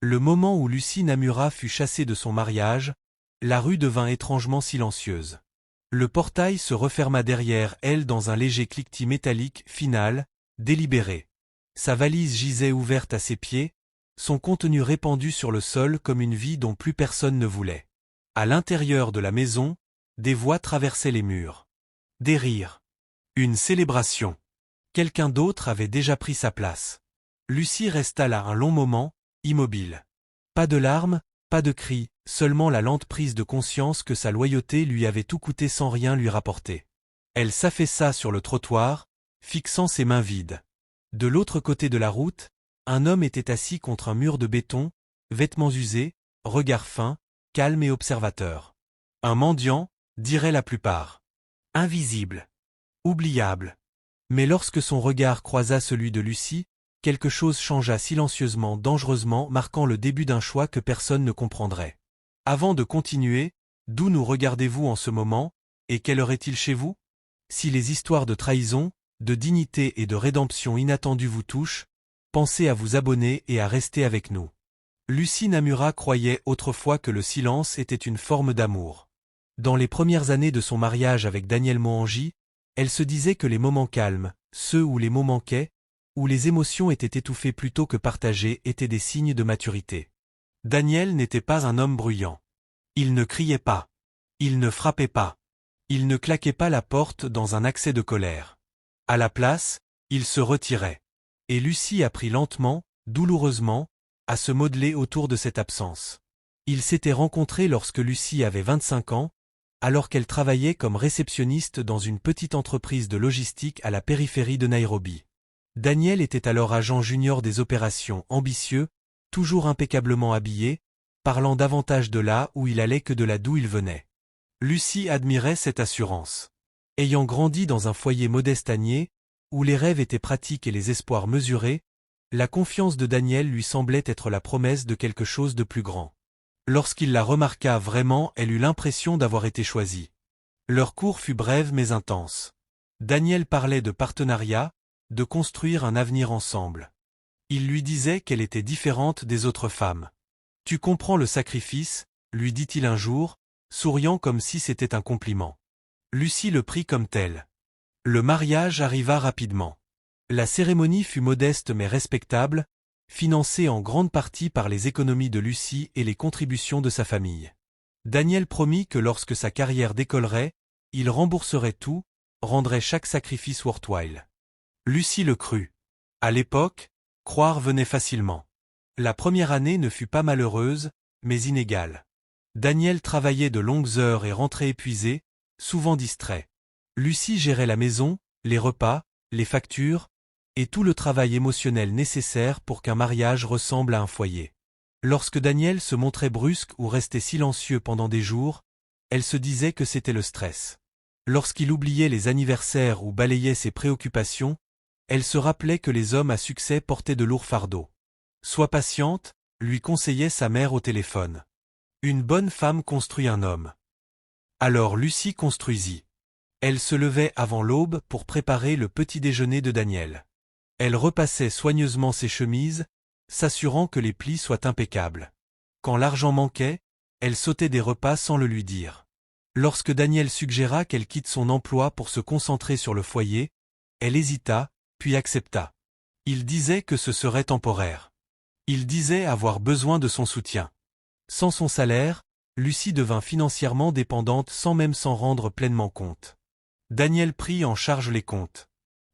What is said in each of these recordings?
Le moment où Lucie Namura fut chassée de son mariage, la rue devint étrangement silencieuse. Le portail se referma derrière elle dans un léger cliquetis métallique final, délibéré. Sa valise gisait ouverte à ses pieds, son contenu répandu sur le sol comme une vie dont plus personne ne voulait. À l'intérieur de la maison, des voix traversaient les murs. Des rires. Une célébration. Quelqu'un d'autre avait déjà pris sa place. Lucie resta là un long moment, immobile. Pas de larmes, pas de cris, seulement la lente prise de conscience que sa loyauté lui avait tout coûté sans rien lui rapporter. Elle s'affaissa sur le trottoir, fixant ses mains vides. De l'autre côté de la route, un homme était assis contre un mur de béton, vêtements usés, regard fin, calme et observateur. Un mendiant, dirait la plupart. Invisible. Oubliable. Mais lorsque son regard croisa celui de Lucie, quelque chose changea silencieusement, dangereusement, marquant le début d'un choix que personne ne comprendrait. Avant de continuer, d'où nous regardez-vous en ce moment, et quelle heure est-il chez vous? Si les histoires de trahison, de dignité et de rédemption inattendue vous touchent, pensez à vous abonner et à rester avec nous. Lucie Namura croyait autrefois que le silence était une forme d'amour. Dans les premières années de son mariage avec Daniel Mohanji, elle se disait que les moments calmes, ceux où les mots manquaient, où les émotions étaient étouffées plutôt que partagées, étaient des signes de maturité. Daniel n'était pas un homme bruyant. Il ne criait pas. Il ne frappait pas. Il ne claquait pas la porte dans un accès de colère. À la place, il se retirait. Et Lucie apprit lentement, douloureusement, à se modeler autour de cette absence. Ils s'étaient rencontrés lorsque Lucie avait 25 ans, alors qu'elle travaillait comme réceptionniste dans une petite entreprise de logistique à la périphérie de Nairobi. Daniel était alors agent junior des opérations, ambitieux, toujours impeccablement habillé, parlant davantage de là où il allait que de là d'où il venait. Lucie admirait cette assurance. Ayant grandi dans un foyer modestanier, où les rêves étaient pratiques et les espoirs mesurés, la confiance de Daniel lui semblait être la promesse de quelque chose de plus grand. Lorsqu'il la remarqua vraiment, elle eut l'impression d'avoir été choisie. Leur cours fut brève mais intense. Daniel parlait de partenariat, de construire un avenir ensemble. Il lui disait qu'elle était différente des autres femmes. « Tu comprends le sacrifice », lui dit-il un jour, souriant comme si c'était un compliment. Lucie le prit comme tel. Le mariage arriva rapidement. La cérémonie fut modeste mais respectable, financée en grande partie par les économies de Lucie et les contributions de sa famille. Daniel promit que lorsque sa carrière décollerait, il rembourserait tout, rendrait chaque sacrifice worthwhile. Lucie le crut. À l'époque, croire venait facilement. La première année ne fut pas malheureuse, mais inégale. Daniel travaillait de longues heures et rentrait épuisé, souvent distrait. Lucie gérait la maison, les repas, les factures, et tout le travail émotionnel nécessaire pour qu'un mariage ressemble à un foyer. Lorsque Daniel se montrait brusque ou restait silencieux pendant des jours, elle se disait que c'était le stress. Lorsqu'il oubliait les anniversaires ou balayait ses préoccupations, elle se rappelait que les hommes à succès portaient de lourds fardeaux. Sois patiente, lui conseillait sa mère au téléphone. Une bonne femme construit un homme. Alors Lucie construisit. Elle se levait avant l'aube pour préparer le petit déjeuner de Daniel. Elle repassait soigneusement ses chemises, s'assurant que les plis soient impeccables. Quand l'argent manquait, elle sautait des repas sans le lui dire. Lorsque Daniel suggéra qu'elle quitte son emploi pour se concentrer sur le foyer, elle hésita, puis accepta. Il disait que ce serait temporaire. Il disait avoir besoin de son soutien. Sans son salaire, Lucie devint financièrement dépendante sans même s'en rendre pleinement compte. Daniel prit en charge les comptes.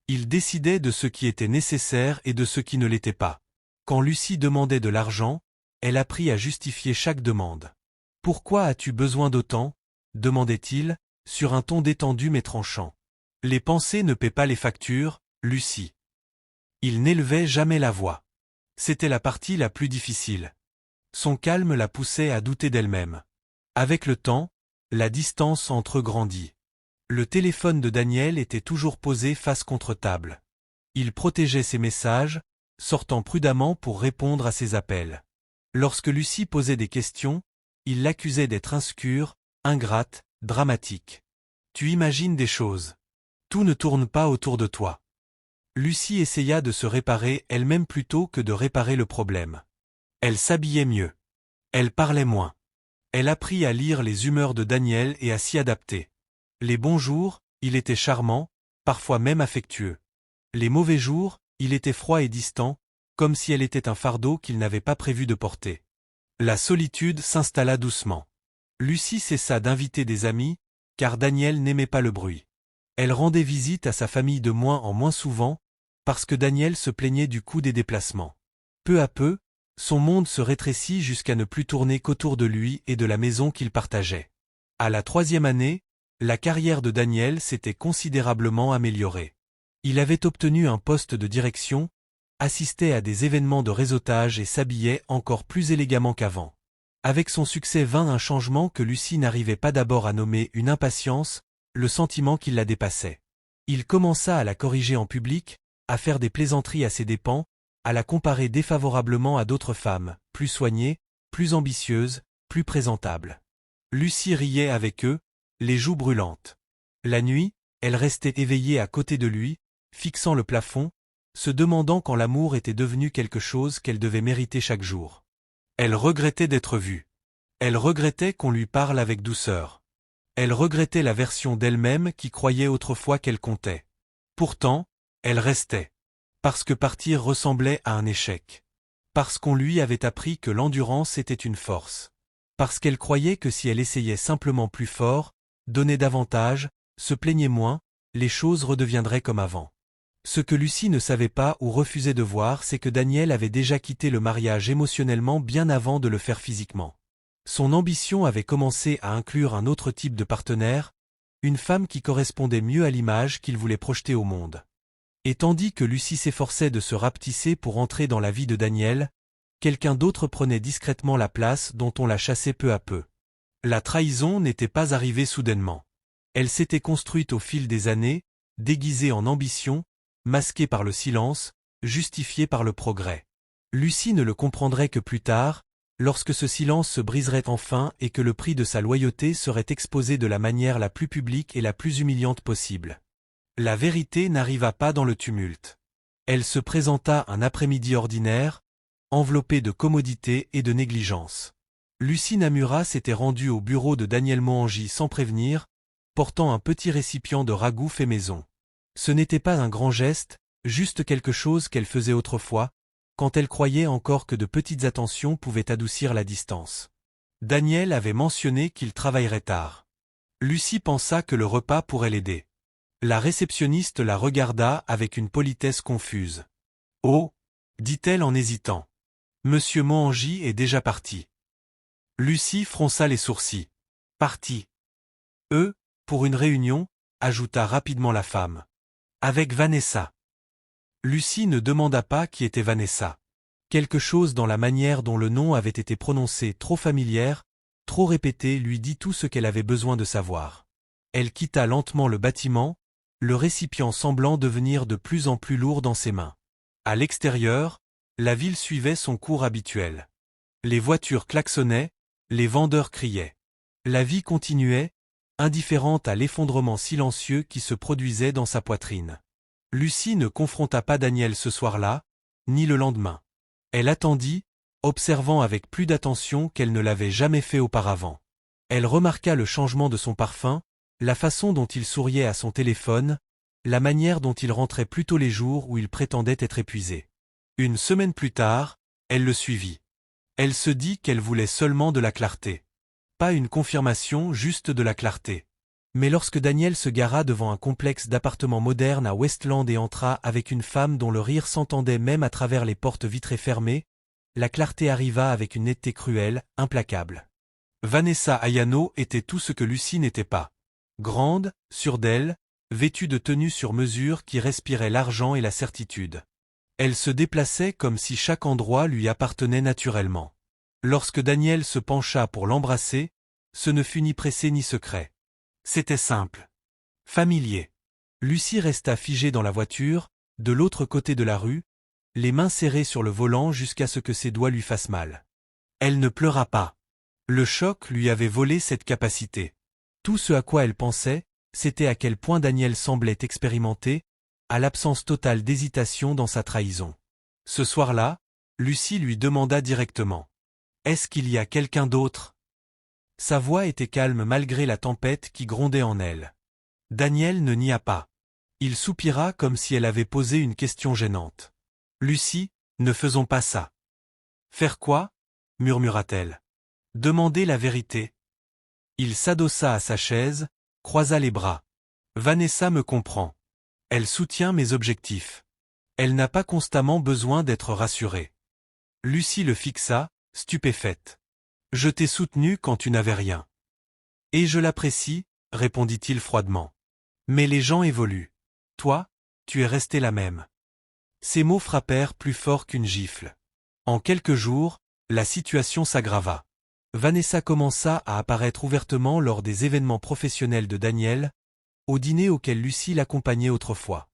Il décidait de ce qui était nécessaire et de ce qui ne l'était pas. Quand Lucie demandait de l'argent, elle apprit à justifier chaque demande. « Pourquoi as-tu besoin d'autant » demandait-il, sur un ton détendu mais tranchant. « Les pensées ne paient pas les factures, Lucie. » Il n'élevait jamais la voix. C'était la partie la plus difficile. Son calme la poussait à douter d'elle-même. Avec le temps, la distance entre eux grandit. Le téléphone de Daniel était toujours posé face contre table. Il protégeait ses messages, sortant prudemment pour répondre à ses appels. Lorsque Lucie posait des questions, il l'accusait d'être insécure, ingrate, dramatique. Tu imagines des choses. Tout ne tourne pas autour de toi. Lucie essaya de se réparer elle-même plutôt que de réparer le problème. Elle s'habillait mieux. Elle parlait moins. Elle apprit à lire les humeurs de Daniel et à s'y adapter. Les bons jours, il était charmant, parfois même affectueux. Les mauvais jours, il était froid et distant, comme si elle était un fardeau qu'il n'avait pas prévu de porter. La solitude s'installa doucement. Lucie cessa d'inviter des amis, car Daniel n'aimait pas le bruit. Elle rendait visite à sa famille de moins en moins souvent, parce que Daniel se plaignait du coût des déplacements. Peu à peu, son monde se rétrécit jusqu'à ne plus tourner qu'autour de lui et de la maison qu'il partageait. À la 3e année, la carrière de Daniel s'était considérablement améliorée. Il avait obtenu un poste de direction, assistait à des événements de réseautage et s'habillait encore plus élégamment qu'avant. Avec son succès vint un changement que Lucie n'arrivait pas d'abord à nommer une impatience, le sentiment qui la dépassait. Il commença à la corriger en public, à faire des plaisanteries à ses dépens, à la comparer défavorablement à d'autres femmes, plus soignées, plus ambitieuses, plus présentables. Lucie riait avec eux, les joues brûlantes. La nuit, elle restait éveillée à côté de lui, fixant le plafond, se demandant quand l'amour était devenu quelque chose qu'elle devait mériter chaque jour. Elle regrettait d'être vue. Elle regrettait qu'on lui parle avec douceur. Elle regrettait la version d'elle-même qui croyait autrefois qu'elle comptait. Pourtant, elle restait. Parce que partir ressemblait à un échec. Parce qu'on lui avait appris que l'endurance était une force. Parce qu'elle croyait que si elle essayait simplement plus fort, donnait davantage, se plaignait moins, les choses redeviendraient comme avant. Ce que Lucie ne savait pas ou refusait de voir, c'est que Daniel avait déjà quitté le mariage émotionnellement bien avant de le faire physiquement. Son ambition avait commencé à inclure un autre type de partenaire, une femme qui correspondait mieux à l'image qu'il voulait projeter au monde. Et tandis que Lucie s'efforçait de se rapetisser pour entrer dans la vie de Daniel, quelqu'un d'autre prenait discrètement la place dont on la chassait peu à peu. La trahison n'était pas arrivée soudainement. Elle s'était construite au fil des années, déguisée en ambition, masquée par le silence, justifiée par le progrès. Lucie ne le comprendrait que plus tard, lorsque ce silence se briserait enfin et que le prix de sa loyauté serait exposé de la manière la plus publique et la plus humiliante possible. La vérité n'arriva pas dans le tumulte. Elle se présenta un après-midi ordinaire, enveloppée de commodité et de négligence. Lucie Namura s'était rendue au bureau de Daniel Mohangy sans prévenir, portant un petit récipient de ragoût fait maison. Ce n'était pas un grand geste, juste quelque chose qu'elle faisait autrefois, quand elle croyait encore que de petites attentions pouvaient adoucir la distance. Daniel avait mentionné qu'il travaillerait tard. Lucie pensa que le repas pourrait l'aider. La réceptionniste la regarda avec une politesse confuse. « Oh » dit-elle en hésitant. « Monsieur Mohangy est déjà parti. » Lucie fronça les sourcils. « Parti. »« Pour une réunion » ajouta rapidement la femme. « Avec Vanessa. » Lucie ne demanda pas qui était Vanessa. Quelque chose dans la manière dont le nom avait été prononcé trop familière, trop répété lui dit tout ce qu'elle avait besoin de savoir. Elle quitta lentement le bâtiment, le récipient semblant devenir de plus en plus lourd dans ses mains. À l'extérieur, la ville suivait son cours habituel. Les voitures klaxonnaient, les vendeurs criaient. La vie continuait, indifférente à l'effondrement silencieux qui se produisait dans sa poitrine. Lucie ne confronta pas Daniel ce soir-là, ni le lendemain. Elle attendit, observant avec plus d'attention qu'elle ne l'avait jamais fait auparavant. Elle remarqua le changement de son parfum, la façon dont il souriait à son téléphone, la manière dont il rentrait plus tôt les jours où il prétendait être épuisé. Une semaine plus tard, elle le suivit. Elle se dit qu'elle voulait seulement de la clarté. Pas une confirmation, juste de la clarté. Mais lorsque Daniel se gara devant un complexe d'appartements modernes à Westland et entra avec une femme dont le rire s'entendait même à travers les portes vitrées fermées, la clarté arriva avec une netteté cruelle, implacable. Vanessa Ayano était tout ce que Lucie n'était pas. Grande, sûre d'elle, vêtue de tenues sur mesure qui respiraient l'argent et la certitude. Elle se déplaçait comme si chaque endroit lui appartenait naturellement. Lorsque Daniel se pencha pour l'embrasser, ce ne fut ni pressé ni secret. C'était simple. Familier. Lucie resta figée dans la voiture, de l'autre côté de la rue, les mains serrées sur le volant jusqu'à ce que ses doigts lui fassent mal. Elle ne pleura pas. Le choc lui avait volé cette capacité. Tout ce à quoi elle pensait, c'était à quel point Daniel semblait expérimenté, à l'absence totale d'hésitation dans sa trahison. Ce soir-là, Lucie lui demanda directement. Est-ce qu'il y a quelqu'un d'autre? Sa voix était calme malgré la tempête qui grondait en elle. Daniel ne nia pas. Il soupira comme si elle avait posé une question gênante. Lucie, ne faisons pas ça. Faire quoi? Murmura-t-elle. Demandez la vérité. Il s'adossa à sa chaise, croisa les bras. Vanessa me comprend. Elle soutient mes objectifs. Elle n'a pas constamment besoin d'être rassurée. Lucie le fixa, stupéfaite. Je t'ai soutenu quand tu n'avais rien. Et je l'apprécie, répondit-il froidement. Mais les gens évoluent. Toi, tu es resté la même. Ces mots frappèrent plus fort qu'une gifle. En quelques jours, la situation s'aggrava. Vanessa commença à apparaître ouvertement lors des événements professionnels de Daniel, au dîner auquel Lucie l'accompagnait autrefois.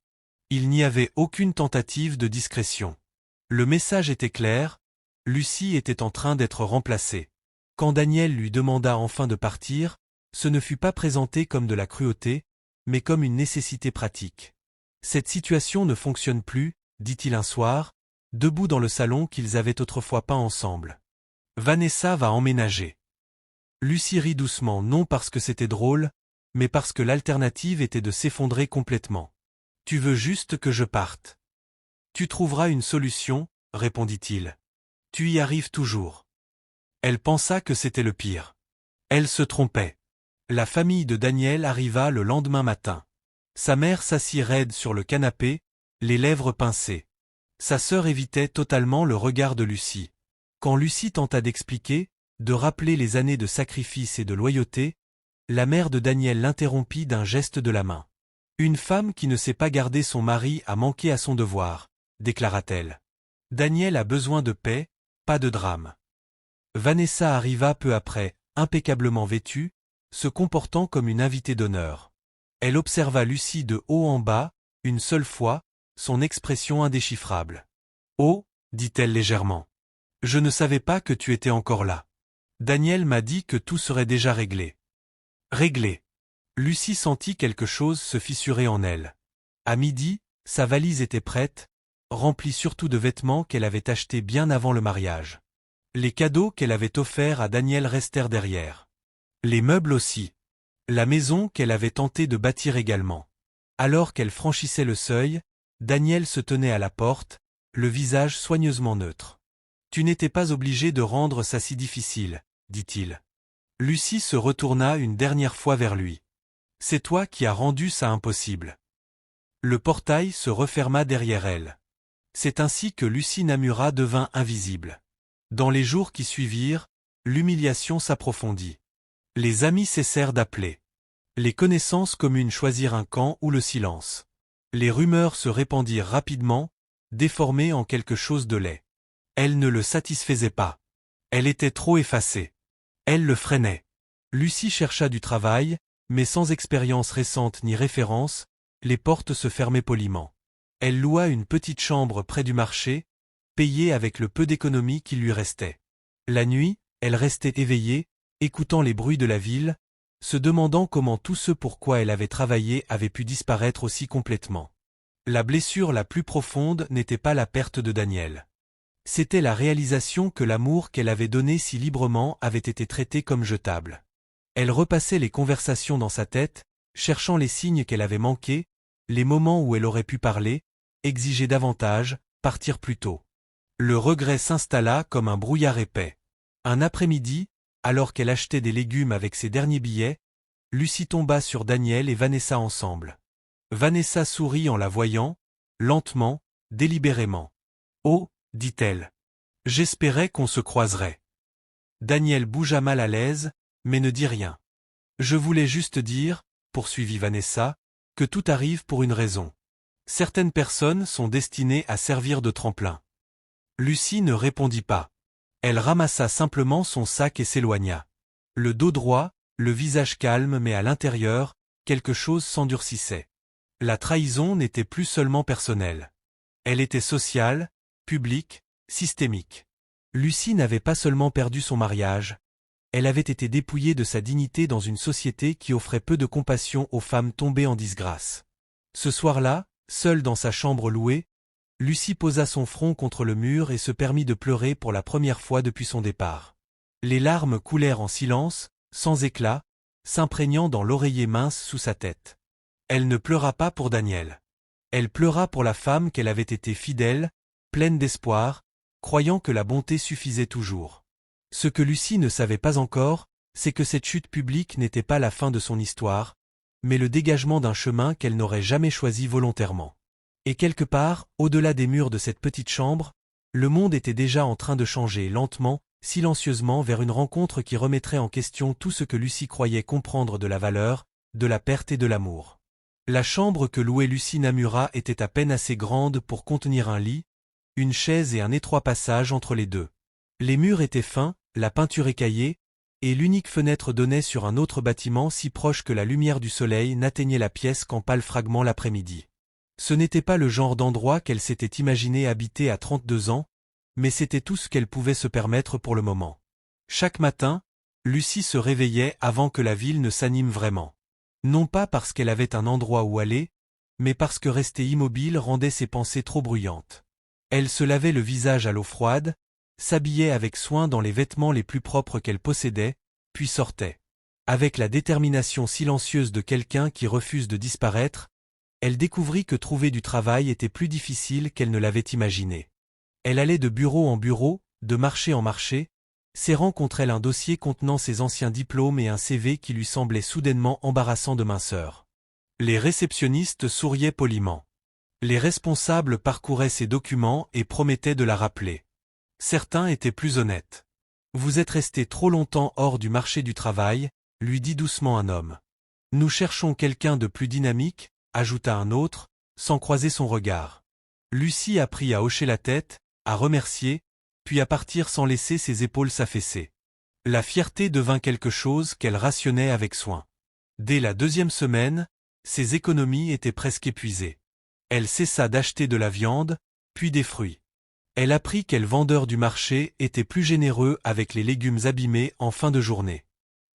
Il n'y avait aucune tentative de discrétion. Le message était clair, Lucie était en train d'être remplacée. Quand Daniel lui demanda enfin de partir, ce ne fut pas présenté comme de la cruauté, mais comme une nécessité pratique. Cette situation ne fonctionne plus, dit-il un soir, debout dans le salon qu'ils avaient autrefois peint ensemble. Vanessa va emménager. Lucie rit doucement, non parce que c'était drôle, mais parce que l'alternative était de s'effondrer complètement. Tu veux juste que je parte. Tu trouveras une solution, répondit-il. Tu y arrives toujours. Elle pensa que c'était le pire. Elle se trompait. La famille de Daniel arriva le lendemain matin. Sa mère s'assit raide sur le canapé, les lèvres pincées. Sa sœur évitait totalement le regard de Lucie. Quand Lucie tenta d'expliquer, de rappeler les années de sacrifice et de loyauté, la mère de Daniel l'interrompit d'un geste de la main. Une femme qui ne sait pas garder son mari a manqué à son devoir, déclara-t-elle. Daniel a besoin de paix, pas de drame. Vanessa arriva peu après, impeccablement vêtue, se comportant comme une invitée d'honneur. Elle observa Lucie de haut en bas, une seule fois, son expression indéchiffrable. « Oh, dit-elle légèrement. Je ne savais pas que tu étais encore là. Daniel m'a dit que tout serait déjà réglé. » Réglé. Lucie sentit quelque chose se fissurer en elle. À midi, sa valise était prête, remplie surtout de vêtements qu'elle avait achetés bien avant le mariage. Les cadeaux qu'elle avait offerts à Daniel restèrent derrière. Les meubles aussi. La maison qu'elle avait tenté de bâtir également. Alors qu'elle franchissait le seuil, Daniel se tenait à la porte, le visage soigneusement neutre. « Tu n'étais pas obligé de rendre ça si difficile, » dit-il. Lucie se retourna une dernière fois vers lui. « C'est toi qui as rendu ça impossible. » Le portail se referma derrière elle. C'est ainsi que Lucie Namura devint invisible. Dans les jours qui suivirent, l'humiliation s'approfondit. Les amis cessèrent d'appeler. Les connaissances communes choisirent un camp ou le silence. Les rumeurs se répandirent rapidement, déformées en quelque chose de laid. Elle ne le satisfaisait pas. Elle était trop effacée. Elle le freinait. Lucie chercha du travail, mais sans expérience récente ni référence, les portes se fermaient poliment. Elle loua une petite chambre près du marché, payée avec le peu d'économie qui lui restait. La nuit, elle restait éveillée, écoutant les bruits de la ville, se demandant comment tout ce pour quoi elle avait travaillé avait pu disparaître aussi complètement. La blessure la plus profonde n'était pas la perte de Daniel. C'était la réalisation que l'amour qu'elle avait donné si librement avait été traité comme jetable. Elle repassait les conversations dans sa tête, cherchant les signes qu'elle avait manqués, les moments où elle aurait pu parler, exiger davantage, partir plus tôt. Le regret s'installa comme un brouillard épais. Un après-midi, alors qu'elle achetait des légumes avec ses derniers billets, Lucie tomba sur Daniel et Vanessa ensemble. Vanessa sourit en la voyant, lentement, délibérément. « Oh, dit-elle. J'espérais qu'on se croiserait. » Daniel bougea mal à l'aise, mais ne dit rien. « Je voulais juste dire, poursuivit Vanessa, que tout arrive pour une raison. Certaines personnes sont destinées à servir de tremplin. » Lucie ne répondit pas. Elle ramassa simplement son sac et s'éloigna. Le dos droit, le visage calme mais à l'intérieur, quelque chose s'endurcissait. La trahison n'était plus seulement personnelle. Elle était sociale, publique, systémique. Lucie n'avait pas seulement perdu son mariage, elle avait été dépouillée de sa dignité dans une société qui offrait peu de compassion aux femmes tombées en disgrâce. Ce soir-là, seule dans sa chambre louée, Lucie posa son front contre le mur et se permit de pleurer pour la première fois depuis son départ. Les larmes coulèrent en silence, sans éclat, s'imprégnant dans l'oreiller mince sous sa tête. Elle ne pleura pas pour Daniel. Elle pleura pour la femme qu'elle avait été fidèle, pleine d'espoir, croyant que la bonté suffisait toujours. Ce que Lucie ne savait pas encore, c'est que cette chute publique n'était pas la fin de son histoire, mais le dégagement d'un chemin qu'elle n'aurait jamais choisi volontairement. Et quelque part, au-delà des murs de cette petite chambre, le monde était déjà en train de changer lentement, silencieusement vers une rencontre qui remettrait en question tout ce que Lucie croyait comprendre de la valeur, de la perte et de l'amour. La chambre que louait Lucie Namura était à peine assez grande pour contenir un lit, une chaise et un étroit passage entre les deux. Les murs étaient fins, la peinture écaillée, et l'unique fenêtre donnait sur un autre bâtiment si proche que la lumière du soleil n'atteignait la pièce qu'en pâles fragments l'après-midi. Ce n'était pas le genre d'endroit qu'elle s'était imaginé habiter à 32 ans, mais c'était tout ce qu'elle pouvait se permettre pour le moment. Chaque matin, Lucie se réveillait avant que la ville ne s'anime vraiment. Non pas parce qu'elle avait un endroit où aller, mais parce que rester immobile rendait ses pensées trop bruyantes. Elle se lavait le visage à l'eau froide, s'habillait avec soin dans les vêtements les plus propres qu'elle possédait, puis sortait. Avec la détermination silencieuse de quelqu'un qui refuse de disparaître, elle découvrit que trouver du travail était plus difficile qu'elle ne l'avait imaginé. Elle allait de bureau en bureau, de marché en marché, serrant contre elle un dossier contenant ses anciens diplômes et un CV qui lui semblait soudainement embarrassant de minceur. Les réceptionnistes souriaient poliment. Les responsables parcouraient ses documents et promettaient de la rappeler. Certains étaient plus honnêtes. « Vous êtes resté trop longtemps hors du marché du travail », lui dit doucement un homme. « Nous cherchons quelqu'un de plus dynamique », ajouta un autre, sans croiser son regard. Lucie apprit à hocher la tête, à remercier, puis à partir sans laisser ses épaules s'affaisser. La fierté devint quelque chose qu'elle rationnait avec soin. Dès la deuxième semaine, ses économies étaient presque épuisées. Elle cessa d'acheter de la viande, puis des fruits. Elle apprit quel vendeur du marché était plus généreux avec les légumes abîmés en fin de journée.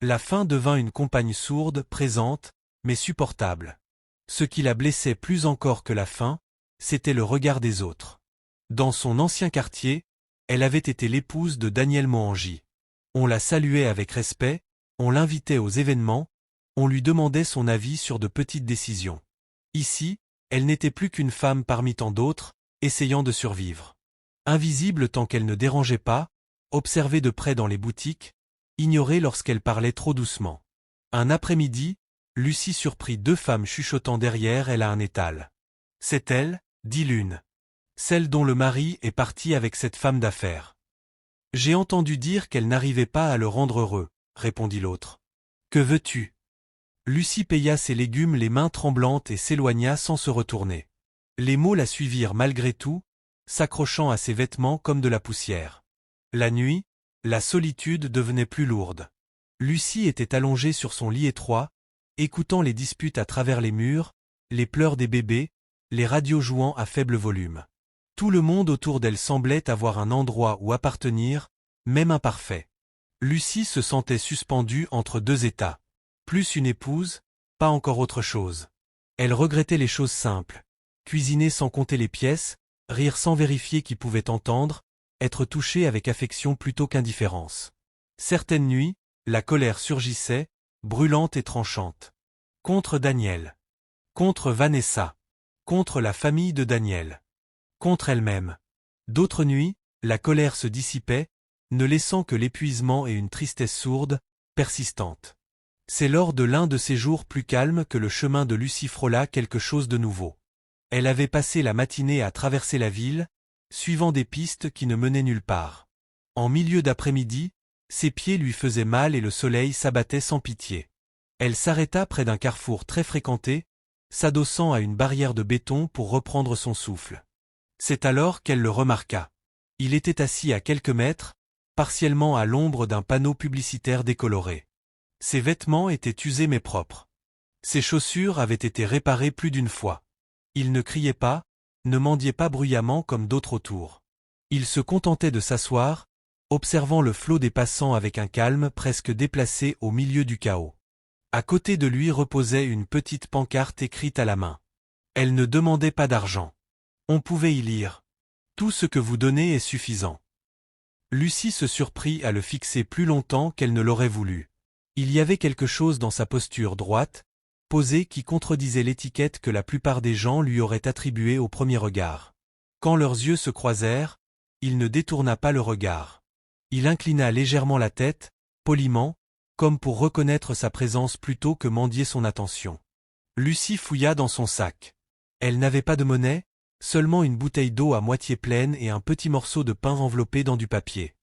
La faim devint une compagne sourde, présente, mais supportable. Ce qui la blessait plus encore que la faim, c'était le regard des autres. Dans son ancien quartier, elle avait été l'épouse de Daniel Mohangy. On la saluait avec respect, on l'invitait aux événements, on lui demandait son avis sur de petites décisions. Ici, elle n'était plus qu'une femme parmi tant d'autres, essayant de survivre. Invisible tant qu'elle ne dérangeait pas, observée de près dans les boutiques, ignorée lorsqu'elle parlait trop doucement. Un après-midi, Lucie surprit deux femmes chuchotant derrière elle à un étal. « C'est elle, » dit l'une. « Celle dont le mari est parti avec cette femme d'affaires. »« J'ai entendu dire qu'elle n'arrivait pas à le rendre heureux, » répondit l'autre. « Que veux-tu » Lucie paya ses légumes les mains tremblantes et s'éloigna sans se retourner. Les mots la suivirent malgré tout, s'accrochant à ses vêtements comme de la poussière. La nuit, la solitude devenait plus lourde. Lucie était allongée sur son lit étroit, écoutant les disputes à travers les murs, les pleurs des bébés, les radios jouant à faible volume. Tout le monde autour d'elle semblait avoir un endroit où appartenir, même imparfait. Lucie se sentait suspendue entre deux états. Plus une épouse, pas encore autre chose. Elle regrettait les choses simples. Cuisiner sans compter les pièces, rire sans vérifier qui pouvait entendre, être touchée avec affection plutôt qu'indifférence. Certaines nuits, la colère surgissait, brûlante et tranchante. Contre Daniel. Contre Vanessa. Contre la famille de Daniel. Contre elle-même. D'autres nuits, la colère se dissipait, ne laissant que l'épuisement et une tristesse sourde, persistante. C'est lors de l'un de ces jours plus calmes que le chemin de Lucie frôla quelque chose de nouveau. Elle avait passé la matinée à traverser la ville, suivant des pistes qui ne menaient nulle part. En milieu d'après-midi, ses pieds lui faisaient mal et le soleil s'abattait sans pitié. Elle s'arrêta près d'un carrefour très fréquenté, s'adossant à une barrière de béton pour reprendre son souffle. C'est alors qu'elle le remarqua. Il était assis à quelques mètres, partiellement à l'ombre d'un panneau publicitaire décoloré. Ses vêtements étaient usés mais propres. Ses chaussures avaient été réparées plus d'une fois. Il ne criait pas, ne mendiait pas bruyamment comme d'autres autour. Il se contentait de s'asseoir, observant le flot des passants avec un calme presque déplacé au milieu du chaos. À côté de lui reposait une petite pancarte écrite à la main. Elle ne demandait pas d'argent. On pouvait y lire. Tout ce que vous donnez est suffisant. Lucie se surprit à le fixer plus longtemps qu'elle ne l'aurait voulu. Il y avait quelque chose dans sa posture droite, posée qui contredisait l'étiquette que la plupart des gens lui auraient attribuée au premier regard. Quand leurs yeux se croisèrent, il ne détourna pas le regard. Il inclina légèrement la tête, poliment, comme pour reconnaître sa présence plutôt que mendier son attention. Lucie fouilla dans son sac. Elle n'avait pas de monnaie, seulement une bouteille d'eau à moitié pleine et un petit morceau de pain enveloppé dans du papier.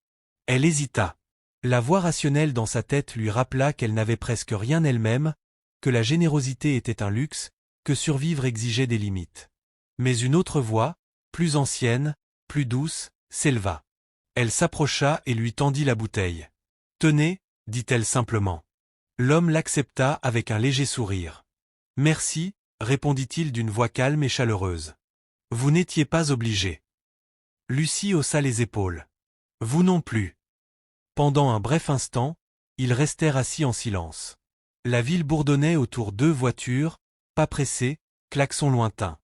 Elle hésita. La voix rationnelle dans sa tête lui rappela qu'elle n'avait presque rien elle-même, que la générosité était un luxe, que survivre exigeait des limites. Mais une autre voix, plus ancienne, plus douce, s'éleva. Elle s'approcha et lui tendit la bouteille. « Tenez, » dit-elle simplement. L'homme l'accepta avec un léger sourire. « Merci, » répondit-il d'une voix calme et chaleureuse. « Vous n'étiez pas obligé. » Lucie haussa les épaules. « Vous non plus. » Pendant un bref instant, ils restèrent assis en silence. La ville bourdonnait autour d'eux, voitures, pas pressés, klaxons lointains.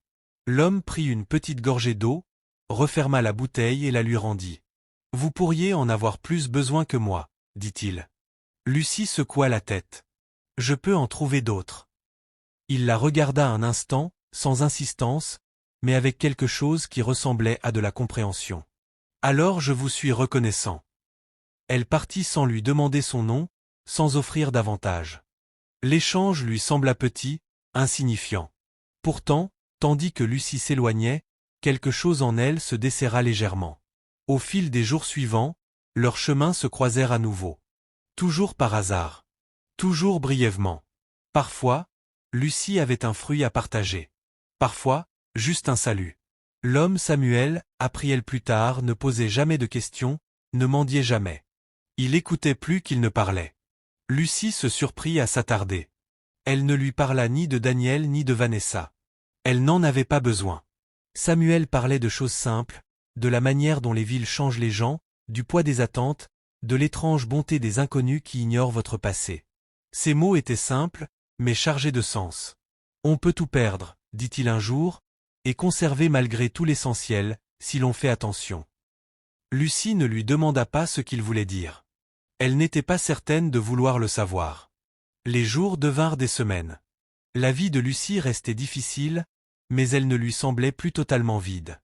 L'homme prit une petite gorgée d'eau, referma la bouteille et la lui rendit. « Vous pourriez en avoir plus besoin que moi, » dit-il. Lucie secoua la tête. « Je peux en trouver d'autres. » Il la regarda un instant, sans insistance, mais avec quelque chose qui ressemblait à de la compréhension. « Alors je vous suis reconnaissant. » Elle partit sans lui demander son nom, sans offrir davantage. L'échange lui sembla petit, insignifiant. Pourtant, tandis que Lucie s'éloignait, quelque chose en elle se desserra légèrement. Au fil des jours suivants, leurs chemins se croisèrent à nouveau. Toujours par hasard. Toujours brièvement. Parfois, Lucie avait un fruit à partager. Parfois, juste un salut. L'homme Samuel, apprit-elle plus tard, ne posait jamais de questions, ne mendiait jamais. Il écoutait plus qu'il ne parlait. Lucie se surprit à s'attarder. Elle ne lui parla ni de Daniel ni de Vanessa. Elle n'en avait pas besoin. Samuel parlait de choses simples, de la manière dont les villes changent les gens, du poids des attentes, de l'étrange bonté des inconnus qui ignorent votre passé. Ces mots étaient simples, mais chargés de sens. On peut tout perdre, dit-il un jour, et conserver malgré tout l'essentiel, si l'on fait attention. Lucie ne lui demanda pas ce qu'il voulait dire. Elle n'était pas certaine de vouloir le savoir. Les jours devinrent des semaines. La vie de Lucie restait difficile, mais elle ne lui semblait plus totalement vide.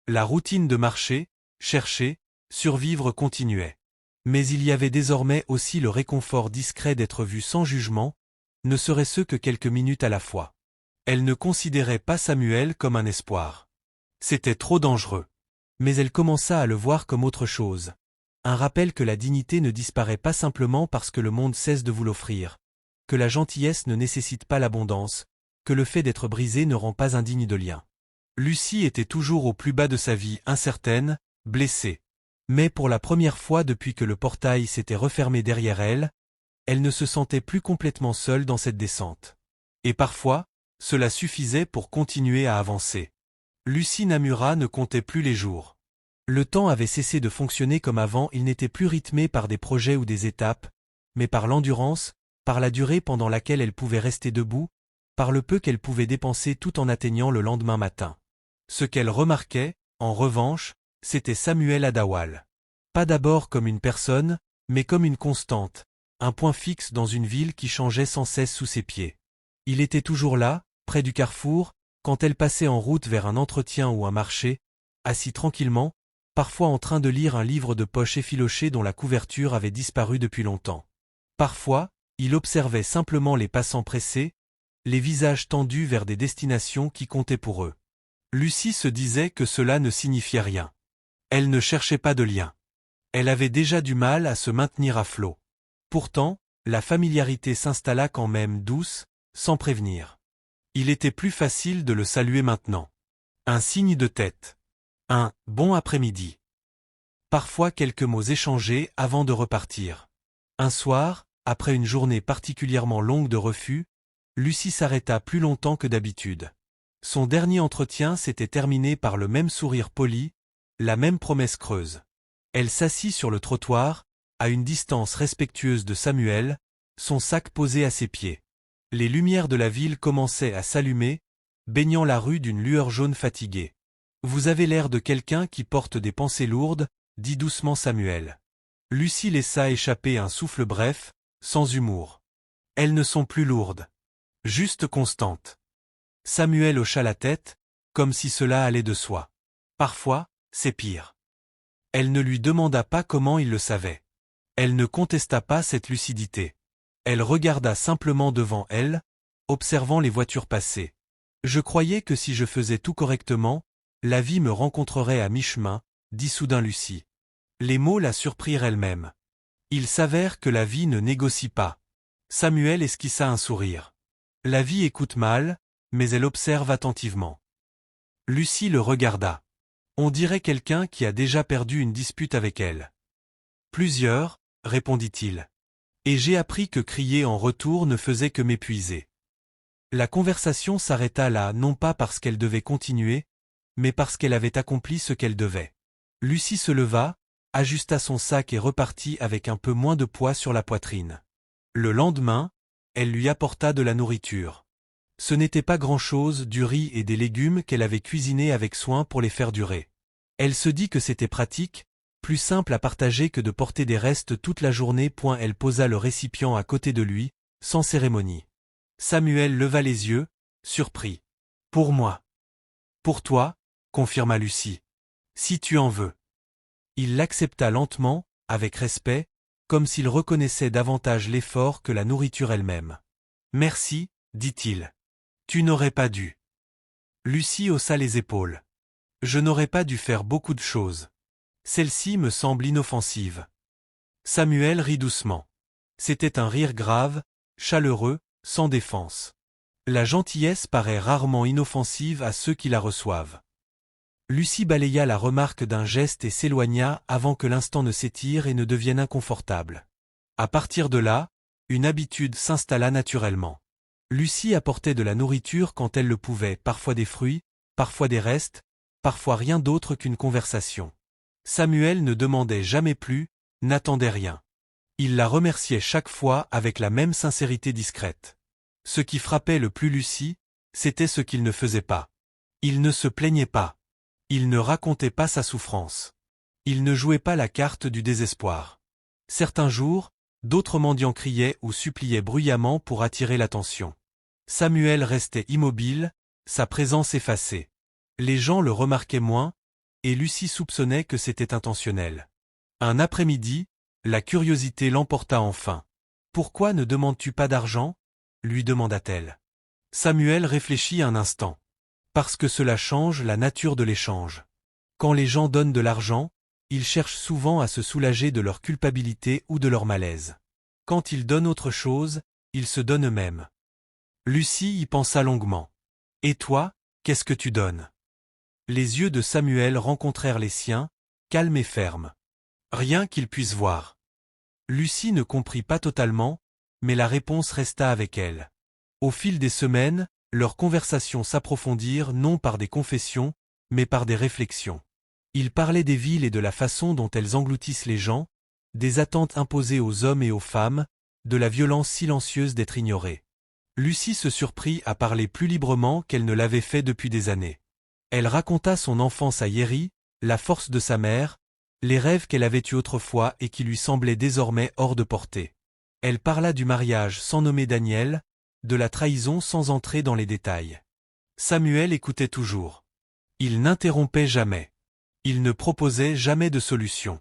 La routine de marcher, chercher, survivre continuait. Mais il y avait désormais aussi le réconfort discret d'être vue sans jugement, ne serait-ce que quelques minutes à la fois. Elle ne considérait pas Samuel comme un espoir. C'était trop dangereux. Mais elle commença à le voir comme autre chose. Un rappel que la dignité ne disparaît pas simplement parce que le monde cesse de vous l'offrir, que la gentillesse ne nécessite pas l'abondance, que le fait d'être brisé ne rend pas indigne de lien. Lucie était toujours au plus bas de sa vie, incertaine, blessée. Mais pour la première fois depuis que le portail s'était refermé derrière elle, elle ne se sentait plus complètement seule dans cette descente. Et parfois, cela suffisait pour continuer à avancer. Lucie Namura ne comptait plus les jours. Le temps avait cessé de fonctionner comme avant, il n'était plus rythmé par des projets ou des étapes, mais par l'endurance, par la durée pendant laquelle elle pouvait rester debout, par le peu qu'elle pouvait dépenser tout en atteignant le lendemain matin. Ce qu'elle remarquait, en revanche, c'était Samuel Adawal. Pas d'abord comme une personne, mais comme une constante, un point fixe dans une ville qui changeait sans cesse sous ses pieds. Il était toujours là, près du carrefour, quand elle passait en route vers un entretien ou un marché, assis tranquillement, parfois en train de lire un livre de poche effiloché dont la couverture avait disparu depuis longtemps. Parfois, il observait simplement les passants pressés, les visages tendus vers des destinations qui comptaient pour eux. Lucie se disait que cela ne signifiait rien. Elle ne cherchait pas de lien. Elle avait déjà du mal à se maintenir à flot. Pourtant, la familiarité s'installa quand même douce, sans prévenir. Il était plus facile de le saluer maintenant. Un signe de tête. Un « bon après-midi ». Parfois quelques mots échangés avant de repartir. Un soir, après une journée particulièrement longue de refus, Lucie s'arrêta plus longtemps que d'habitude. Son dernier entretien s'était terminé par le même sourire poli, la même promesse creuse. Elle s'assit sur le trottoir, à une distance respectueuse de Samuel, son sac posé à ses pieds. Les lumières de la ville commençaient à s'allumer, baignant la rue d'une lueur jaune fatiguée. Vous avez l'air de quelqu'un qui porte des pensées lourdes, dit doucement Samuel. Lucie laissa échapper un souffle bref, sans humour. Elles ne sont plus lourdes. Juste constantes. Samuel hocha la tête, comme si cela allait de soi. Parfois, c'est pire. Elle ne lui demanda pas comment il le savait. Elle ne contesta pas cette lucidité. Elle regarda simplement devant elle, observant les voitures passer. Je croyais que si je faisais tout correctement, la vie me rencontrerait à mi-chemin, dit soudain Lucie. Les mots la surprirent elle-même. Il s'avère que la vie ne négocie pas. Samuel esquissa un sourire. La vie écoute mal, mais elle observe attentivement. Lucie le regarda. On dirait quelqu'un qui a déjà perdu une dispute avec elle. Plusieurs, répondit-il. Et j'ai appris que crier en retour ne faisait que m'épuiser. La conversation s'arrêta là non pas parce qu'elle devait continuer, mais parce qu'elle avait accompli ce qu'elle devait. Lucie se leva, ajusta son sac et repartit avec un peu moins de poids sur la poitrine. Le lendemain, elle lui apporta de la nourriture. Ce n'était pas grand-chose, du riz et des légumes qu'elle avait cuisinés avec soin pour les faire durer. Elle se dit que c'était pratique, plus simple à partager que de porter des restes toute la journée. Elle posa le récipient à côté de lui, sans cérémonie. Samuel leva les yeux, surpris. « Pour moi. »« Pour toi, » confirma Lucie. « Si tu en veux. » Il l'accepta lentement, avec respect, comme s'il reconnaissait davantage l'effort que la nourriture elle-même. « Merci, » dit-il. « Tu n'aurais pas dû. » Lucie haussa les épaules. « Je n'aurais pas dû faire beaucoup de choses. Celle-ci me semble inoffensive. » Samuel rit doucement. C'était un rire grave, chaleureux, sans défense. La gentillesse paraît rarement inoffensive à ceux qui la reçoivent. Lucie balaya la remarque d'un geste et s'éloigna avant que l'instant ne s'étire et ne devienne inconfortable. À partir de là, une habitude s'installa naturellement. Lucie apportait de la nourriture quand elle le pouvait, parfois des fruits, parfois des restes, parfois rien d'autre qu'une conversation. Samuel ne demandait jamais plus, n'attendait rien. Il la remerciait chaque fois avec la même sincérité discrète. Ce qui frappait le plus Lucie, c'était ce qu'il ne faisait pas. Il ne se plaignait pas. Il ne racontait pas sa souffrance. Il ne jouait pas la carte du désespoir. Certains jours, d'autres mendiants criaient ou suppliaient bruyamment pour attirer l'attention. Samuel restait immobile, sa présence effacée. Les gens le remarquaient moins, et Lucie soupçonnait que c'était intentionnel. Un après-midi, la curiosité l'emporta enfin. « Pourquoi ne demandes-tu pas d'argent » lui demanda-t-elle. Samuel réfléchit un instant. Parce que cela change la nature de l'échange. Quand les gens donnent de l'argent, ils cherchent souvent à se soulager de leur culpabilité ou de leur malaise. Quand ils donnent autre chose, ils se donnent eux-mêmes. Lucie y pensa longuement. « Et toi, qu'est-ce que tu donnes » Les yeux de Samuel rencontrèrent les siens, calmes et fermes. Rien qu'il puisse voir. Lucie ne comprit pas totalement, mais la réponse resta avec elle. Au fil des semaines, leurs conversations s'approfondirent non par des confessions, mais par des réflexions. Ils parlaient des villes et de la façon dont elles engloutissent les gens, des attentes imposées aux hommes et aux femmes, de la violence silencieuse d'être ignorée. Lucie se surprit à parler plus librement qu'elle ne l'avait fait depuis des années. Elle raconta son enfance à Yerry, la force de sa mère, les rêves qu'elle avait eus autrefois et qui lui semblaient désormais hors de portée. Elle parla du mariage sans nommer Daniel, de la trahison sans entrer dans les détails. Samuel écoutait toujours. Il n'interrompait jamais. Il ne proposait jamais de solution.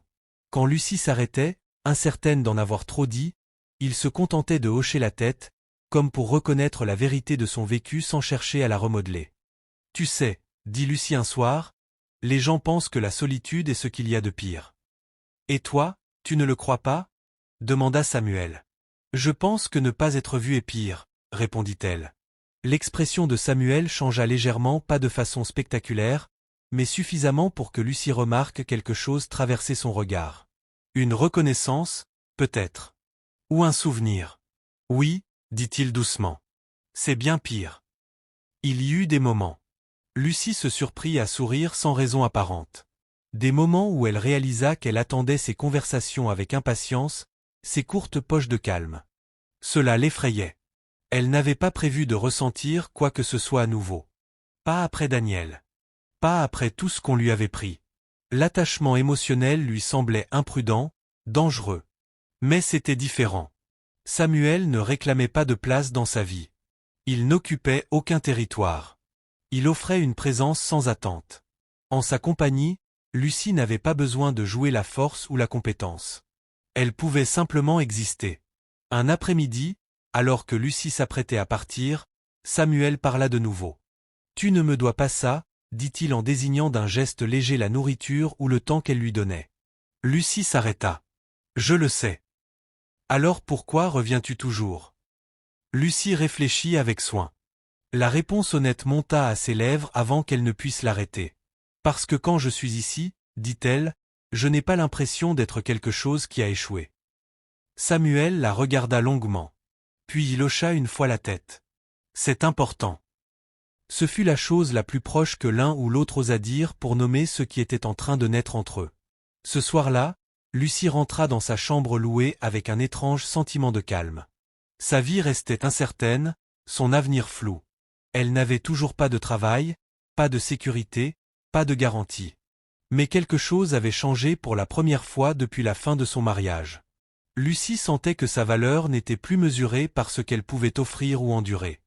Quand Lucie s'arrêtait, incertaine d'en avoir trop dit, il se contentait de hocher la tête, comme pour reconnaître la vérité de son vécu sans chercher à la remodeler. « Tu sais, » dit Lucie un soir, « les gens pensent que la solitude est ce qu'il y a de pire. »« Et toi, tu ne le crois pas » demanda Samuel. « Je pense que ne pas être vu est pire, » répondit-elle. L'expression de Samuel changea légèrement, pas de façon spectaculaire, mais suffisamment pour que Lucie remarque quelque chose traverser son regard. Une reconnaissance, peut-être. Ou un souvenir. Oui, dit-il doucement. C'est bien pire. Il y eut des moments. Lucie se surprit à sourire sans raison apparente. Des moments où elle réalisa qu'elle attendait ces conversations avec impatience, ces courtes poches de calme. Cela l'effrayait. Elle n'avait pas prévu de ressentir quoi que ce soit à nouveau. Pas après Daniel. pas après tout ce qu'on lui avait pris. L'attachement émotionnel lui semblait imprudent, dangereux. Mais c'était différent. Samuel ne réclamait pas de place dans sa vie. Il n'occupait aucun territoire. Il offrait une présence sans attente. En sa compagnie, Lucie n'avait pas besoin de jouer la force ou la compétence. Elle pouvait simplement exister. Un après-midi, alors que Lucie s'apprêtait à partir, Samuel parla de nouveau. « Tu ne me dois pas ça », dit-il en désignant d'un geste léger la nourriture ou le temps qu'elle lui donnait. Lucie s'arrêta. « Je le sais. »« Alors pourquoi reviens-tu toujours ?» Lucie réfléchit avec soin. La réponse honnête monta à ses lèvres avant qu'elle ne puisse l'arrêter. « Parce que quand je suis ici, dit-elle, je n'ai pas l'impression d'être quelque chose qui a échoué. » Samuel la regarda longuement. Puis il hocha une fois la tête. « C'est important. » Ce fut la chose la plus proche que l'un ou l'autre osa dire pour nommer ce qui était en train de naître entre eux. Ce soir-là, Lucie rentra dans sa chambre louée avec un étrange sentiment de calme. Sa vie restait incertaine, son avenir flou. Elle n'avait toujours pas de travail, pas de sécurité, pas de garantie. Mais quelque chose avait changé pour la première fois depuis la fin de son mariage. Lucie sentait que sa valeur n'était plus mesurée par ce qu'elle pouvait offrir ou endurer.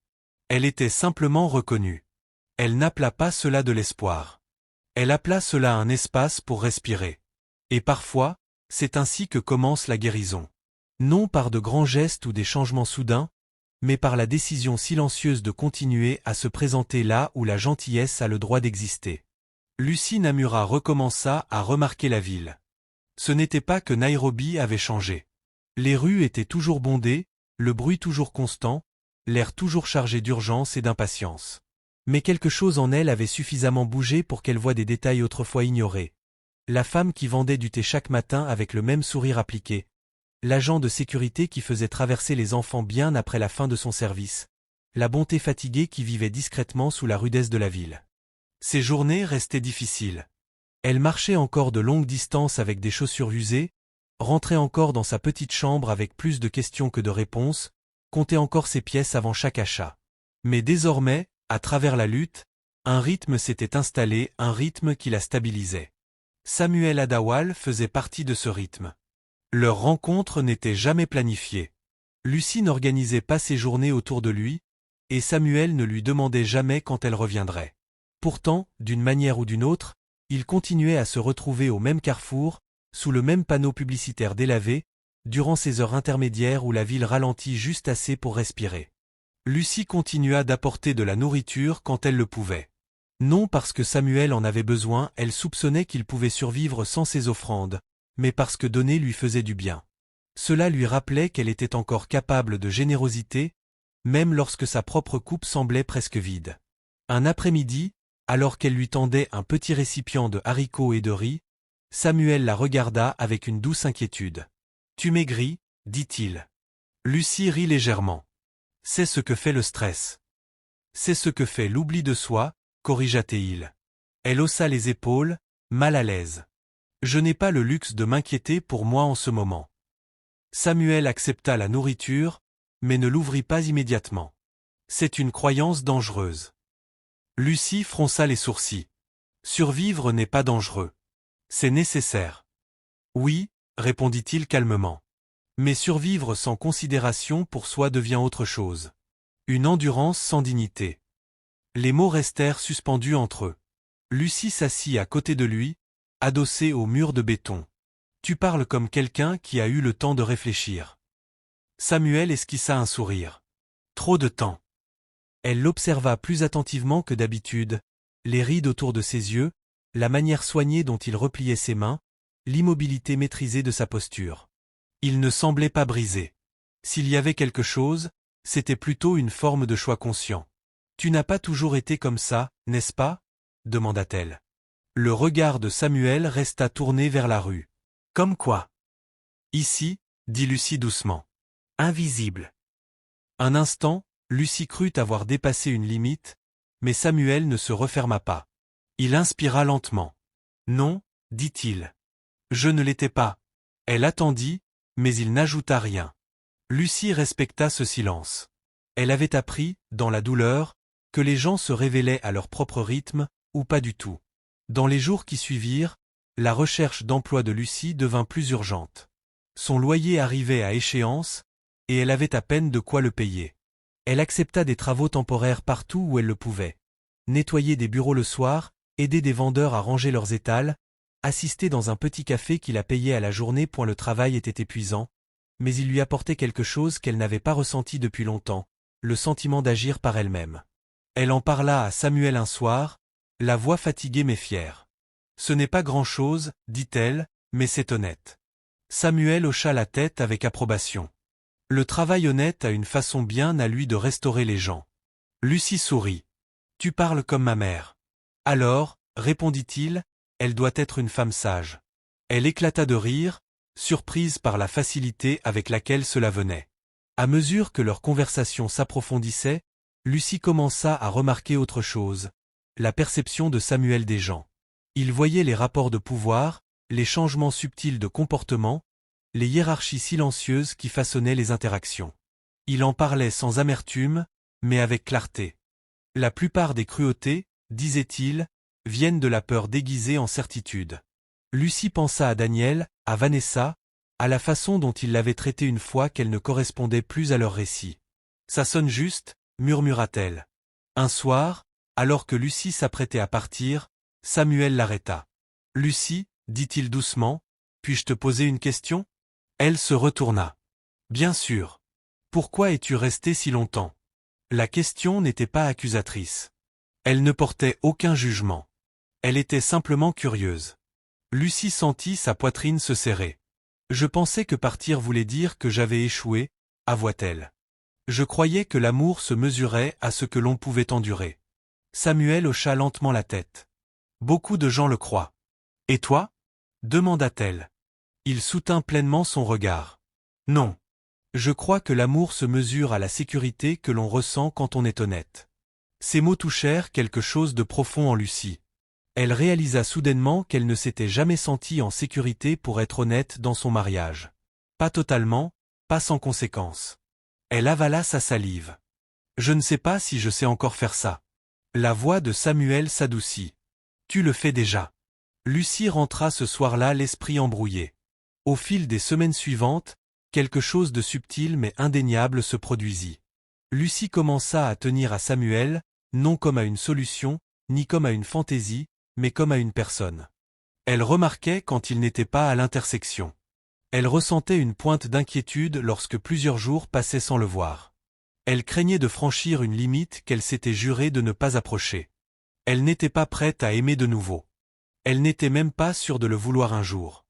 Elle était simplement reconnue. Elle n'appela pas cela de l'espoir. Elle appela cela un espace pour respirer. Et parfois, c'est ainsi que commence la guérison. Non par de grands gestes ou des changements soudains, mais par la décision silencieuse de continuer à se présenter là où la gentillesse a le droit d'exister. Lucie Namura recommença à remarquer la ville. Ce n'était pas que Nairobi avait changé. Les rues étaient toujours bondées, le bruit toujours constant, l'air toujours chargé d'urgence et d'impatience. Mais quelque chose en elle avait suffisamment bougé pour qu'elle voie des détails autrefois ignorés. La femme qui vendait du thé chaque matin avec le même sourire appliqué. L'agent de sécurité qui faisait traverser les enfants bien après la fin de son service. La bonté fatiguée qui vivait discrètement sous la rudesse de la ville. Ses journées restaient difficiles. Elle marchait encore de longues distances avec des chaussures usées, rentrait encore dans sa petite chambre avec plus de questions que de réponses, comptait encore ses pièces avant chaque achat. Mais désormais, à travers la lutte, un rythme s'était installé, un rythme qui la stabilisait. Samuel Adawal faisait partie de ce rythme. Leur rencontre n'était jamais planifiée. Lucie n'organisait pas ses journées autour de lui, et Samuel ne lui demandait jamais quand elle reviendrait. Pourtant, d'une manière ou d'une autre, ils continuaient à se retrouver au même carrefour, sous le même panneau publicitaire délavé, durant ces heures intermédiaires où la ville ralentit juste assez pour respirer. Lucie continua d'apporter de la nourriture quand elle le pouvait. Non parce que Samuel en avait besoin, elle soupçonnait qu'il pouvait survivre sans ses offrandes, mais parce que donner lui faisait du bien. Cela lui rappelait qu'elle était encore capable de générosité, même lorsque sa propre coupe semblait presque vide. Un après-midi, alors qu'elle lui tendait un petit récipient de haricots et de riz, Samuel la regarda avec une douce inquiétude. « Tu maigris » dit-il. Lucie rit légèrement. « C'est ce que fait le stress. C'est ce que fait l'oubli de soi » corrigea-t-il. Elle haussa les épaules, mal à l'aise. « Je n'ai pas le luxe de m'inquiéter pour moi en ce moment. » Samuel accepta la nourriture, mais ne l'ouvrit pas immédiatement. C'est une croyance dangereuse. Lucie fronça les sourcils. Survivre n'est pas dangereux. C'est nécessaire. Oui, répondit-il calmement. Mais survivre sans considération pour soi devient autre chose. Une endurance sans dignité. Les mots restèrent suspendus entre eux. Lucie s'assit à côté de lui, adossée au mur de béton. Tu parles comme quelqu'un qui a eu le temps de réfléchir. Samuel esquissa un sourire. Trop de temps. Elle l'observa plus attentivement que d'habitude, les rides autour de ses yeux, la manière soignée dont il repliait ses mains, l'immobilité maîtrisée de sa posture. Il ne semblait pas brisé. S'il y avait quelque chose, c'était plutôt une forme de choix conscient. « Tu n'as pas toujours été comme ça, n'est-ce pas ?» demanda-t-elle. Le regard de Samuel resta tourné vers la rue. « Comme quoi ?»« Ici, » dit Lucie doucement. « Invisible. » Un instant, Lucie crut avoir dépassé une limite, mais Samuel ne se referma pas. Il inspira lentement. « Non, » dit-il. « Je ne l'étais pas. » Elle attendit, mais il n'ajouta rien. Lucie respecta ce silence. Elle avait appris, dans la douleur, que les gens se révélaient à leur propre rythme, ou pas du tout. Dans les jours qui suivirent, la recherche d'emploi de Lucie devint plus urgente. Son loyer arrivait à échéance, et elle avait à peine de quoi le payer. Elle accepta des travaux temporaires partout où elle le pouvait. Nettoyer des bureaux le soir, aider des vendeurs à ranger leurs étals, assister dans un petit café qui la payait à la journée point le travail était épuisant, mais il lui apportait quelque chose qu'elle n'avait pas ressenti depuis longtemps, le sentiment d'agir par elle-même. Elle en parla à Samuel un soir, la voix fatiguée mais fière. « Ce n'est pas grand-chose, dit-elle, mais c'est honnête. » Samuel hocha la tête avec approbation. Le travail honnête a une façon bien à lui de restaurer les gens. Lucie sourit. « Tu parles comme ma mère. » Alors, répondit-il, elle doit être une femme sage. Elle éclata de rire, surprise par la facilité avec laquelle cela venait. À mesure que leur conversation s'approfondissait, Lucie commença à remarquer autre chose, la perception de Samuel des gens. Il voyait les rapports de pouvoir, les changements subtils de comportement, les hiérarchies silencieuses qui façonnaient les interactions. Il en parlait sans amertume, mais avec clarté. La plupart des cruautés, disait-il, viennent de la peur déguisée en certitude. Lucie pensa à Daniel, à Vanessa, à la façon dont il l'avait traitée une fois qu'elle ne correspondait plus à leur récit. « Ça sonne juste », murmura-t-elle. Un soir, alors que Lucie s'apprêtait à partir, Samuel l'arrêta. « Lucie, dit-il doucement, puis-je te poser une question ?» Elle se retourna. « Bien sûr. Pourquoi es-tu restée si longtemps ?» La question n'était pas accusatrice. Elle ne portait aucun jugement. Elle était simplement curieuse. Lucie sentit sa poitrine se serrer. « Je pensais que partir voulait dire que j'avais échoué, » avoua-t-elle. « Je croyais que l'amour se mesurait à ce que l'on pouvait endurer. » Samuel hocha lentement la tête. « Beaucoup de gens le croient. »« Et toi ?» demanda-t-elle. Il soutint pleinement son regard. « Non. Je crois que l'amour se mesure à la sécurité que l'on ressent quand on est honnête. » Ces mots touchèrent quelque chose de profond en Lucie. Elle réalisa soudainement qu'elle ne s'était jamais sentie en sécurité pour être honnête dans son mariage. Pas totalement, pas sans conséquence. Elle avala sa salive. « Je ne sais pas si je sais encore faire ça. » La voix de Samuel s'adoucit. « Tu le fais déjà. » Lucie rentra ce soir-là l'esprit embrouillé. Au fil des semaines suivantes, quelque chose de subtil mais indéniable se produisit. Lucie commença à tenir à Samuel, non comme à une solution, ni comme à une fantaisie, mais comme à une personne. Elle remarquait quand il n'était pas à l'intersection. Elle ressentait une pointe d'inquiétude lorsque plusieurs jours passaient sans le voir. Elle craignait de franchir une limite qu'elle s'était juré de ne pas approcher. Elle n'était pas prête à aimer de nouveau. Elle n'était même pas sûre de le vouloir un jour.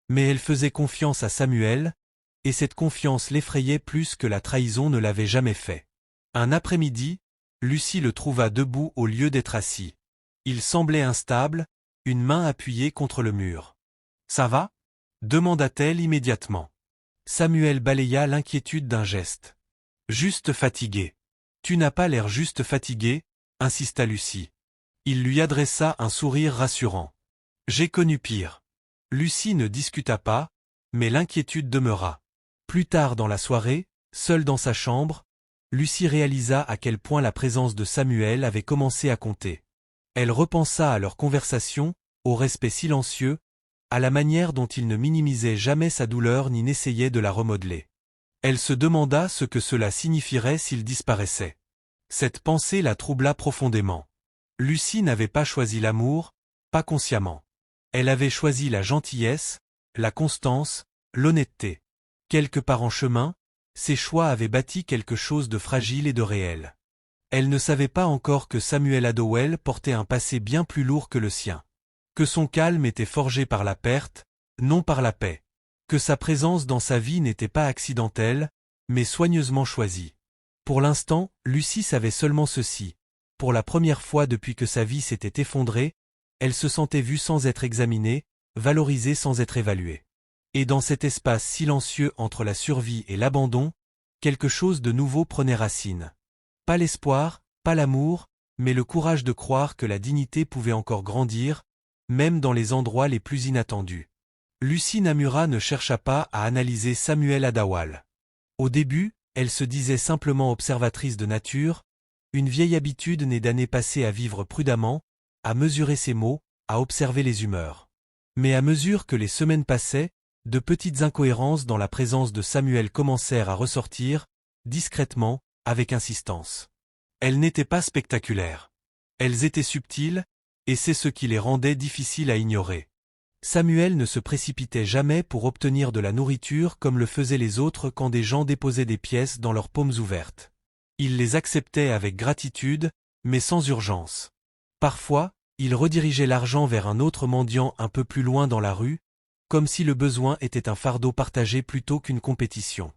Mais elle faisait confiance à Samuel, et cette confiance l'effrayait plus que la trahison ne l'avait jamais fait. Un après-midi, Lucie le trouva debout au lieu d'être assis. Il semblait instable, une main appuyée contre le mur. « Ça va ?» demanda-t-elle immédiatement. Samuel balaya l'inquiétude d'un geste. « Juste fatigué. »« Tu n'as pas l'air juste fatigué, » insista Lucie. Il lui adressa un sourire rassurant. « J'ai connu pire. » Lucie ne discuta pas, mais l'inquiétude demeura. Plus tard dans la soirée, seule dans sa chambre, Lucie réalisa à quel point la présence de Samuel avait commencé à compter. Elle repensa à leur conversation, au respect silencieux, à la manière dont il ne minimisait jamais sa douleur ni n'essayait de la remodeler. Elle se demanda ce que cela signifierait s'il disparaissait. Cette pensée la troubla profondément. Lucie n'avait pas choisi l'amour, pas consciemment. Elle avait choisi la gentillesse, la constance, l'honnêteté. Quelque part en chemin, ses choix avaient bâti quelque chose de fragile et de réel. Elle ne savait pas encore que Samuel Adowell portait un passé bien plus lourd que le sien. Que son calme était forgé par la perte, non par la paix. Que sa présence dans sa vie n'était pas accidentelle, mais soigneusement choisie. Pour l'instant, Lucie savait seulement ceci. Pour la première fois depuis que sa vie s'était effondrée, elle se sentait vue sans être examinée, valorisée sans être évaluée. Et dans cet espace silencieux entre la survie et l'abandon, quelque chose de nouveau prenait racine. Pas l'espoir, pas l'amour, mais le courage de croire que la dignité pouvait encore grandir, même dans les endroits les plus inattendus. Lucie Namura ne chercha pas à analyser Samuel Adawal. Au début, elle se disait simplement observatrice de nature, une vieille habitude née d'années passées à vivre prudemment, à mesurer ses mots, à observer les humeurs. Mais à mesure que les semaines passaient, de petites incohérences dans la présence de Samuel commencèrent à ressortir, discrètement, avec insistance. Elles n'étaient pas spectaculaires. Elles étaient subtiles, et c'est ce qui les rendait difficiles à ignorer. Samuel ne se précipitait jamais pour obtenir de la nourriture comme le faisaient les autres quand des gens déposaient des pièces dans leurs paumes ouvertes. Il les acceptait avec gratitude, mais sans urgence. Parfois, il redirigeait l'argent vers un autre mendiant un peu plus loin dans la rue, comme si le besoin était un fardeau partagé plutôt qu'une compétition.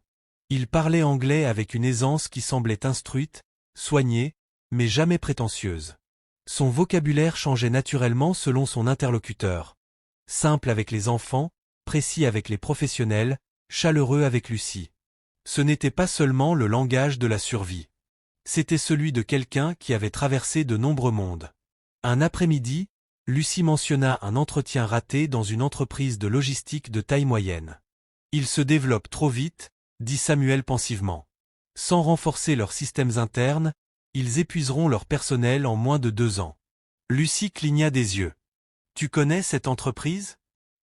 Il parlait anglais avec une aisance qui semblait instruite, soignée, mais jamais prétentieuse. Son vocabulaire changeait naturellement selon son interlocuteur. Simple avec les enfants, précis avec les professionnels, chaleureux avec Lucie. Ce n'était pas seulement le langage de la survie. C'était celui de quelqu'un qui avait traversé de nombreux mondes. Un après-midi, Lucie mentionna un entretien raté dans une entreprise de logistique de taille moyenne. Ils se développent trop vite, dit Samuel pensivement. Sans renforcer leurs systèmes internes, ils épuiseront leur personnel en moins de 2 ans. Lucie cligna des yeux. Tu connais cette entreprise?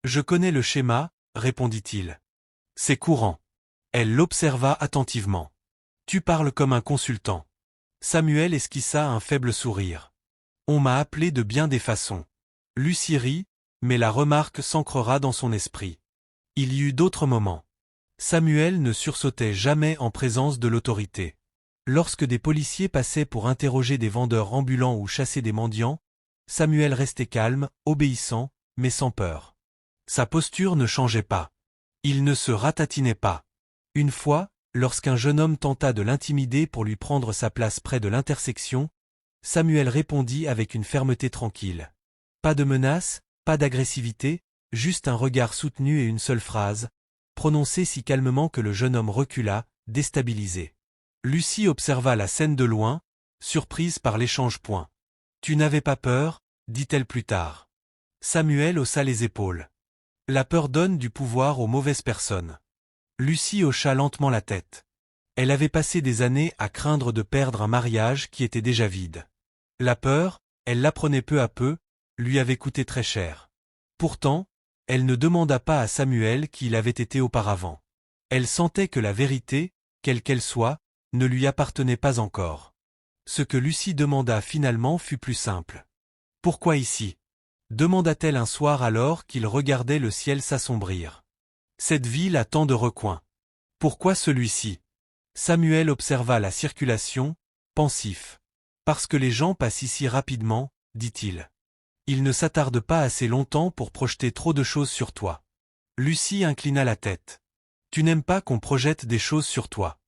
Je connais le schéma, répondit-il. C'est courant. Elle l'observa attentivement. Tu parles comme un consultant. Samuel esquissa un faible sourire. On m'a appelé de bien des façons. Lucie rit, mais la remarque s'ancrera dans son esprit. Il y eut d'autres moments. Samuel ne sursautait jamais en présence de l'autorité. Lorsque des policiers passaient pour interroger des vendeurs ambulants ou chasser des mendiants, Samuel restait calme, obéissant, mais sans peur. Sa posture ne changeait pas. Il ne se ratatinait pas. Une fois, lorsqu'un jeune homme tenta de l'intimider pour lui prendre sa place près de l'intersection, Samuel répondit avec une fermeté tranquille. Pas de menace, pas d'agressivité, juste un regard soutenu et une seule phrase, prononcée si calmement que le jeune homme recula, déstabilisé. Lucie observa la scène de loin, surprise par l'échange-point. « Tu n'avais pas peur ?» dit-elle plus tard. Samuel haussa les épaules. La peur donne du pouvoir aux mauvaises personnes. Lucie hocha lentement la tête. Elle avait passé des années à craindre de perdre un mariage qui était déjà vide. La peur, elle l'apprenait peu à peu, lui avait coûté très cher. Pourtant, elle ne demanda pas à Samuel qui il avait été auparavant. Elle sentait que la vérité, quelle qu'elle soit, ne lui appartenait pas encore. Ce que Lucie demanda finalement fut plus simple. « Pourquoi ici ?» demanda-t-elle un soir alors qu'il regardait le ciel s'assombrir. « Cette ville a tant de recoins. Pourquoi celui-ci » Samuel observa la circulation, pensif. « Parce que les gens passent ici rapidement, » dit-il. « Ils ne s'attardent pas assez longtemps pour projeter trop de choses sur toi. » Lucie inclina la tête. « Tu n'aimes pas qu'on projette des choses sur toi. »«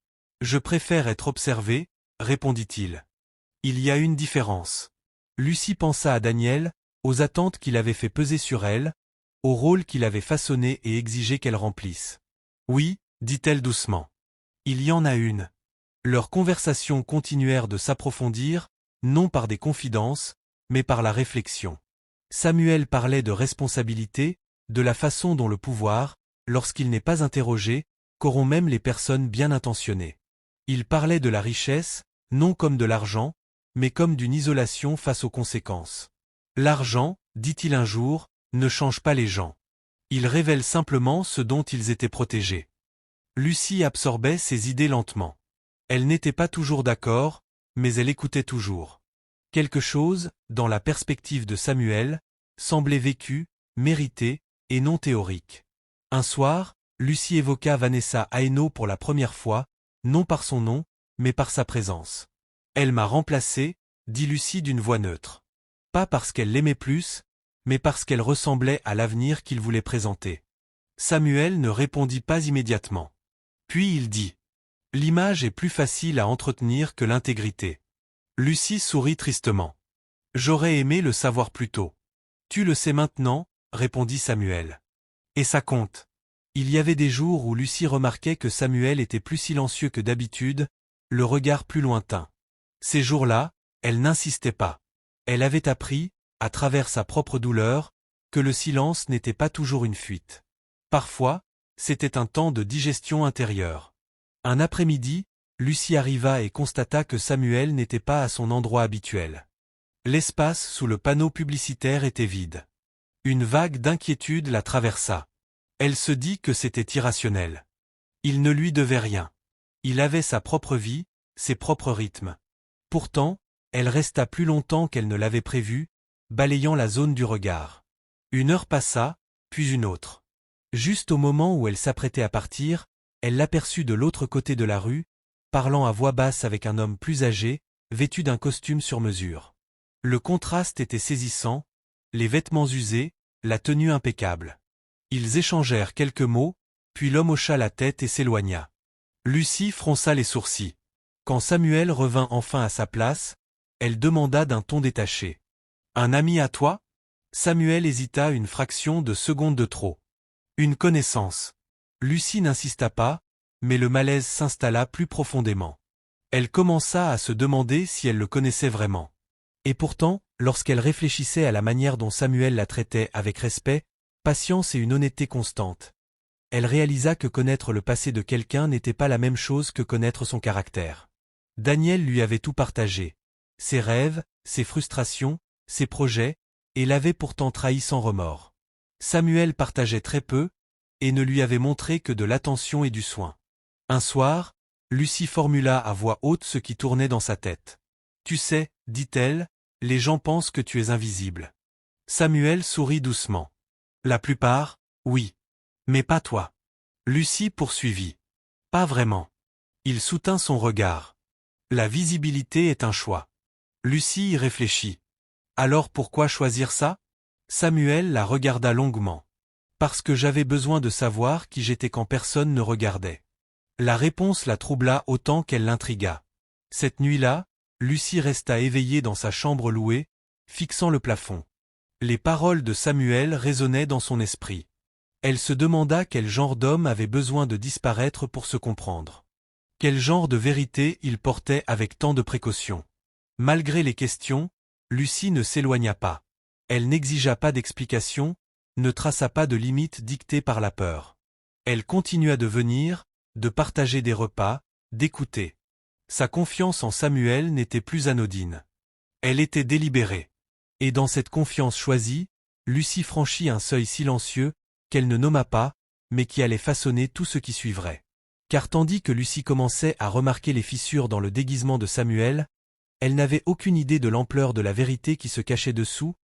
Je préfère être observé, » répondit-il. « Il y a une différence. » Lucie pensa à Daniel, aux attentes qu'il avait fait peser sur elle, au rôle qu'il avait façonné et exigé qu'elle remplisse. « Oui, » dit-elle doucement. « Il y en a une. » Leurs conversations continuèrent de s'approfondir, non par des confidences, mais par la réflexion. Samuel parlait de responsabilité, de la façon dont le pouvoir, lorsqu'il n'est pas interrogé, corrompt même les personnes bien intentionnées. Il parlait de la richesse, non comme de l'argent, mais comme d'une isolation face aux conséquences. L'argent, dit-il un jour, ne change pas les gens. Il révèle simplement ce dont ils étaient protégés. Lucie absorbait ces idées lentement. Elle n'était pas toujours d'accord, mais elle écoutait toujours. Quelque chose, dans la perspective de Samuel, semblait vécu, mérité, et non théorique. Un soir, Lucie évoqua Vanessa Hainaut pour la première fois, non par son nom, mais par sa présence. « Elle m'a remplacé », dit Lucie d'une voix neutre. Pas parce qu'elle l'aimait plus, mais parce qu'elle ressemblait à l'avenir qu'il voulait présenter. Samuel ne répondit pas immédiatement. Puis il dit « L'image est plus facile à entretenir que l'intégrité. » Lucie sourit tristement. « J'aurais aimé le savoir plus tôt. »« Tu le sais maintenant, » répondit Samuel. « Et ça compte. » Il y avait des jours où Lucie remarquait que Samuel était plus silencieux que d'habitude, le regard plus lointain. Ces jours-là, elle n'insistait pas. Elle avait appris, à travers sa propre douleur, que le silence n'était pas toujours une fuite. Parfois, c'était un temps de digestion intérieure. Un après-midi, Lucie arriva et constata que Samuel n'était pas à son endroit habituel. L'espace sous le panneau publicitaire était vide. Une vague d'inquiétude la traversa. Elle se dit que c'était irrationnel. Il ne lui devait rien. Il avait sa propre vie, ses propres rythmes. Pourtant, elle resta plus longtemps qu'elle ne l'avait prévu, balayant la zone du regard. Une heure passa, puis une autre. Juste au moment où elle s'apprêtait à partir, elle l'aperçut de l'autre côté de la rue, parlant à voix basse avec un homme plus âgé, vêtu d'un costume sur mesure. Le contraste était saisissant, les vêtements usés, la tenue impeccable. Ils échangèrent quelques mots, puis l'homme hocha la tête et s'éloigna. Lucie fronça les sourcils. Quand Samuel revint enfin à sa place, elle demanda d'un ton détaché. « Un ami à toi ?» Samuel hésita une fraction de seconde de trop. « Une connaissance. » Lucie n'insista pas, mais le malaise s'installa plus profondément. Elle commença à se demander si elle le connaissait vraiment. Et pourtant, lorsqu'elle réfléchissait à la manière dont Samuel la traitait avec respect, patience et une honnêteté constante, elle réalisa que connaître le passé de quelqu'un n'était pas la même chose que connaître son caractère. Daniel lui avait tout partagé. Ses rêves, ses frustrations, ses projets, et l'avait pourtant trahi sans remords. Samuel partageait très peu, et ne lui avait montré que de l'attention et du soin. Un soir, Lucie formula à voix haute ce qui tournait dans sa tête. « Tu sais, dit-elle, les gens pensent que tu es invisible. » Samuel sourit doucement. « La plupart, oui. Mais pas toi. » Lucie poursuivit. « Pas vraiment. » Il soutint son regard. « La visibilité est un choix. » Lucie y réfléchit. « Alors pourquoi choisir ça ?» Samuel la regarda longuement. « Parce que j'avais besoin de savoir qui j'étais quand personne ne regardait. » La réponse la troubla autant qu'elle l'intrigua. Cette nuit-là, Lucie resta éveillée dans sa chambre louée, fixant le plafond. Les paroles de Samuel résonnaient dans son esprit. Elle se demanda quel genre d'homme avait besoin de disparaître pour se comprendre. Quel genre de vérité il portait avec tant de précaution. Malgré les questions, Lucie ne s'éloigna pas. Elle n'exigea pas d'explications, ne traça pas de limites dictées par la peur. Elle continua de venir, de partager des repas, d'écouter. Sa confiance en Samuel n'était plus anodine. Elle était délibérée. Et dans cette confiance choisie, Lucie franchit un seuil silencieux, qu'elle ne nomma pas, mais qui allait façonner tout ce qui suivrait. Car tandis que Lucie commençait à remarquer les fissures dans le déguisement de Samuel, elle n'avait aucune idée de l'ampleur de la vérité qui se cachait dessous,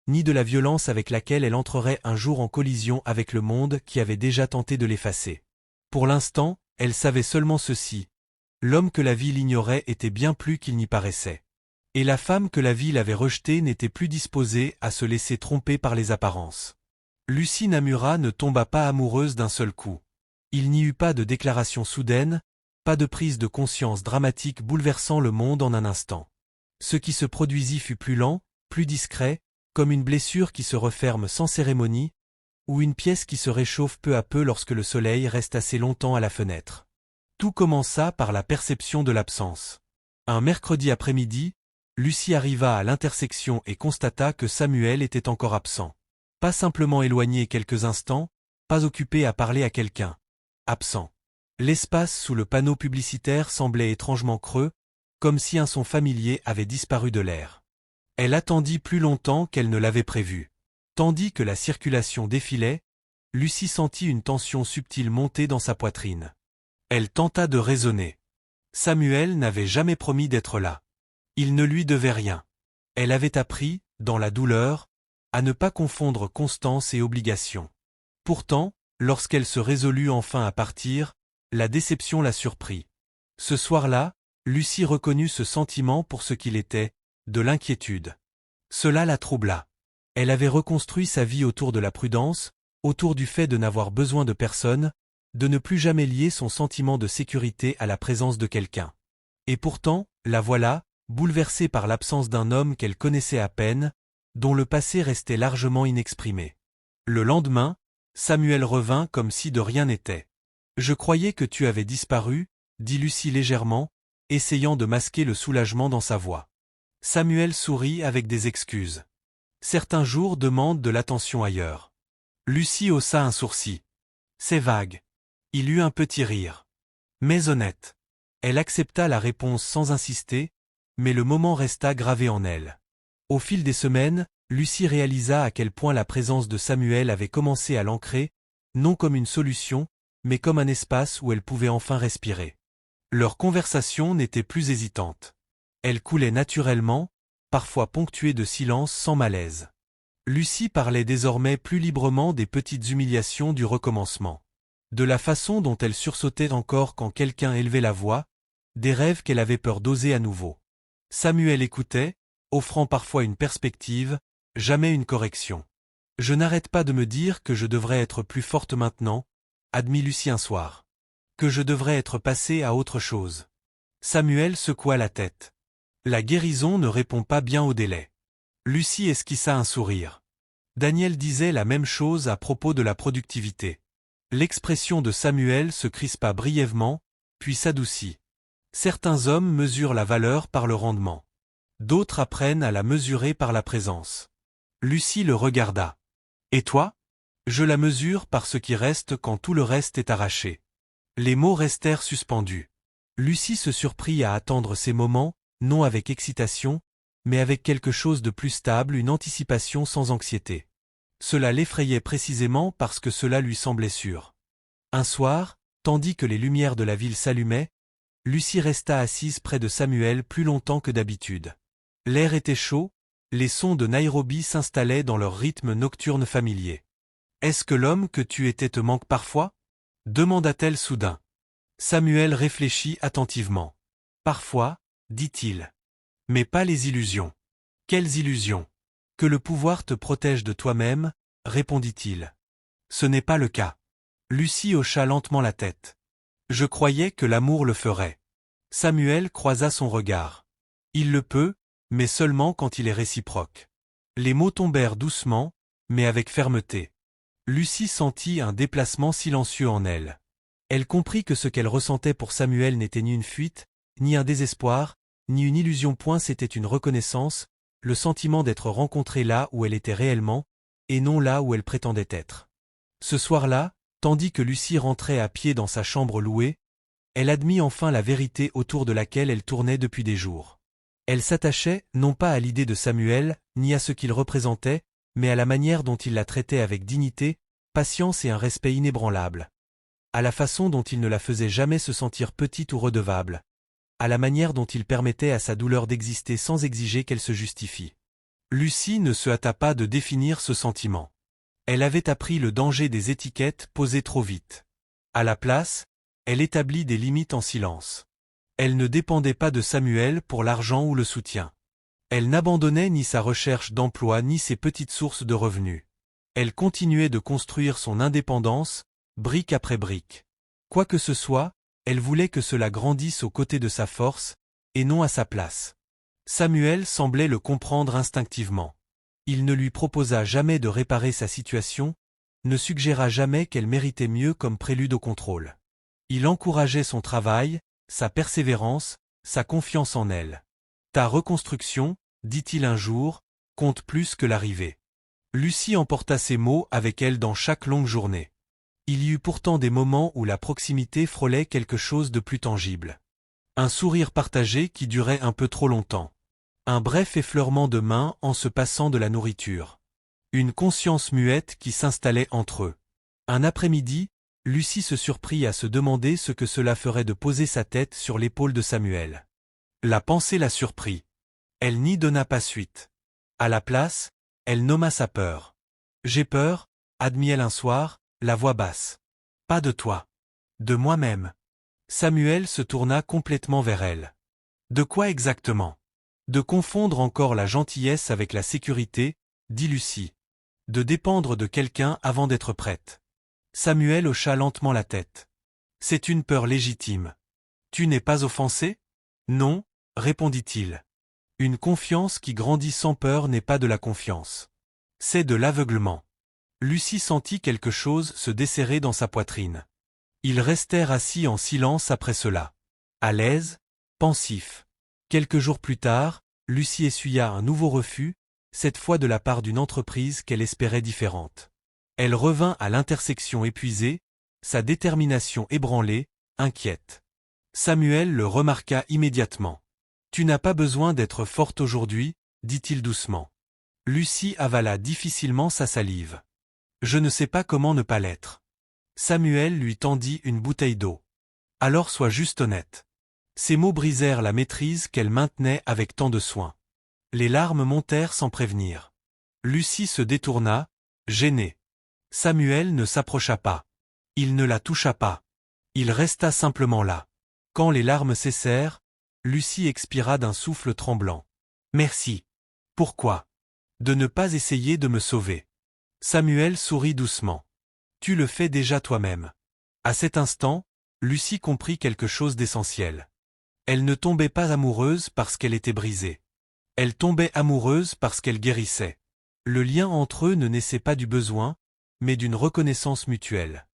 ni de la violence avec laquelle elle entrerait un jour en collision avec le monde qui avait déjà tenté de l'effacer. Pour l'instant, elle savait seulement ceci. L'homme que la ville ignorait était bien plus qu'il n'y paraissait. Et la femme que la ville avait rejetée n'était plus disposée à se laisser tromper par les apparences. Lucie Namura ne tomba pas amoureuse d'un seul coup. Il n'y eut pas de déclaration soudaine, pas de prise de conscience dramatique bouleversant le monde en un instant. Ce qui se produisit fut plus lent, plus discret, comme une blessure qui se referme sans cérémonie, ou une pièce qui se réchauffe peu à peu lorsque le soleil reste assez longtemps à la fenêtre. Tout commença par la perception de l'absence. Un mercredi après-midi, Lucie arriva à l'intersection et constata que Samuel était encore absent. Pas simplement éloigné quelques instants, pas occupé à parler à quelqu'un. Absent. L'espace sous le panneau publicitaire semblait étrangement creux, comme si un son familier avait disparu de l'air. Elle attendit plus longtemps qu'elle ne l'avait prévu. Tandis que la circulation défilait, Lucie sentit une tension subtile monter dans sa poitrine. Elle tenta de raisonner. Samuel n'avait jamais promis d'être là. Il ne lui devait rien. Elle avait appris, dans la douleur, à ne pas confondre constance et obligation. Pourtant, lorsqu'elle se résolut enfin à partir, la déception la surprit. Ce soir-là, Lucie reconnut ce sentiment pour ce qu'il était, de l'inquiétude. Cela la troubla. Elle avait reconstruit sa vie autour de la prudence, autour du fait de n'avoir besoin de personne, de ne plus jamais lier son sentiment de sécurité à la présence de quelqu'un. Et pourtant, la voilà, bouleversée par l'absence d'un homme qu'elle connaissait à peine, dont le passé restait largement inexprimé. Le lendemain, Samuel revint comme si de rien n'était. « Je croyais que tu avais disparu, » dit Lucie légèrement, essayant de masquer le soulagement dans sa voix. Samuel sourit avec des excuses. Certains jours demandent de l'attention ailleurs. Lucie haussa un sourcil. C'est vague. Il eut un petit rire. Mais honnête. Elle accepta la réponse sans insister, mais le moment resta gravé en elle. Au fil des semaines, Lucie réalisa à quel point la présence de Samuel avait commencé à l'ancrer, non comme une solution, mais comme un espace où elle pouvait enfin respirer. Leur conversation n'était plus hésitante. Elle coulait naturellement, parfois ponctuée de silence sans malaise. Lucie parlait désormais plus librement des petites humiliations du recommencement. De la façon dont elle sursautait encore quand quelqu'un élevait la voix, des rêves qu'elle avait peur d'oser à nouveau. Samuel écoutait, offrant parfois une perspective, jamais une correction. « Je n'arrête pas de me dire que je devrais être plus forte maintenant », admit Lucie un soir. « Que je devrais être passée à autre chose. » Samuel secoua la tête. La guérison ne répond pas bien au délai. Lucie esquissa un sourire. Daniel disait la même chose à propos de la productivité. L'expression de Samuel se crispa brièvement, puis s'adoucit. Certains hommes mesurent la valeur par le rendement. D'autres apprennent à la mesurer par la présence. Lucie le regarda. « Et toi ? » ?»« Je la mesure par ce qui reste quand tout le reste est arraché. » Les mots restèrent suspendus. Lucie se surprit à attendre ces moments, non avec excitation, mais avec quelque chose de plus stable, une anticipation sans anxiété. Cela l'effrayait précisément parce que cela lui semblait sûr. Un soir, tandis que les lumières de la ville s'allumaient, Lucie resta assise près de Samuel plus longtemps que d'habitude. L'air était chaud, les sons de Nairobi s'installaient dans leur rythme nocturne familier. « Est-ce que l'homme que tu étais te manque parfois ?» demanda-t-elle soudain. Samuel réfléchit attentivement. « Parfois, » dit-il. « Mais pas les illusions. »« Quelles illusions ? » ?»« Que le pouvoir te protège de toi-même, » répondit-il. « Ce n'est pas le cas. » Lucie hocha lentement la tête. « Je croyais que l'amour le ferait. » Samuel croisa son regard. « Il le peut, mais seulement quand il est réciproque. » Les mots tombèrent doucement, mais avec fermeté. Lucie sentit un déplacement silencieux en elle. Elle comprit que ce qu'elle ressentait pour Samuel n'était ni une fuite, ni un désespoir, ni une illusion. C'était une reconnaissance, le sentiment d'être rencontrée là où elle était réellement, et non là où elle prétendait être. Ce soir-là, tandis que Lucie rentrait à pied dans sa chambre louée, elle admit enfin la vérité autour de laquelle elle tournait depuis des jours. Elle s'attachait, non pas à l'idée de Samuel, ni à ce qu'il représentait, mais à la manière dont il la traitait avec dignité, patience et un respect inébranlable. À la façon dont il ne la faisait jamais se sentir petite ou redevable. À la manière dont il permettait à sa douleur d'exister sans exiger qu'elle se justifie. Lucie ne se hâta pas de définir ce sentiment. Elle avait appris le danger des étiquettes posées trop vite. À la place, elle établit des limites en silence. Elle ne dépendait pas de Samuel pour l'argent ou le soutien. Elle n'abandonnait ni sa recherche d'emploi ni ses petites sources de revenus. Elle continuait de construire son indépendance, brique après brique. Quoi que ce soit, elle voulait que cela grandisse aux côtés de sa force, et non à sa place. Samuel semblait le comprendre instinctivement. Il ne lui proposa jamais de réparer sa situation, ne suggéra jamais qu'elle méritait mieux comme prélude au contrôle. Il encourageait son travail, sa persévérance, sa confiance en elle. « Ta reconstruction, dit-il un jour, compte plus que l'arrivée. » Lucie emporta ces mots avec elle dans chaque longue journée. Il y eut pourtant des moments où la proximité frôlait quelque chose de plus tangible. Un sourire partagé qui durait un peu trop longtemps. Un bref effleurement de main en se passant de la nourriture. Une conscience muette qui s'installait entre eux. Un après-midi, Lucie se surprit à se demander ce que cela ferait de poser sa tête sur l'épaule de Samuel. La pensée la surprit. Elle n'y donna pas suite. À la place, elle nomma sa peur. « J'ai peur, » admit-elle un soir, la voix basse. « Pas de toi. De moi-même. » Samuel se tourna complètement vers elle. « De quoi exactement ? » « De confondre encore la gentillesse avec la sécurité, » dit Lucie. « De dépendre de quelqu'un avant d'être prête. » Samuel hocha lentement la tête. « C'est une peur légitime. Tu n'es pas offensé ? » « Non, » répondit-il. « Une confiance qui grandit sans peur n'est pas de la confiance. C'est de l'aveuglement. » Lucie sentit quelque chose se desserrer dans sa poitrine. Ils restèrent assis en silence après cela. À l'aise, pensifs. Quelques jours plus tard, Lucie essuya un nouveau refus, cette fois de la part d'une entreprise qu'elle espérait différente. Elle revint à l'intersection épuisée, sa détermination ébranlée, inquiète. Samuel le remarqua immédiatement. « Tu n'as pas besoin d'être forte aujourd'hui, dit-il doucement. Lucie avala difficilement sa salive. Je ne sais pas comment ne pas l'être. Samuel lui tendit une bouteille d'eau. Alors sois juste honnête. Ces mots brisèrent la maîtrise qu'elle maintenait avec tant de soin. Les larmes montèrent sans prévenir. Lucie se détourna, gênée. Samuel ne s'approcha pas. Il ne la toucha pas. Il resta simplement là. Quand les larmes cessèrent, Lucie expira d'un souffle tremblant. Merci. Pourquoi? De ne pas essayer de me sauver. Samuel sourit doucement. Tu le fais déjà toi-même. À cet instant, Lucie comprit quelque chose d'essentiel. Elle ne tombait pas amoureuse parce qu'elle était brisée. Elle tombait amoureuse parce qu'elle guérissait. Le lien entre eux ne naissait pas du besoin, mais d'une reconnaissance mutuelle.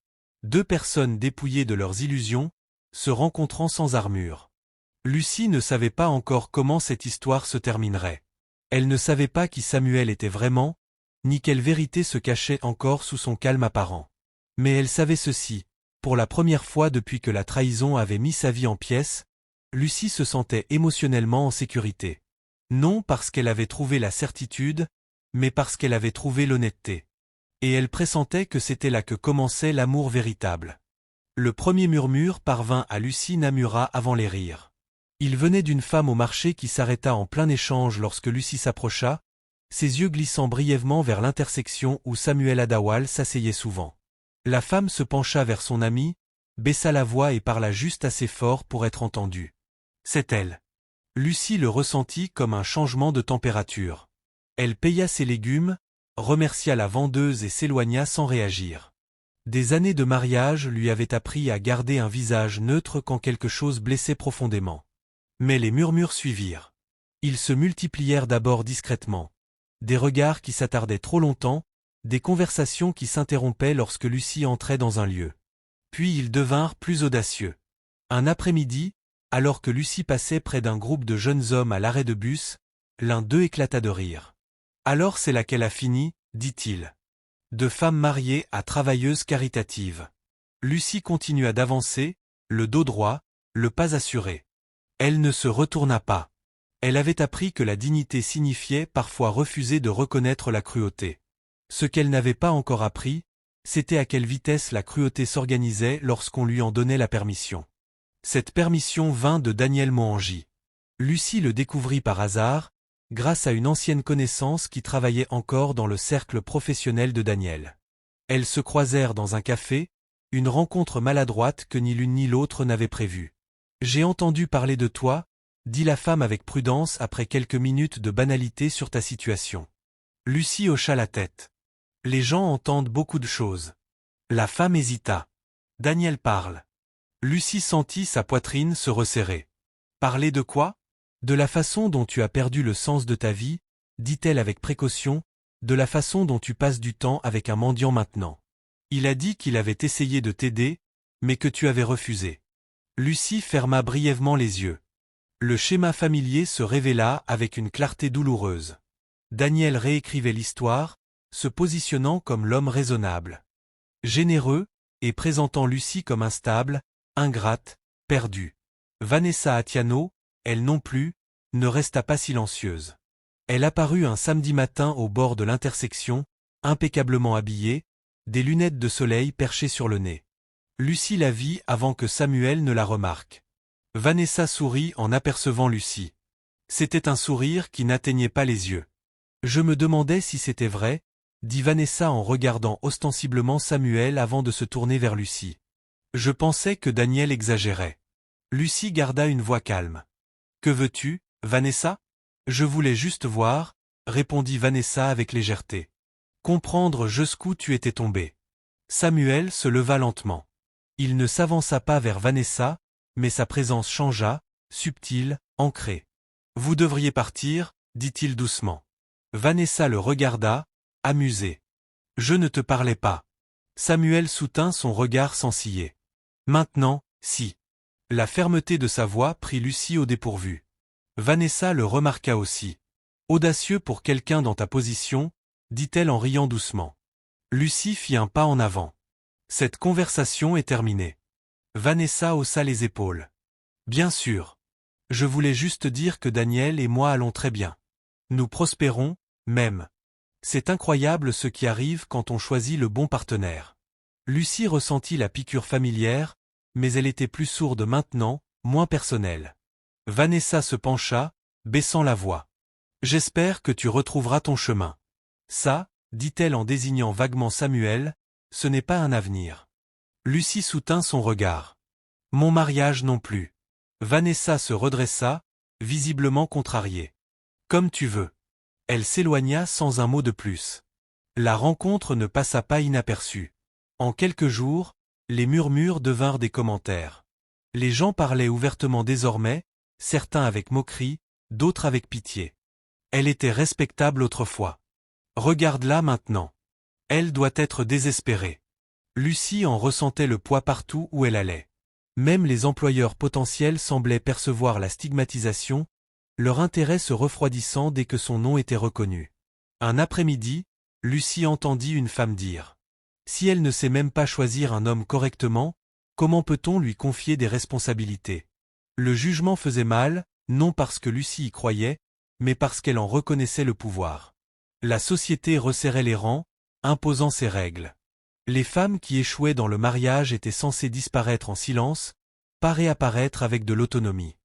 Deux personnes dépouillées de leurs illusions, se rencontrant sans armure. Lucie ne savait pas encore comment cette histoire se terminerait. Elle ne savait pas qui Samuel était vraiment, ni quelle vérité se cachait encore sous son calme apparent. Mais elle savait ceci, pour la première fois depuis que la trahison avait mis sa vie en pièces, Lucie se sentait émotionnellement en sécurité. Non parce qu'elle avait trouvé la certitude, mais parce qu'elle avait trouvé l'honnêteté. Et elle pressentait que c'était là que commençait l'amour véritable. Le premier murmure parvint à Lucie Namura avant les rires. Il venait d'une femme au marché qui s'arrêta en plein échange lorsque Lucie s'approcha, ses yeux glissant brièvement vers l'intersection où Samuel Adawal s'asseyait souvent. La femme se pencha vers son ami, baissa la voix et parla juste assez fort pour être entendue. C'est elle. Lucie le ressentit comme un changement de température. Elle paya ses légumes, remercia la vendeuse et s'éloigna sans réagir. Des années de mariage lui avaient appris à garder un visage neutre quand quelque chose blessait profondément. Mais les murmures suivirent. Ils se multiplièrent d'abord discrètement. Des regards qui s'attardaient trop longtemps, des conversations qui s'interrompaient lorsque Lucie entrait dans un lieu. Puis ils devinrent plus audacieux. Un après-midi, alors que Lucie passait près d'un groupe de jeunes hommes à l'arrêt de bus, l'un d'eux éclata de rire. « Alors c'est là qu'elle a fini, dit-il. De femme mariée à travailleuse caritative. » Lucie continua d'avancer, le dos droit, le pas assuré. Elle ne se retourna pas. Elle avait appris que la dignité signifiait parfois refuser de reconnaître la cruauté. Ce qu'elle n'avait pas encore appris, c'était à quelle vitesse la cruauté s'organisait lorsqu'on lui en donnait la permission. Cette permission vint de Daniel Mohanji. Lucie le découvrit par hasard, grâce à une ancienne connaissance qui travaillait encore dans le cercle professionnel de Daniel. Elles se croisèrent dans un café, une rencontre maladroite que ni l'une ni l'autre n'avait prévue. « J'ai entendu parler de toi », dit la femme avec prudence après quelques minutes de banalité sur ta situation. Lucie hocha la tête. Les gens entendent beaucoup de choses. La femme hésita. Daniel parle. Lucie sentit sa poitrine se resserrer. Parler de quoi? De la façon dont tu as perdu le sens de ta vie, dit-elle avec précaution, de la façon dont tu passes du temps avec un mendiant maintenant. Il a dit qu'il avait essayé de t'aider, mais que tu avais refusé. Lucie ferma brièvement les yeux. Le schéma familier se révéla avec une clarté douloureuse. Daniel réécrivait l'histoire, se positionnant comme l'homme raisonnable. Généreux, et présentant Lucie comme instable, ingrate, perdue. Vanessa Atiano, elle non plus, ne resta pas silencieuse. Elle apparut un samedi matin au bord de l'intersection, impeccablement habillée, des lunettes de soleil perchées sur le nez. Lucie la vit avant que Samuel ne la remarque. Vanessa sourit en apercevant Lucie. C'était un sourire qui n'atteignait pas les yeux. Je me demandais si c'était vrai, dit Vanessa en regardant ostensiblement Samuel avant de se tourner vers Lucie. Je pensais que Daniel exagérait. Lucie garda une voix calme. Que veux-tu, Vanessa? Je voulais juste voir, répondit Vanessa avec légèreté. Comprendre jusqu'où tu étais tombée. Samuel se leva lentement. Il ne s'avança pas vers Vanessa, mais sa présence changea, subtile, ancrée. Vous devriez partir, dit-il doucement. Vanessa le regarda, amusée. Je ne te parlais pas. Samuel soutint son regard sans ciller. Maintenant, si. La fermeté de sa voix prit Lucie au dépourvu. Vanessa le remarqua aussi. Audacieux pour quelqu'un dans ta position, dit-elle en riant doucement. Lucie fit un pas en avant. Cette conversation est terminée. Vanessa haussa les épaules. Bien sûr. Je voulais juste dire que Daniel et moi allons très bien. Nous prospérons, même. C'est incroyable ce qui arrive quand on choisit le bon partenaire. Lucie ressentit la piqûre familière, mais elle était plus sourde maintenant, moins personnelle. Vanessa se pencha, baissant la voix. J'espère que tu retrouveras ton chemin. Ça, dit-elle en désignant vaguement Samuel, ce n'est pas un avenir. Lucie soutint son regard. Mon mariage non plus. Vanessa se redressa, visiblement contrariée. Comme tu veux. Elle s'éloigna sans un mot de plus. La rencontre ne passa pas inaperçue. En quelques jours, les murmures devinrent des commentaires. Les gens parlaient ouvertement désormais, certains avec moquerie, d'autres avec pitié. Elle était respectable autrefois. Regarde-la maintenant. Elle doit être désespérée. Lucie en ressentait le poids partout où elle allait. Même les employeurs potentiels semblaient percevoir la stigmatisation, leur intérêt se refroidissant dès que son nom était reconnu. Un après-midi, Lucie entendit une femme dire « Si elle ne sait même pas choisir un homme correctement, comment peut-on lui confier des responsabilités ?» Le jugement faisait mal, non parce que Lucie y croyait, mais parce qu'elle en reconnaissait le pouvoir. La société resserrait les rangs, imposant ses règles. Les femmes qui échouaient dans le mariage étaient censées disparaître en silence, pas réapparaître avec de l'autonomie.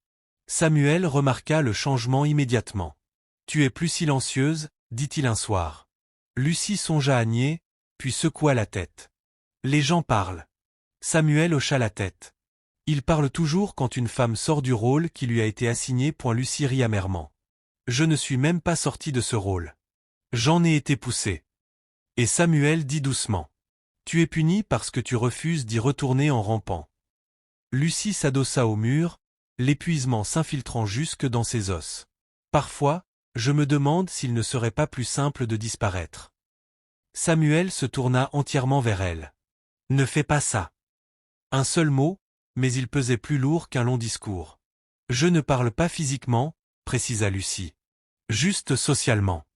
Samuel remarqua le changement immédiatement. « Tu es plus silencieuse, dit-il un soir. Lucie songea à nier, puis secoua la tête. « Les gens parlent. » Samuel hocha la tête. « Il parle toujours quand une femme sort du rôle qui lui a été assigné. » Lucie rit amèrement. « Je ne suis même pas sorti de ce rôle. J'en ai été poussé. » Et Samuel dit doucement. « Tu es puni parce que tu refuses d'y retourner en rampant. » Lucie s'adossa au mur, l'épuisement s'infiltrant jusque dans ses os. « Parfois, je me demande s'il ne serait pas plus simple de disparaître. » Samuel se tourna entièrement vers elle. « Ne fais pas ça. » Un seul mot, mais il pesait plus lourd qu'un long discours. « Je ne parle pas physiquement, » précisa Lucie. « Juste socialement.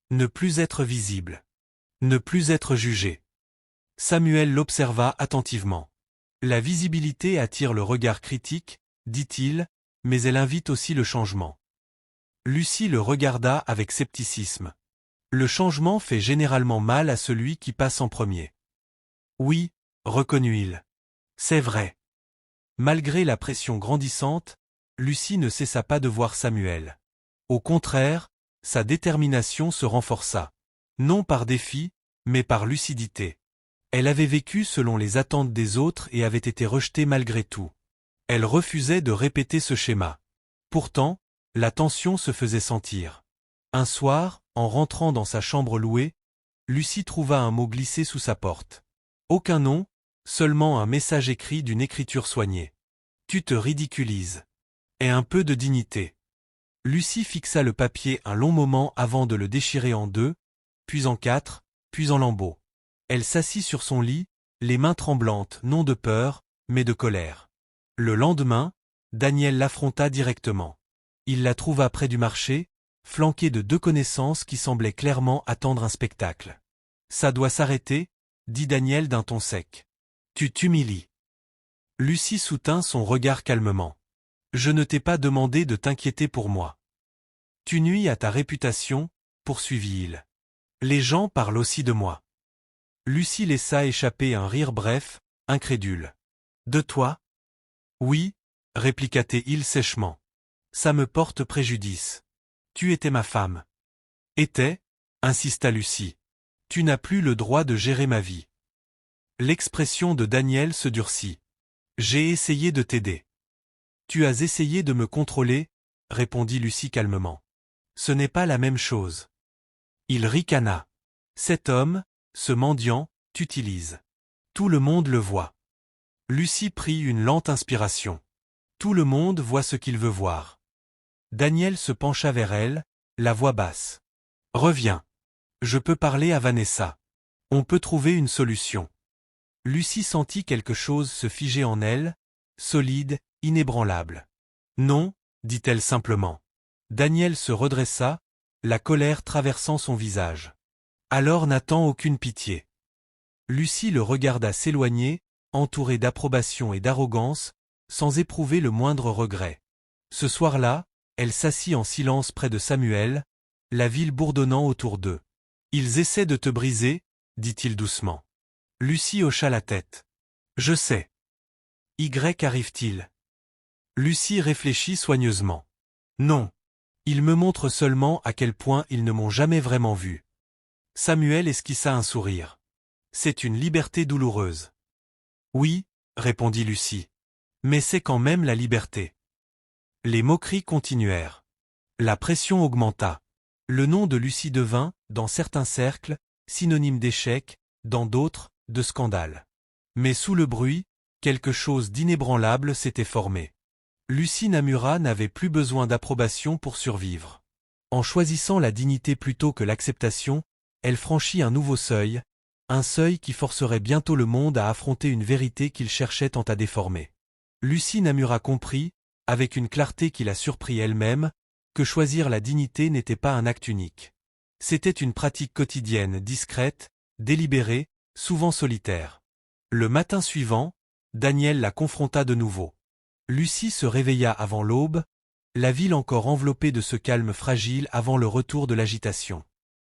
Ne plus être visible. Ne plus être jugé. » Samuel l'observa attentivement. « La visibilité attire le regard critique, dit-il, mais elle invite aussi le changement. » Lucie le regarda avec scepticisme. Le changement fait généralement mal à celui qui passe en premier. Oui, reconnut-il. C'est vrai. Malgré la pression grandissante, Lucie ne cessa pas de voir Samuel. Au contraire, sa détermination se renforça. Non par défi, mais par lucidité. Elle avait vécu selon les attentes des autres et avait été rejetée malgré tout. Elle refusait de répéter ce schéma. Pourtant, la tension se faisait sentir. Un soir, en rentrant dans sa chambre louée, Lucie trouva un mot glissé sous sa porte. Aucun nom, seulement un message écrit d'une écriture soignée. « Tu te ridiculises. » Et un peu de dignité. Lucie fixa le papier un long moment avant de le déchirer en deux, puis en quatre, puis en lambeaux. Elle s'assit sur son lit, les mains tremblantes, non de peur, mais de colère. Le lendemain, Daniel l'affronta directement. Il la trouva près du marché, flanquée de deux connaissances qui semblaient clairement attendre un spectacle. « Ça doit s'arrêter, » dit Daniel d'un ton sec. « Tu t'humilies. » Lucie soutint son regard calmement. « Je ne t'ai pas demandé de t'inquiéter pour moi. »« Tu nuis à ta réputation, » poursuivit-il. « Les gens parlent aussi de moi. » Lucie laissa échapper un rire bref, incrédule. « De toi ? » « Oui, » répliqua-t-il sèchement. « Ça me porte préjudice. Tu étais ma femme. »« Était » insista Lucie. « Tu n'as plus le droit de gérer ma vie. » L'expression de Daniel se durcit. « J'ai essayé de t'aider. »« Tu as essayé de me contrôler » répondit Lucie calmement. « Ce n'est pas la même chose. » Il ricana. « Cet homme, ce mendiant, t'utilise. Tout le monde le voit. » Lucie prit une lente inspiration. Tout le monde voit ce qu'il veut voir. Daniel se pencha vers elle, la voix basse. « Reviens. Je peux parler à Vanessa. On peut trouver une solution. » Lucie sentit quelque chose se figer en elle, solide, inébranlable. « Non, » dit-elle simplement. Daniel se redressa, la colère traversant son visage. « Alors n'attends aucune pitié. » Lucie le regarda s'éloigner, entourée d'approbation et d'arrogance, sans éprouver le moindre regret. Ce soir-là, elle s'assit en silence près de Samuel, la ville bourdonnant autour d'eux. Ils essaient de te briser, dit-il doucement. Lucie hocha la tête. Je sais. Y arrive-t-il? Lucie réfléchit soigneusement. Non. Ils me montrent seulement à quel point ils ne m'ont jamais vraiment vu. Samuel esquissa un sourire. C'est une liberté douloureuse. Oui, répondit Lucie. Mais c'est quand même la liberté. Les moqueries continuèrent. La pression augmenta. Le nom de Lucie devint, dans certains cercles, synonyme d'échec, dans d'autres, de scandale. Mais sous le bruit, quelque chose d'inébranlable s'était formé. Lucie Namura n'avait plus besoin d'approbation pour survivre. En choisissant la dignité plutôt que l'acceptation, elle franchit un nouveau seuil, un seuil qui forcerait bientôt le monde à affronter une vérité qu'il cherchait tant à déformer. Lucie Namura comprit, avec une clarté qui la surprit elle-même, que choisir la dignité n'était pas un acte unique. C'était une pratique quotidienne, discrète, délibérée, souvent solitaire. Le matin suivant, Daniel la confronta de nouveau. Lucie se réveilla avant l'aube, la ville encore enveloppée de ce calme fragile avant le retour de l'agitation.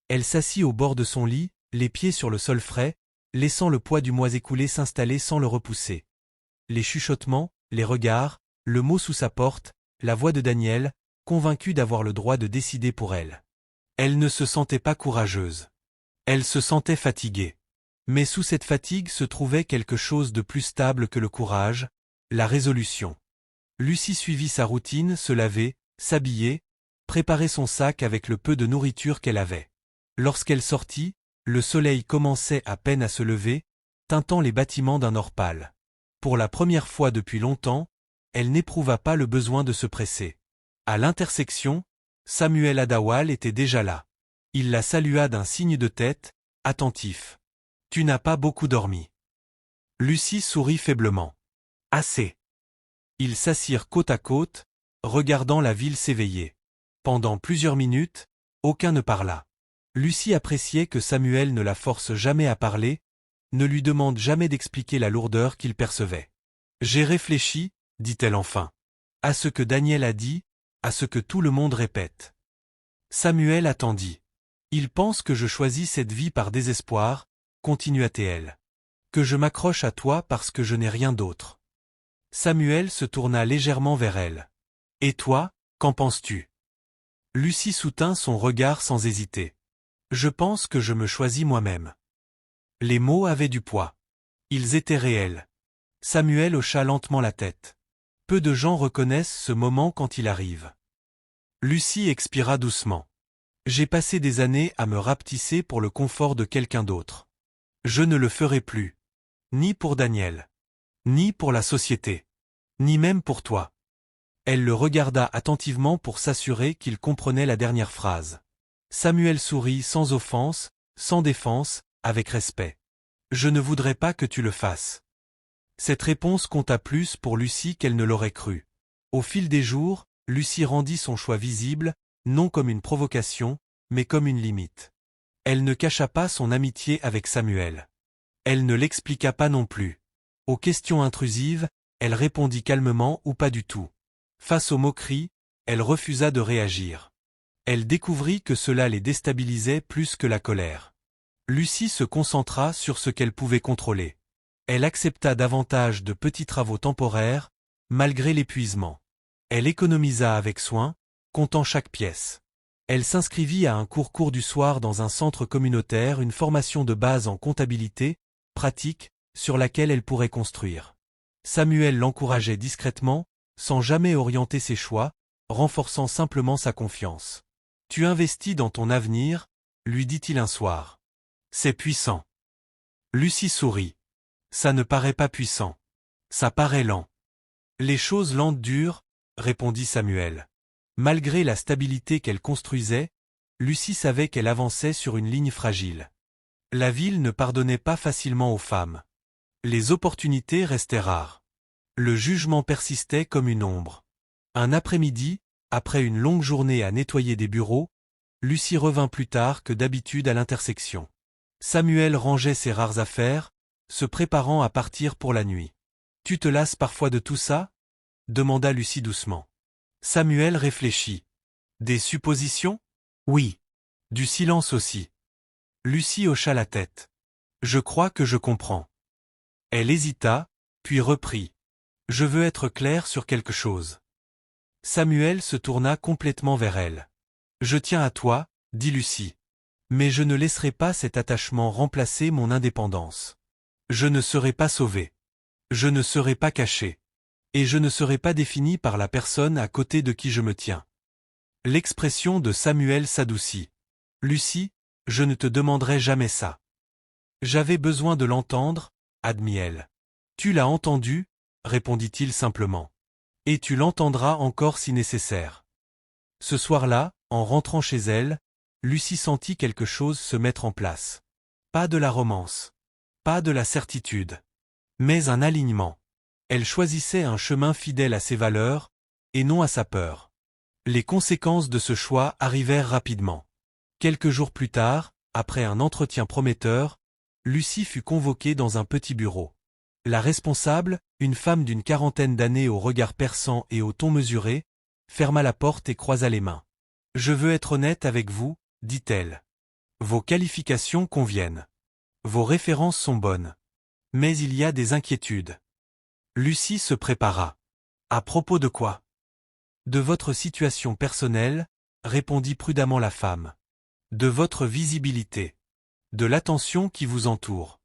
Elle s'assit au bord de son lit, les pieds sur le sol frais, laissant le poids du mois écoulé s'installer sans le repousser. Les chuchotements, les regards, le mot sous sa porte, la voix de Daniel, convaincue d'avoir le droit de décider pour elle. Elle ne se sentait pas courageuse. Elle se sentait fatiguée. Mais sous cette fatigue se trouvait quelque chose de plus stable que le courage, la résolution. Lucie suivit sa routine, se laver, s'habiller, préparer son sac avec le peu de nourriture qu'elle avait. Lorsqu'elle sortit, le soleil commençait à peine à se lever, teintant les bâtiments d'un or pâle. Pour la première fois depuis longtemps, elle n'éprouva pas le besoin de se presser. À l'intersection, Samuel Adawal était déjà là. Il la salua d'un signe de tête, attentif. « Tu n'as pas beaucoup dormi. » Lucie sourit faiblement. « Assez. » Ils s'assirent côte à côte, regardant la ville s'éveiller. Pendant plusieurs minutes, aucun ne parla. Lucie appréciait que Samuel ne la force jamais à parler, ne lui demande jamais d'expliquer la lourdeur qu'il percevait. « J'ai réfléchi, dit-elle enfin, à ce que Daniel a dit, à ce que tout le monde répète. » Samuel attendit. « Il pense que je choisis cette vie par désespoir, continua-t-elle. Que je m'accroche à toi parce que je n'ai rien d'autre. » Samuel se tourna légèrement vers elle. « Et toi, qu'en penses-tu » Lucie soutint son regard sans hésiter. « Je pense que je me choisis moi-même. » Les mots avaient du poids. Ils étaient réels. Samuel hocha lentement la tête. Peu de gens reconnaissent ce moment quand il arrive. Lucie expira doucement. « J'ai passé des années à me rapetisser pour le confort de quelqu'un d'autre. Je ne le ferai plus. Ni pour Daniel. Ni pour la société. Ni même pour toi. » Elle le regarda attentivement pour s'assurer qu'il comprenait la dernière phrase. Samuel sourit sans offense, sans défense, avec respect. « Je ne voudrais pas que tu le fasses. » Cette réponse compta plus pour Lucie qu'elle ne l'aurait cru. Au fil des jours, Lucie rendit son choix visible, non comme une provocation, mais comme une limite. Elle ne cacha pas son amitié avec Samuel. Elle ne l'expliqua pas non plus. Aux questions intrusives, elle répondit calmement ou pas du tout. Face aux moqueries, elle refusa de réagir. Elle découvrit que cela les déstabilisait plus que la colère. Lucie se concentra sur ce qu'elle pouvait contrôler. Elle accepta davantage de petits travaux temporaires, malgré l'épuisement. Elle économisa avec soin, comptant chaque pièce. Elle s'inscrivit à un cours du soir dans un centre communautaire, une formation de base en comptabilité, pratique, sur laquelle elle pourrait construire. Samuel l'encourageait discrètement, sans jamais orienter ses choix, renforçant simplement sa confiance. « Tu investis dans ton avenir, » lui dit-il un soir. « C'est puissant. » Lucie sourit. « Ça ne paraît pas puissant. Ça paraît lent. » « Les choses lentes durent, » répondit Samuel. Malgré la stabilité qu'elle construisait, Lucie savait qu'elle avançait sur une ligne fragile. La ville ne pardonnait pas facilement aux femmes. Les opportunités restaient rares. Le jugement persistait comme une ombre. Un après-midi, après une longue journée à nettoyer des bureaux, Lucie revint plus tard que d'habitude à l'intersection. Samuel rangeait ses rares affaires, se préparant à partir pour la nuit. « Tu te lasses parfois de tout ça » demanda Lucie doucement. Samuel réfléchit. « Des suppositions ? Oui. Du silence aussi. Lucie hocha la tête. Je crois que je comprends. Elle hésita, puis reprit. Je veux être clair sur quelque chose. Samuel se tourna complètement vers elle. Je tiens à toi, dit Lucie. Mais je ne laisserai pas cet attachement remplacer mon indépendance. Je ne serai pas sauvée. Je ne serai pas cachée. Et je ne serai pas définie par la personne à côté de qui je me tiens. L'expression de Samuel s'adoucit. Lucie, je ne te demanderai jamais ça. J'avais besoin de l'entendre, admit-elle. Tu l'as entendu, répondit-il simplement. Et tu l'entendras encore si nécessaire. Ce soir-là, en rentrant chez elle, Lucie sentit quelque chose se mettre en place. Pas de la romance. Pas de la certitude. Mais un alignement. Elle choisissait un chemin fidèle à ses valeurs, et non à sa peur. Les conséquences de ce choix arrivèrent rapidement. Quelques jours plus tard, après un entretien prometteur, Lucie fut convoquée dans un petit bureau. La responsable, une femme d'une quarantaine d'années au regard perçant et au ton mesuré, ferma la porte et croisa les mains. « Je veux être honnête avec vous, dit-elle. Vos qualifications conviennent. Vos références sont bonnes. Mais il y a des inquiétudes. » Lucie se prépara. « À propos de quoi ? » ?»« De votre situation personnelle, répondit prudemment la femme. De votre visibilité. De l'attention qui vous entoure.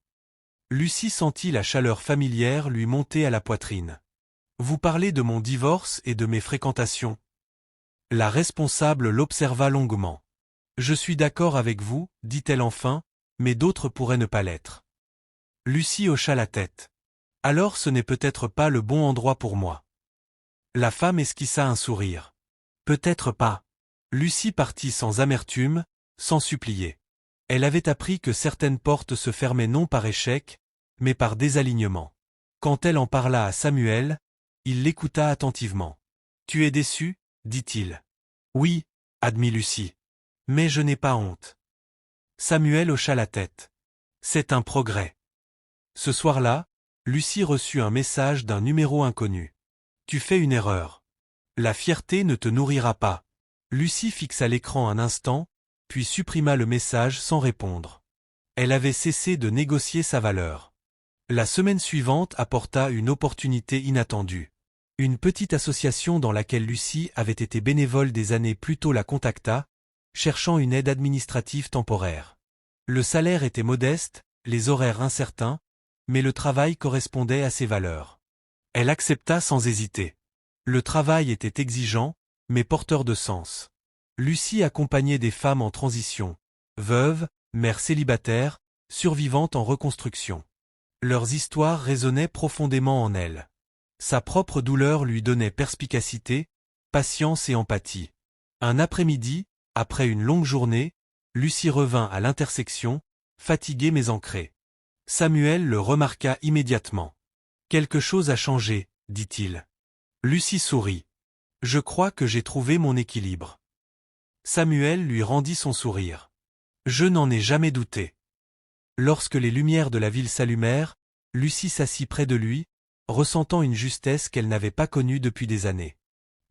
Lucie sentit la chaleur familière lui monter à la poitrine. Vous parlez de mon divorce et de mes fréquentations. La responsable l'observa longuement. Je suis d'accord avec vous, dit-elle enfin, mais d'autres pourraient ne pas l'être. Lucie hocha la tête. Alors ce n'est peut-être pas le bon endroit pour moi. La femme esquissa un sourire. Peut-être pas. Lucie partit sans amertume, sans supplier. Elle avait appris que certaines portes se fermaient non par échec, mais par désalignement. Quand elle en parla à Samuel, il l'écouta attentivement. « Tu es déçu ?» dit-il. « Oui, » admit Lucie. « Mais je n'ai pas honte. » Samuel hocha la tête. « C'est un progrès. » Ce soir-là, Lucie reçut un message d'un numéro inconnu. « Tu fais une erreur. La fierté ne te nourrira pas. » Lucie fixa l'écran un instant, puis supprima le message sans répondre. Elle avait cessé de négocier sa valeur. La semaine suivante apporta une opportunité inattendue. Une petite association dans laquelle Lucie avait été bénévole des années plus tôt la contacta, cherchant une aide administrative temporaire. Le salaire était modeste, les horaires incertains, mais le travail correspondait à ses valeurs. Elle accepta sans hésiter. Le travail était exigeant, mais porteur de sens. Lucie accompagnait des femmes en transition, veuves, mères célibataires, survivantes en reconstruction. Leurs histoires résonnaient profondément en elle. Sa propre douleur lui donnait perspicacité, patience et empathie. Un après-midi, après une longue journée, Lucie revint à l'intersection, fatiguée mais ancrée. Samuel le remarqua immédiatement. « Quelque chose a changé, dit-il. » Lucie sourit. « Je crois que j'ai trouvé mon équilibre. » Samuel lui rendit son sourire. « Je n'en ai jamais douté. » Lorsque les lumières de la ville s'allumèrent, Lucie s'assit près de lui, ressentant une justesse qu'elle n'avait pas connue depuis des années.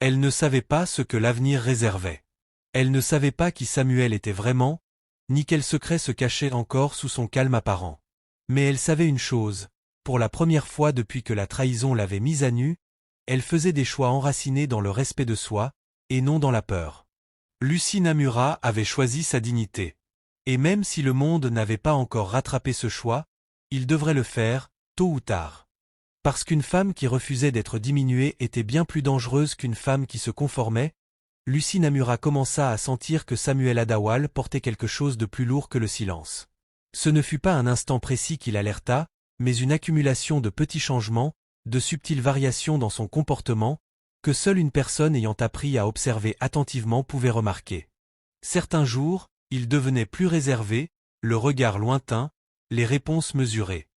Elle ne savait pas ce que l'avenir réservait. Elle ne savait pas qui Samuel était vraiment, ni quel secret se cachait encore sous son calme apparent. Mais elle savait une chose, pour la première fois depuis que la trahison l'avait mise à nu, elle faisait des choix enracinés dans le respect de soi, et non dans la peur. Lucie Namura avait choisi sa dignité. Et même si le monde n'avait pas encore rattrapé ce choix, il devrait le faire, tôt ou tard. Parce qu'une femme qui refusait d'être diminuée était bien plus dangereuse qu'une femme qui se conformait, Lucie Namura commença à sentir que Samuel Adawal portait quelque chose de plus lourd que le silence. Ce ne fut pas un instant précis qui l'alerta, mais une accumulation de petits changements, de subtiles variations dans son comportement, que seule une personne ayant appris à observer attentivement pouvait remarquer. Certains jours, il devenait plus réservé, le regard lointain, les réponses mesurées.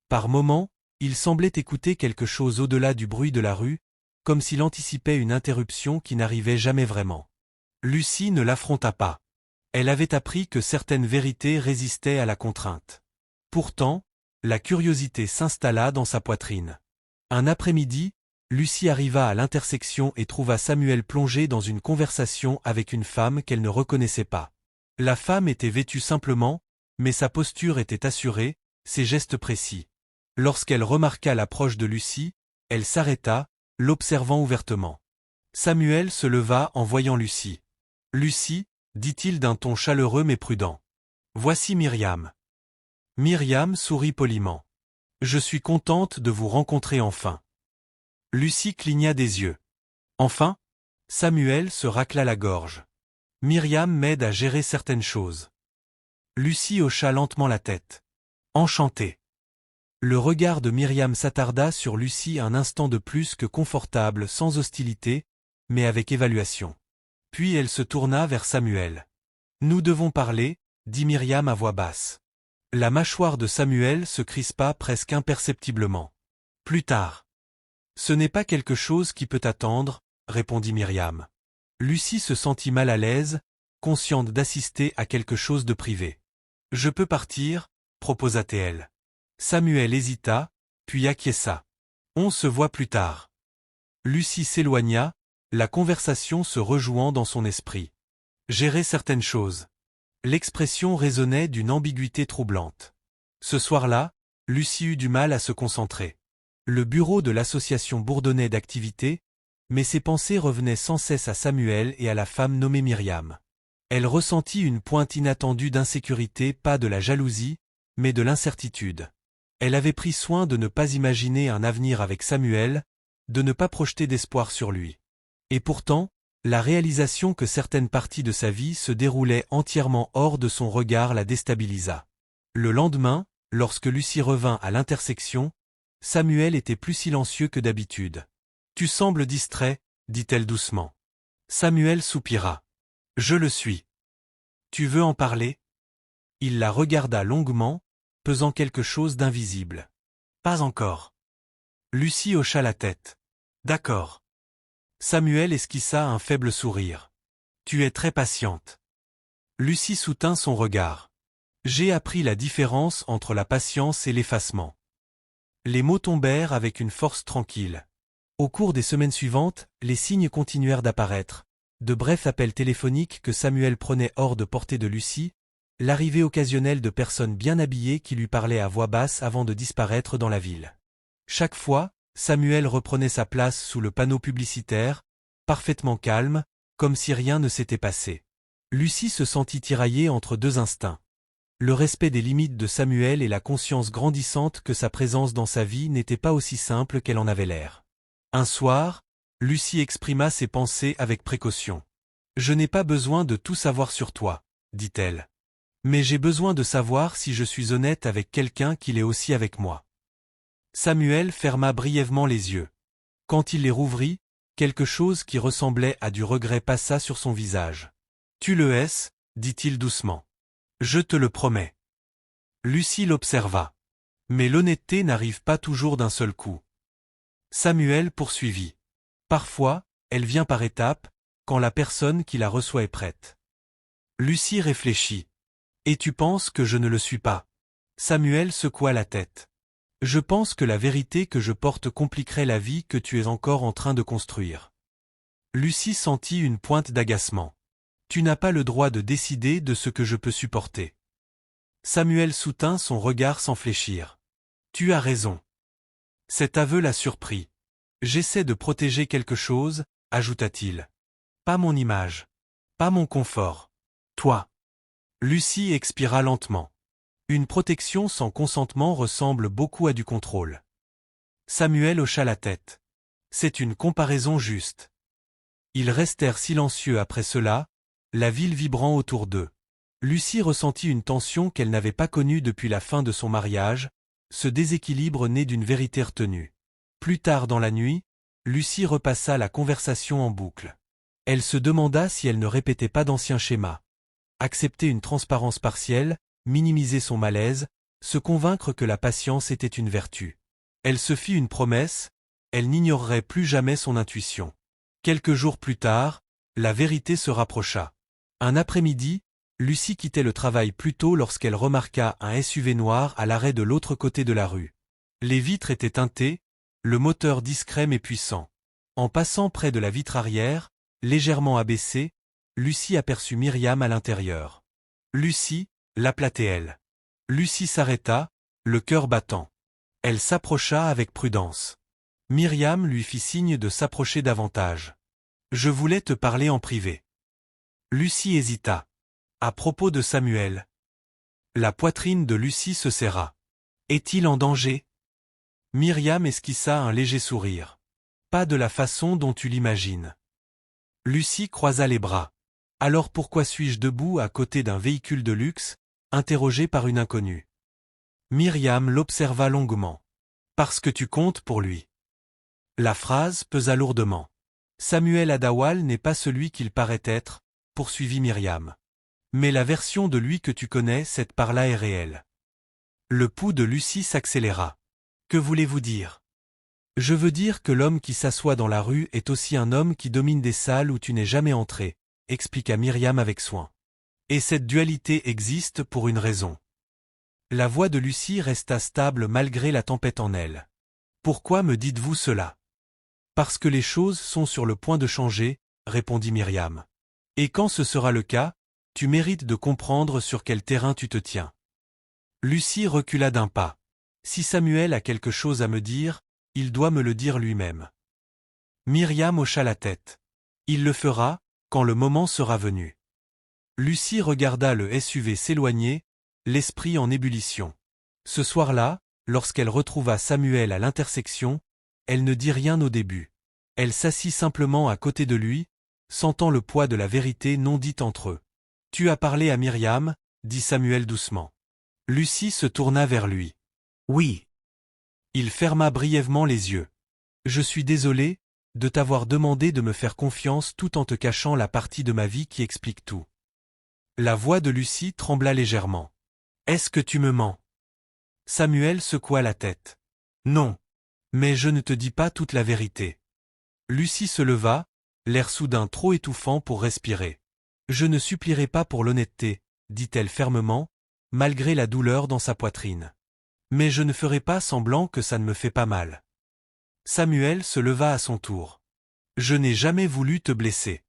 Par moments, il semblait écouter quelque chose au-delà du bruit de la rue, comme s'il anticipait une interruption qui n'arrivait jamais vraiment. Lucie ne l'affronta pas. Elle avait appris que certaines vérités résistaient à la contrainte. Pourtant, la curiosité s'installa dans sa poitrine. Un après-midi, Lucie arriva à l'intersection et trouva Samuel plongé dans une conversation avec une femme qu'elle ne reconnaissait pas. La femme était vêtue simplement, mais sa posture était assurée, ses gestes précis. Lorsqu'elle remarqua l'approche de Lucie, elle s'arrêta, l'observant ouvertement. Samuel se leva en voyant Lucie. « Lucie, dit-il d'un ton chaleureux mais prudent. Voici Myriam. » Myriam sourit poliment. « Je suis contente de vous rencontrer enfin. » Lucie cligna des yeux. « Enfin ?» Samuel se racla la gorge. « Myriam m'aide à gérer certaines choses. » Lucie hocha lentement la tête. « Enchantée. » Le regard de Myriam s'attarda sur Lucie un instant de plus que confortable, sans hostilité, mais avec évaluation. Puis elle se tourna vers Samuel. « Nous devons parler, » dit Myriam à voix basse. La mâchoire de Samuel se crispa presque imperceptiblement. « Plus tard. »« Ce n'est pas quelque chose qui peut attendre, » répondit Myriam. Lucie se sentit mal à l'aise, consciente d'assister à quelque chose de privé. « Je peux partir » proposa-t-elle. Samuel hésita, puis acquiesça. « On se voit plus tard. » Lucie s'éloigna, la conversation se rejouant dans son esprit. Gérer certaines choses. L'expression résonnait d'une ambiguïté troublante. Ce soir-là, Lucie eut du mal à se concentrer. Le bureau de l'association bourdonnait d'activité, mais ses pensées revenaient sans cesse à Samuel et à la femme nommée Myriam. Elle ressentit une pointe inattendue d'insécurité, pas de la jalousie, mais de l'incertitude. Elle avait pris soin de ne pas imaginer un avenir avec Samuel, de ne pas projeter d'espoir sur lui. Et pourtant, la réalisation que certaines parties de sa vie se déroulaient entièrement hors de son regard la déstabilisa. Le lendemain, lorsque Lucie revint à l'intersection, Samuel était plus silencieux que d'habitude. « Tu sembles distrait, » dit-elle doucement. Samuel soupira. « Je le suis. »« Tu veux en parler ?» Il la regarda longuement, pesant quelque chose d'invisible. « Pas encore. » Lucie hocha la tête. « D'accord. » Samuel esquissa un faible sourire. « Tu es très patiente. » Lucie soutint son regard. « J'ai appris la différence entre la patience et l'effacement. » Les mots tombèrent avec une force tranquille. Au cours des semaines suivantes, les signes continuèrent d'apparaître. De brefs appels téléphoniques que Samuel prenait hors de portée de Lucie, l'arrivée occasionnelle de personnes bien habillées qui lui parlaient à voix basse avant de disparaître dans la ville. Chaque fois, Samuel reprenait sa place sous le panneau publicitaire, parfaitement calme, comme si rien ne s'était passé. Lucie se sentit tiraillée entre deux instincts. Le respect des limites de Samuel et la conscience grandissante que sa présence dans sa vie n'était pas aussi simple qu'elle en avait l'air. Un soir, Lucie exprima ses pensées avec précaution. « Je n'ai pas besoin de tout savoir sur toi, » dit-elle. « Mais j'ai besoin de savoir si je suis honnête avec quelqu'un qui l'est aussi avec moi. » Samuel ferma brièvement les yeux. Quand il les rouvrit, quelque chose qui ressemblait à du regret passa sur son visage. « Tu le hais, » dit-il doucement. « Je te le promets. » Lucie l'observa. « Mais l'honnêteté n'arrive pas toujours d'un seul coup. » Samuel poursuivit. « Parfois, elle vient par étapes, quand la personne qui la reçoit est prête. » Lucie réfléchit. « Et tu penses que je ne le suis pas ?» Samuel secoua la tête. « Je pense que la vérité que je porte compliquerait la vie que tu es encore en train de construire. » Lucie sentit une pointe d'agacement. « Tu n'as pas le droit de décider de ce que je peux supporter. » Samuel soutint son regard sans fléchir. « Tu as raison. » Cet aveu la surprit. « J'essaie de protéger quelque chose, » ajouta-t-il. « Pas mon image. Pas mon confort. Toi. » Lucie expira lentement. Une protection sans consentement ressemble beaucoup à du contrôle. Samuel hocha la tête. C'est une comparaison juste. Ils restèrent silencieux après cela, la ville vibrant autour d'eux. Lucie ressentit une tension qu'elle n'avait pas connue depuis la fin de son mariage, ce déséquilibre né d'une vérité retenue. Plus tard dans la nuit, Lucie repassa la conversation en boucle. Elle se demanda si elle ne répétait pas d'anciens schémas. Accepter une transparence partielle, minimiser son malaise, se convaincre que la patience était une vertu. Elle se fit une promesse, elle n'ignorerait plus jamais son intuition. Quelques jours plus tard, la vérité se rapprocha. Un après-midi, Lucie quittait le travail plus tôt lorsqu'elle remarqua un SUV noir à l'arrêt de l'autre côté de la rue. Les vitres étaient teintées, le moteur discret mais puissant. En passant près de la vitre arrière, légèrement abaissée, Lucie aperçut Myriam à l'intérieur. « Lucie » l'appela-t-elle. Lucie s'arrêta, le cœur battant. Elle s'approcha avec prudence. Myriam lui fit signe de s'approcher davantage. « Je voulais te parler en privé. » Lucie hésita. À propos de Samuel. La poitrine de Lucie se serra. Est-il en danger? Myriam esquissa un léger sourire. Pas de la façon dont tu l'imagines. Lucie croisa les bras. Alors pourquoi suis-je debout à côté d'un véhicule de luxe, interrogé par une inconnue? Myriam l'observa longuement. Parce que tu comptes pour lui. La phrase pesa lourdement. Samuel Adawal n'est pas celui qu'il paraît être, poursuivit Myriam. Mais la version de lui que tu connais, cette par-là est réelle. Le pouls de Lucie s'accéléra. Que voulez-vous dire? Je veux dire que l'homme qui s'assoit dans la rue est aussi un homme qui domine des salles où tu n'es jamais entré, expliqua Myriam avec soin. Et cette dualité existe pour une raison. La voix de Lucie resta stable malgré la tempête en elle. Pourquoi me dites-vous cela? Parce que les choses sont sur le point de changer, répondit Myriam. Et quand ce sera le cas, tu mérites de comprendre sur quel terrain tu te tiens. Lucie recula d'un pas. Si Samuel a quelque chose à me dire, il doit me le dire lui-même. Myriam hocha la tête. Il le fera, quand le moment sera venu. Lucie regarda le SUV s'éloigner, l'esprit en ébullition. Ce soir-là, lorsqu'elle retrouva Samuel à l'intersection, elle ne dit rien au début. Elle s'assit simplement à côté de lui, sentant le poids de la vérité non dite entre eux. « Tu as parlé à Myriam » dit Samuel doucement. Lucie se tourna vers lui. « Oui. » Il ferma brièvement les yeux. « Je suis désolé de t'avoir demandé de me faire confiance tout en te cachant la partie de ma vie qui explique tout. » La voix de Lucie trembla légèrement. « Est-ce que tu me mens ?» Samuel secoua la tête. « Non. Mais je ne te dis pas toute la vérité. » Lucie se leva, l'air soudain trop étouffant pour respirer. « Je ne supplierai pas pour l'honnêteté, » dit-elle fermement, malgré la douleur dans sa poitrine. « Mais je ne ferai pas semblant que ça ne me fait pas mal. » Samuel se leva à son tour. « Je n'ai jamais voulu te blesser. »«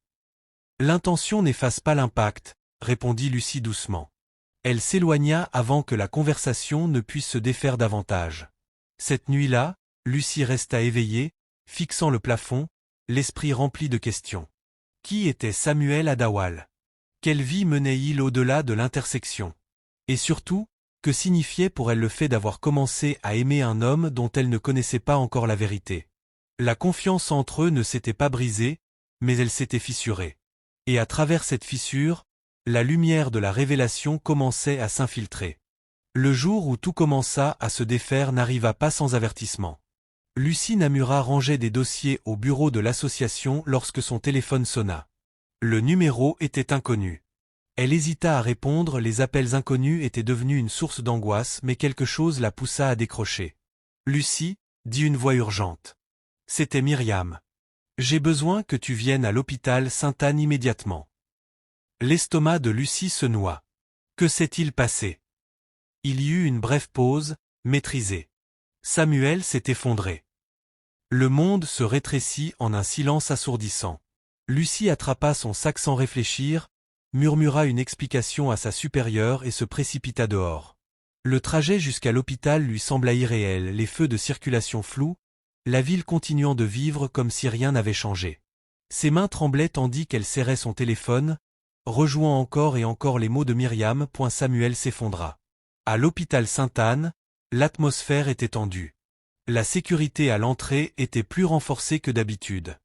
L'intention n'efface pas l'impact, » répondit Lucie doucement. Elle s'éloigna avant que la conversation ne puisse se défaire davantage. Cette nuit-là, Lucie resta éveillée, fixant le plafond, l'esprit rempli de questions. Qui était Samuel Adawal? Quelle vie menait-il au-delà de l'intersection? Et surtout, que signifiait pour elle le fait d'avoir commencé à aimer un homme dont elle ne connaissait pas encore la vérité? La confiance entre eux ne s'était pas brisée, mais elle s'était fissurée. Et à travers cette fissure, la lumière de la révélation commençait à s'infiltrer. Le jour où tout commença à se défaire n'arriva pas sans avertissement. Lucie Namura rangeait des dossiers au bureau de l'association lorsque son téléphone sonna. Le numéro était inconnu. Elle hésita à répondre, les appels inconnus étaient devenus une source d'angoisse, mais quelque chose la poussa à décrocher. « Lucie » dit une voix urgente. C'était Myriam. « J'ai besoin que tu viennes à l'hôpital Sainte-Anne immédiatement. » L'estomac de Lucie se noua. Que s'est-il passé? Il y eut une brève pause, maîtrisée. Samuel s'est effondré. Le monde se rétrécit en un silence assourdissant. Lucie attrapa son sac sans réfléchir, murmura une explication à sa supérieure et se précipita dehors. Le trajet jusqu'à l'hôpital lui sembla irréel, les feux de circulation flous, la ville continuant de vivre comme si rien n'avait changé. Ses mains tremblaient tandis qu'elle serrait son téléphone, rejouant encore et encore les mots de Myriam. Samuel s'effondra. À l'hôpital Sainte-Anne, l'atmosphère était tendue. La sécurité à l'entrée était plus renforcée que d'habitude.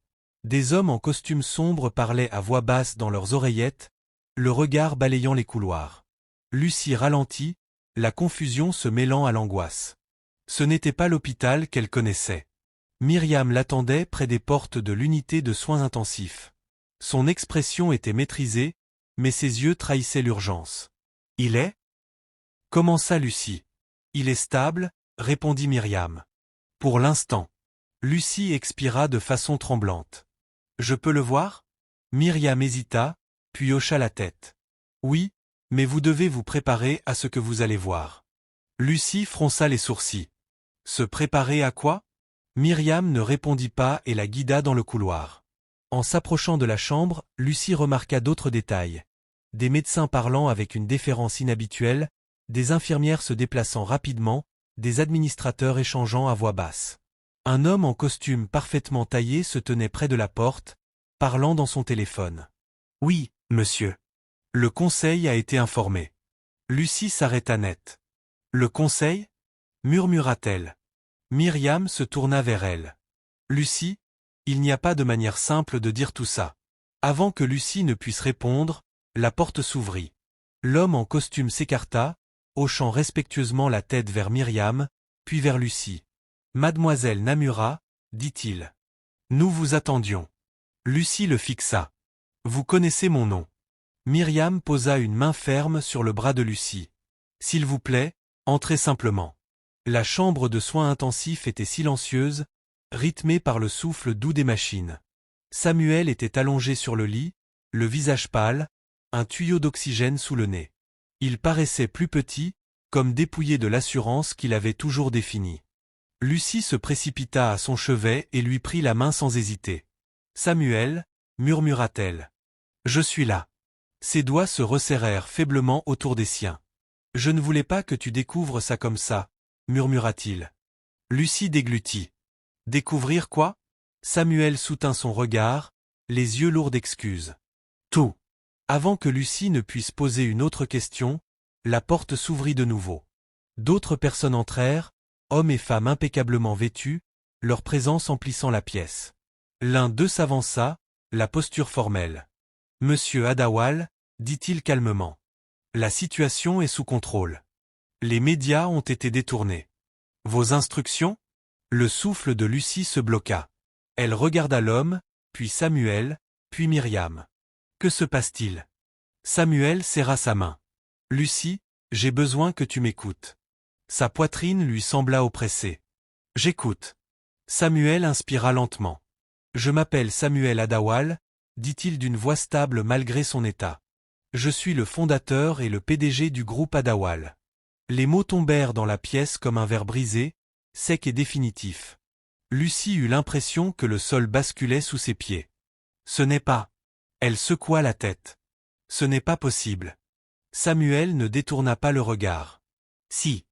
Des hommes en costume sombre parlaient à voix basse dans leurs oreillettes, le regard balayant les couloirs. Lucie ralentit, la confusion se mêlant à l'angoisse. Ce n'était pas l'hôpital qu'elle connaissait. Myriam l'attendait près des portes de l'unité de soins intensifs. Son expression était maîtrisée, mais ses yeux trahissaient l'urgence. « Il est ?» commença Lucie. « Il est stable » répondit Myriam. « Pour l'instant. » Lucie expira de façon tremblante. « Je peux le voir ?» Myriam hésita, puis hocha la tête. « Oui, mais vous devez vous préparer à ce que vous allez voir. » Lucie fronça les sourcils. « Se préparer à quoi ?» Myriam ne répondit pas et la guida dans le couloir. En s'approchant de la chambre, Lucie remarqua d'autres détails. Des médecins parlant avec une déférence inhabituelle, des infirmières se déplaçant rapidement, des administrateurs échangeant à voix basse. Un homme en costume parfaitement taillé se tenait près de la porte, parlant dans son téléphone. « Oui, monsieur. Le conseil a été informé. » Lucie s'arrêta net. « Le conseil ?» murmura-t-elle. Myriam se tourna vers elle. « Lucie, il n'y a pas de manière simple de dire tout ça. » Avant que Lucie ne puisse répondre, la porte s'ouvrit. L'homme en costume s'écarta, hochant respectueusement la tête vers Myriam, puis vers Lucie. « Mademoiselle Namura, dit-il. Nous vous attendions. » Lucie le fixa. « Vous connaissez mon nom. » Myriam posa une main ferme sur le bras de Lucie. « S'il vous plaît, entrez simplement. » La chambre de soins intensifs était silencieuse, rythmée par le souffle doux des machines. Samuel était allongé sur le lit, le visage pâle, un tuyau d'oxygène sous le nez. Il paraissait plus petit, comme dépouillé de l'assurance qu'il avait toujours définie. Lucie se précipita à son chevet et lui prit la main sans hésiter. « Samuel, » murmura-t-elle. « Je suis là. » Ses doigts se resserrèrent faiblement autour des siens. « Je ne voulais pas que tu découvres ça comme ça, » murmura-t-il. Lucie déglutit. « Découvrir quoi ?» Samuel soutint son regard, les yeux lourds d'excuses. « Tout. » Avant que Lucie ne puisse poser une autre question, la porte s'ouvrit de nouveau. D'autres personnes entrèrent, hommes et femmes impeccablement vêtus, leur présence emplissant la pièce. L'un d'eux s'avança, la posture formelle. « Monsieur Adawal, » dit-il calmement. « La situation est sous contrôle. Les médias ont été détournés. Vos instructions ?» Le souffle de Lucie se bloqua. Elle regarda l'homme, puis Samuel, puis Myriam. « Que se passe-t-il » Samuel serra sa main. « Lucie, j'ai besoin que tu m'écoutes. » Sa poitrine lui sembla oppressée. « J'écoute. » Samuel inspira lentement. « Je m'appelle Samuel Adawal, » dit-il d'une voix stable malgré son état. « Je suis le fondateur et le PDG du groupe Adawal. » Les mots tombèrent dans la pièce comme un verre brisé, sec et définitif. Lucie eut l'impression que le sol basculait sous ses pieds. « Ce n'est pas. » Elle secoua la tête. « Ce n'est pas possible. » Samuel ne détourna pas le regard. « Si. »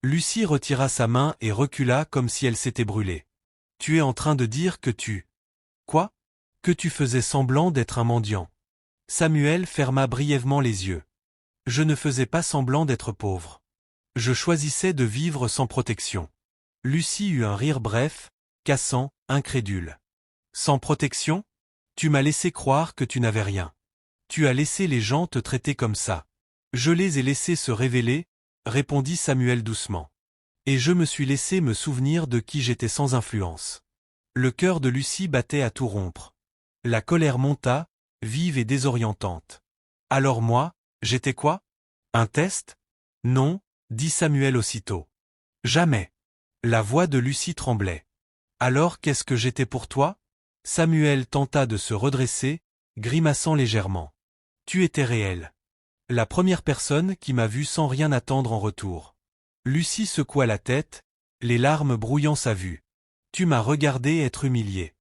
Lucie retira sa main et recula comme si elle s'était brûlée. « Tu es en train de dire que tu… » Quoi ? Que tu faisais semblant d'être un mendiant. Samuel ferma brièvement les yeux. « Je ne faisais pas semblant d'être pauvre. Je choisissais de vivre sans protection. » Lucie eut un rire bref, cassant, incrédule. « Sans protection ? Tu m'as laissé croire que tu n'avais rien. Tu as laissé les gens te traiter comme ça. »« Je les ai laissés se révéler, » répondit Samuel doucement. « Et je me suis laissé me souvenir de qui j'étais sans influence. » Le cœur de Lucie battait à tout rompre. La colère monta, vive et désorientante. « Alors moi, j'étais quoi ? Un test ? » « Non, » dit Samuel aussitôt. « Jamais. » La voix de Lucie tremblait. « Alors qu'est-ce que j'étais pour toi ? » Samuel tenta de se redresser, grimaçant légèrement. « Tu étais réel. La première personne qui m'a vu sans rien attendre en retour. » Lucie secoua la tête, les larmes brouillant sa vue. « Tu m'as regardé être humilié.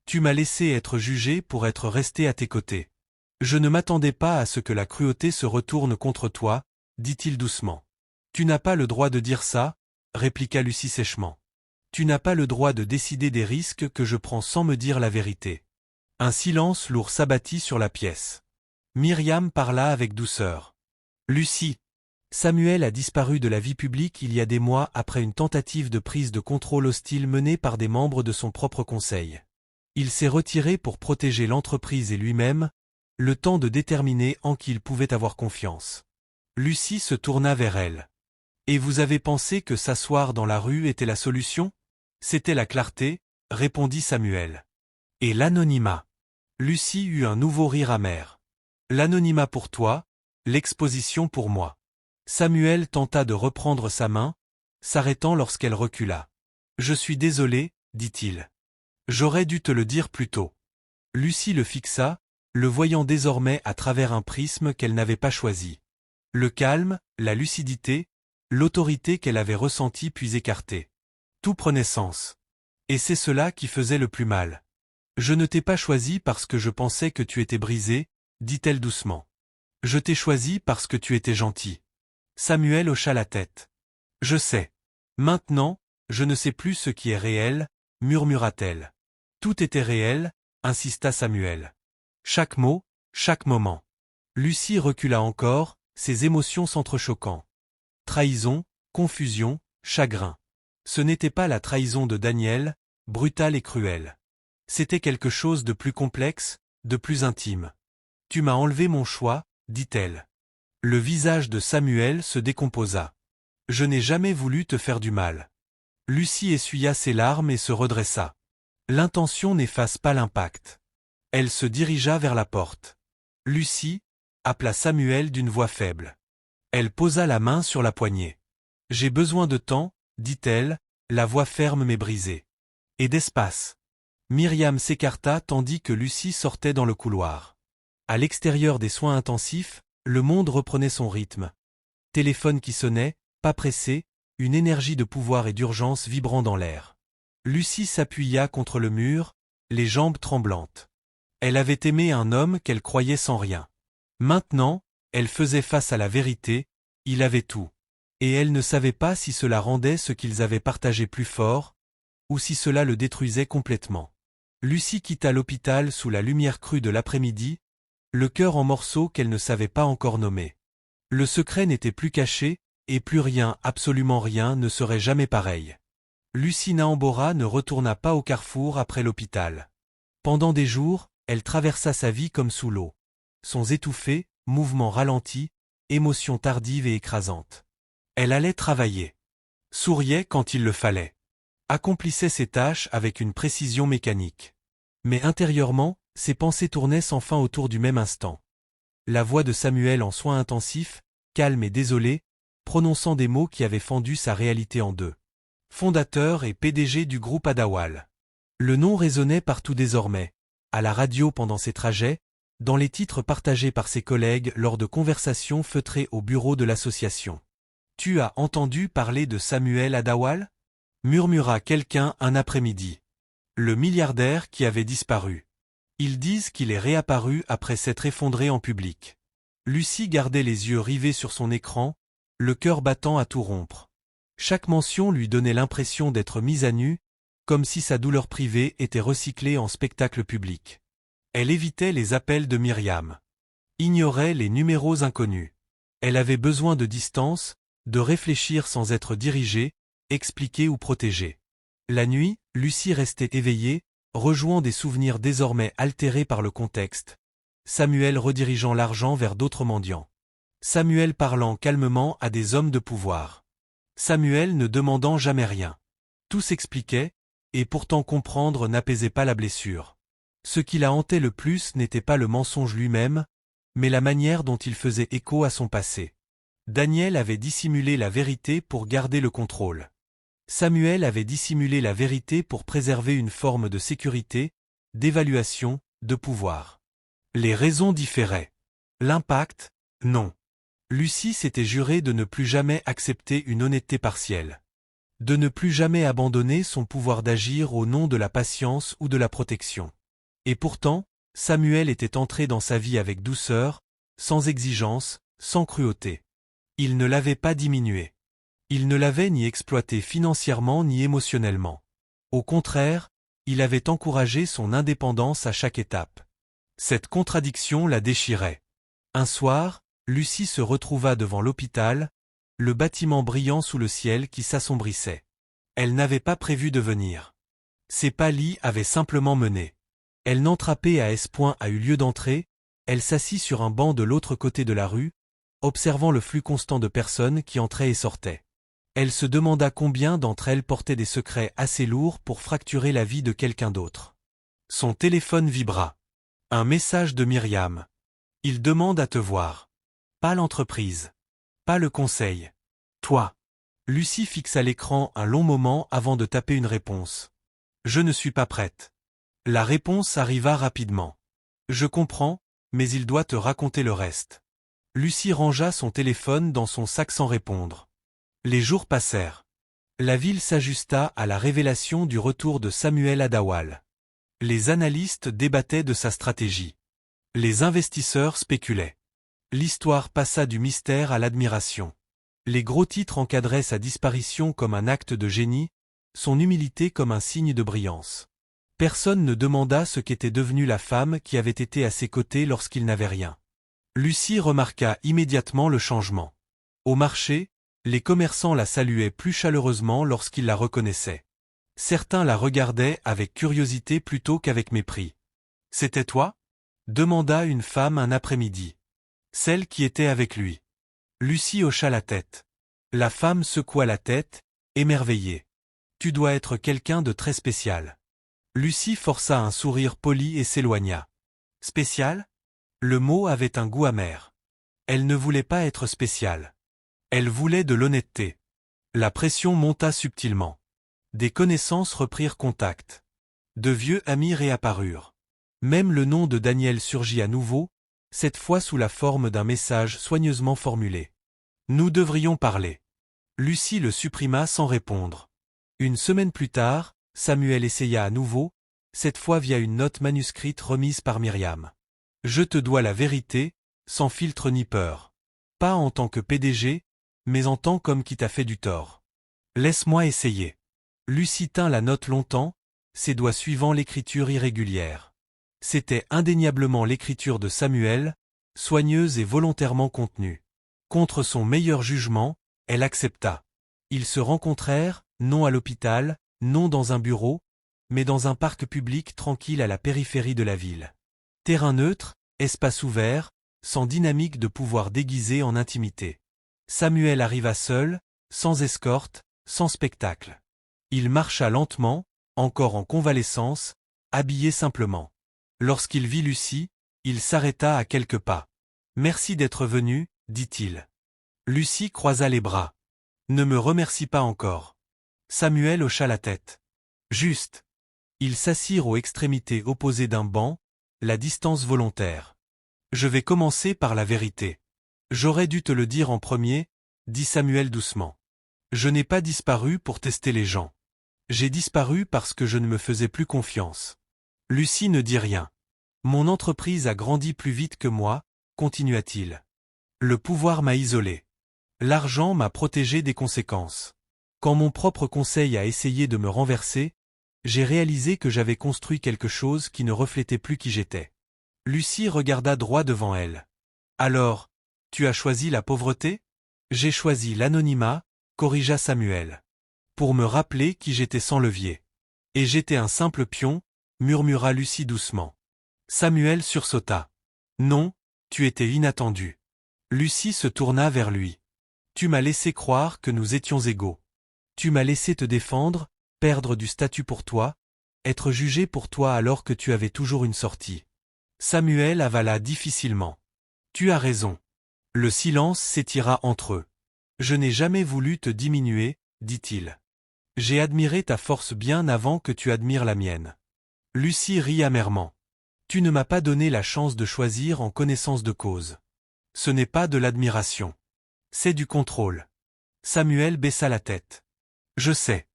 Tu m'as laissé être jugé pour être resté à tes côtés. Je ne m'attendais pas à ce que la cruauté se retourne contre toi, » dit-il doucement. « Tu n'as pas le droit de dire ça, » répliqua Lucie sèchement. « Tu n'as pas le droit de décider des risques que je prends sans me dire la vérité. » Un silence lourd s'abattit sur la pièce. Myriam parla avec douceur. « Lucie, Samuel a disparu de la vie publique il y a des mois après une tentative de prise de contrôle hostile menée par des membres de son propre conseil. Il s'est retiré pour protéger l'entreprise et lui-même, le temps de déterminer en qui il pouvait avoir confiance. » Lucie se tourna vers elle. « Et vous avez pensé que s'asseoir dans la rue était la solution ? C'était la clarté, » répondit Samuel. « Et l'anonymat. » Lucie eut un nouveau rire amer. « L'anonymat pour toi, l'exposition pour moi. » Samuel tenta de reprendre sa main, s'arrêtant lorsqu'elle recula. « Je suis désolé, » dit-il. « J'aurais dû te le dire plus tôt. » Lucie le fixa, le voyant désormais à travers un prisme qu'elle n'avait pas choisi. Le calme, la lucidité, l'autorité qu'elle avait ressentie puis écartée. Tout prenait sens. Et c'est cela qui faisait le plus mal. « Je ne t'ai pas choisi parce que je pensais que tu étais brisé, » dit-elle doucement. « Je t'ai choisi parce que tu étais gentil. Samuel hocha la tête. Je sais. Maintenant, je ne sais plus ce qui est réel, murmura-t-elle. Tout était réel, insista Samuel. Chaque mot, chaque moment. Lucie recula encore, ses émotions s'entrechoquant. Trahison, confusion, chagrin. Ce n'était pas la trahison de Daniel, brutale et cruelle. C'était quelque chose de plus complexe, de plus intime. Tu m'as enlevé mon choix, dit-elle. Le visage de Samuel se décomposa. Je n'ai jamais voulu te faire du mal. Lucie essuya ses larmes et se redressa. L'intention n'efface pas l'impact. Elle se dirigea vers la porte. Lucie, appela Samuel d'une voix faible. Elle posa la main sur la poignée. J'ai besoin de temps, dit-elle, la voix ferme mais brisée. Et d'espace. Myriam s'écarta tandis que Lucie sortait dans le couloir. À l'extérieur des soins intensifs, le monde reprenait son rythme. Téléphone qui sonnait, pas pressé, une énergie de pouvoir et d'urgence vibrant dans l'air. Lucie s'appuya contre le mur, les jambes tremblantes. Elle avait aimé un homme qu'elle croyait sans rien. Maintenant, elle faisait face à la vérité, il avait tout. Et elle ne savait pas si cela rendait ce qu'ils avaient partagé plus fort, ou si cela le détruisait complètement. Lucie quitta l'hôpital sous la lumière crue de l'après-midi, le cœur en morceaux qu'elle ne savait pas encore nommer. Le secret n'était plus caché, et plus rien, absolument rien, ne serait jamais pareil. Lucie Naambora ne retourna pas au carrefour après l'hôpital. Pendant des jours, elle traversa sa vie comme sous l'eau. Sons étouffés, mouvements ralentis, émotions tardives et écrasantes. Elle allait travailler. Souriait quand il le fallait. Accomplissait ses tâches avec une précision mécanique. Mais intérieurement, ses pensées tournaient sans fin autour du même instant. La voix de Samuel en soins intensifs, calme et désolée, prononçant des mots qui avaient fendu sa réalité en deux. Fondateur et PDG du groupe Adawal. Le nom résonnait partout désormais, à la radio pendant ses trajets, dans les titres partagés par ses collègues lors de conversations feutrées au bureau de l'association. « Tu as entendu parler de Samuel Adawal » murmura quelqu'un un après-midi. Le milliardaire qui avait disparu. Ils disent qu'il est réapparu après s'être effondré en public. Lucie gardait les yeux rivés sur son écran, le cœur battant à tout rompre. Chaque mention lui donnait l'impression d'être mise à nu, comme si sa douleur privée était recyclée en spectacle public. Elle évitait les appels de Myriam. Ignorait les numéros inconnus. Elle avait besoin de distance, de réfléchir sans être dirigée, expliquée ou protégée. La nuit, Lucie restait éveillée, rejouant des souvenirs désormais altérés par le contexte. Samuel redirigeant l'argent vers d'autres mendiants. Samuel parlant calmement à des hommes de pouvoir. Samuel ne demandant jamais rien. Tout s'expliquait, et pourtant comprendre n'apaisait pas la blessure. Ce qui la hantait le plus n'était pas le mensonge lui-même, mais la manière dont il faisait écho à son passé. Daniel avait dissimulé la vérité pour garder le contrôle. Samuel avait dissimulé la vérité pour préserver une forme de sécurité, d'évaluation, de pouvoir. Les raisons différaient. L'impact, non. Lucie s'était jurée de ne plus jamais accepter une honnêteté partielle. De ne plus jamais abandonner son pouvoir d'agir au nom de la patience ou de la protection. Et pourtant, Samuel était entré dans sa vie avec douceur, sans exigence, sans cruauté. Il ne l'avait pas diminué. Il ne l'avait ni exploité financièrement ni émotionnellement. Au contraire, il avait encouragé son indépendance à chaque étape. Cette contradiction la déchirait. Un soir, Lucie se retrouva devant l'hôpital, le bâtiment brillant sous le ciel qui s'assombrissait. Elle n'avait pas prévu de venir. Ses pas l'y avaient simplement menée. Elle n'entrapée à ce point a eu lieu d'entrer, elle s'assit sur un banc de l'autre côté de la rue, observant le flux constant de personnes qui entraient et sortaient. Elle se demanda combien d'entre elles portaient des secrets assez lourds pour fracturer la vie de quelqu'un d'autre. Son téléphone vibra. Un message de Myriam. Il demande à te voir. Pas l'entreprise. Pas le conseil. Toi. Lucie fixa l'écran un long moment avant de taper une réponse. Je ne suis pas prête. La réponse arriva rapidement. Je comprends, mais il doit te raconter le reste. Lucie rangea son téléphone dans son sac sans répondre. Les jours passèrent. La ville s'ajusta à la révélation du retour de Samuel Adawal. Les analystes débattaient de sa stratégie. Les investisseurs spéculaient. L'histoire passa du mystère à l'admiration. Les gros titres encadraient sa disparition comme un acte de génie, son humilité comme un signe de brillance. Personne ne demanda ce qu'était devenue la femme qui avait été à ses côtés lorsqu'il n'avait rien. Lucie remarqua immédiatement le changement. Au marché, les commerçants la saluaient plus chaleureusement lorsqu'ils la reconnaissaient. Certains la regardaient avec curiosité plutôt qu'avec mépris. « C'était toi ?» demanda une femme un après-midi. Celle qui était avec lui. Lucie hocha la tête. La femme secoua la tête, émerveillée. « Tu dois être quelqu'un de très spécial. » Lucie força un sourire poli et s'éloigna. « Spécial ?» Le mot avait un goût amer. Elle ne voulait pas être spéciale. Elle voulait de l'honnêteté. La pression monta subtilement. Des connaissances reprirent contact. De vieux amis réapparurent. Même le nom de Daniel surgit à nouveau, cette fois sous la forme d'un message soigneusement formulé. « Nous devrions parler. » Lucie le supprima sans répondre. Une semaine plus tard, Samuel essaya à nouveau, cette fois via une note manuscrite remise par Myriam. « Je te dois la vérité, sans filtre ni peur. Pas en tant que PDG, mais en tant qu'homme qui t'a fait du tort. Laisse-moi essayer. » Lucie tint la note longtemps, ses doigts suivant l'écriture irrégulière. C'était indéniablement l'écriture de Samuel, soigneuse et volontairement contenue. Contre son meilleur jugement, elle accepta. Ils se rencontrèrent, non à l'hôpital, non dans un bureau, mais dans un parc public tranquille à la périphérie de la ville. Terrain neutre, espace ouvert, sans dynamique de pouvoir déguisé en intimité. Samuel arriva seul, sans escorte, sans spectacle. Il marcha lentement, encore en convalescence, habillé simplement. Lorsqu'il vit Lucie, il s'arrêta à quelques pas. « Merci d'être venu, dit-il. » Lucie croisa les bras. « Ne me remercie pas encore. » Samuel hocha la tête. « Juste. » Ils s'assirent aux extrémités opposées d'un banc, la distance volontaire. « Je vais commencer par la vérité. J'aurais dû te le dire en premier, dit Samuel doucement. Je n'ai pas disparu pour tester les gens. J'ai disparu parce que je ne me faisais plus confiance. » Lucie ne dit rien. « Mon entreprise a grandi plus vite que moi, continua-t-il. Le pouvoir m'a isolé. L'argent m'a protégé des conséquences. Quand mon propre conseil a essayé de me renverser, j'ai réalisé que j'avais construit quelque chose qui ne reflétait plus qui j'étais. » Lucie regarda droit devant elle. « Alors, tu as choisi la pauvreté ? » « J'ai choisi l'anonymat, corrigea Samuel. Pour me rappeler qui j'étais sans levier. Et j'étais un simple pion, murmura Lucie doucement. Samuel sursauta. Non, tu étais inattendu. Lucie se tourna vers lui. Tu m'as laissé croire que nous étions égaux. Tu m'as laissé te défendre, perdre du statut pour toi, être jugé pour toi alors que tu avais toujours une sortie. Samuel avala difficilement. Tu as raison. Le silence s'étira entre eux. Je n'ai jamais voulu te diminuer, dit-il. J'ai admiré ta force bien avant que tu admires la mienne. Lucie rit amèrement. Tu ne m'as pas donné la chance de choisir en connaissance de cause. Ce n'est pas de l'admiration. C'est du contrôle. Samuel baissa la tête. Je sais.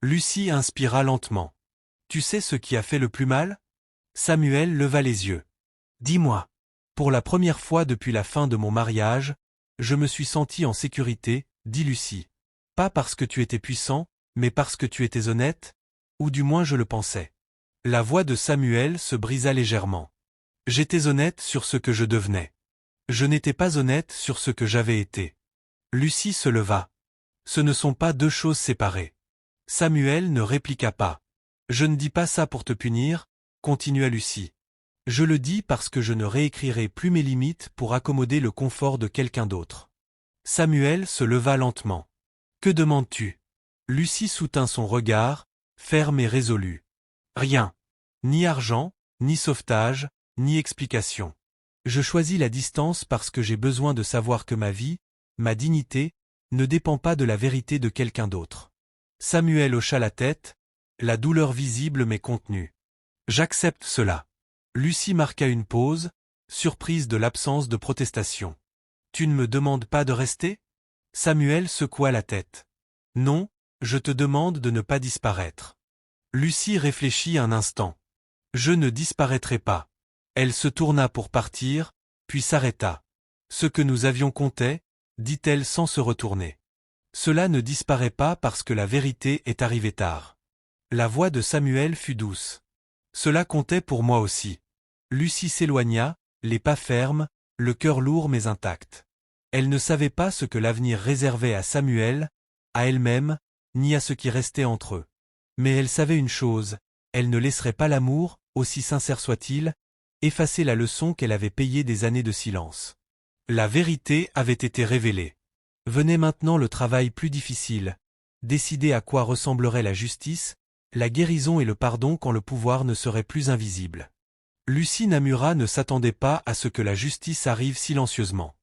Lucie inspira lentement. Tu sais ce qui a fait le plus mal ? Samuel leva les yeux. Dis-moi. Pour la première fois depuis la fin de mon mariage, je me suis senti en sécurité, dit Lucie. Pas parce que tu étais puissant, mais parce que tu étais honnête, ou du moins je le pensais. La voix de Samuel se brisa légèrement. J'étais honnête sur ce que je devenais. Je n'étais pas honnête sur ce que j'avais été. Lucie se leva. Ce ne sont pas deux choses séparées. Samuel ne répliqua pas. Je ne dis pas ça pour te punir, continua Lucie. Je le dis parce que je ne réécrirai plus mes limites pour accommoder le confort de quelqu'un d'autre. Samuel se leva lentement. Que demandes-tu ? Lucie soutint son regard, ferme et résolu. Rien. Ni argent, ni sauvetage, ni explication. Je choisis la distance parce que j'ai besoin de savoir que ma vie, ma dignité, ne dépend pas de la vérité de quelqu'un d'autre. Samuel hocha la tête, la douleur visible mais contenue. J'accepte cela. Lucie marqua une pause, surprise de l'absence de protestation. Tu ne me demandes pas de rester ? Samuel secoua la tête. Non, je te demande de ne pas disparaître. Lucie réfléchit un instant. Je ne disparaîtrai pas. Elle se tourna pour partir, puis s'arrêta. Ce que nous avions comptait, dit-elle sans se retourner. Cela ne disparaît pas parce que la vérité est arrivée tard. La voix de Samuel fut douce. Cela comptait pour moi aussi. Lucie s'éloigna, les pas fermes, le cœur lourd mais intact. Elle ne savait pas ce que l'avenir réservait à Samuel, à elle-même, ni à ce qui restait entre eux. Mais elle savait une chose, elle ne laisserait pas l'amour, aussi sincère soit-il, effacer la leçon qu'elle avait payée des années de silence. La vérité avait été révélée. Venait maintenant le travail plus difficile, décider à quoi ressemblerait la justice, la guérison et le pardon quand le pouvoir ne serait plus invisible. Lucie Namura ne s'attendait pas à ce que la justice arrive silencieusement.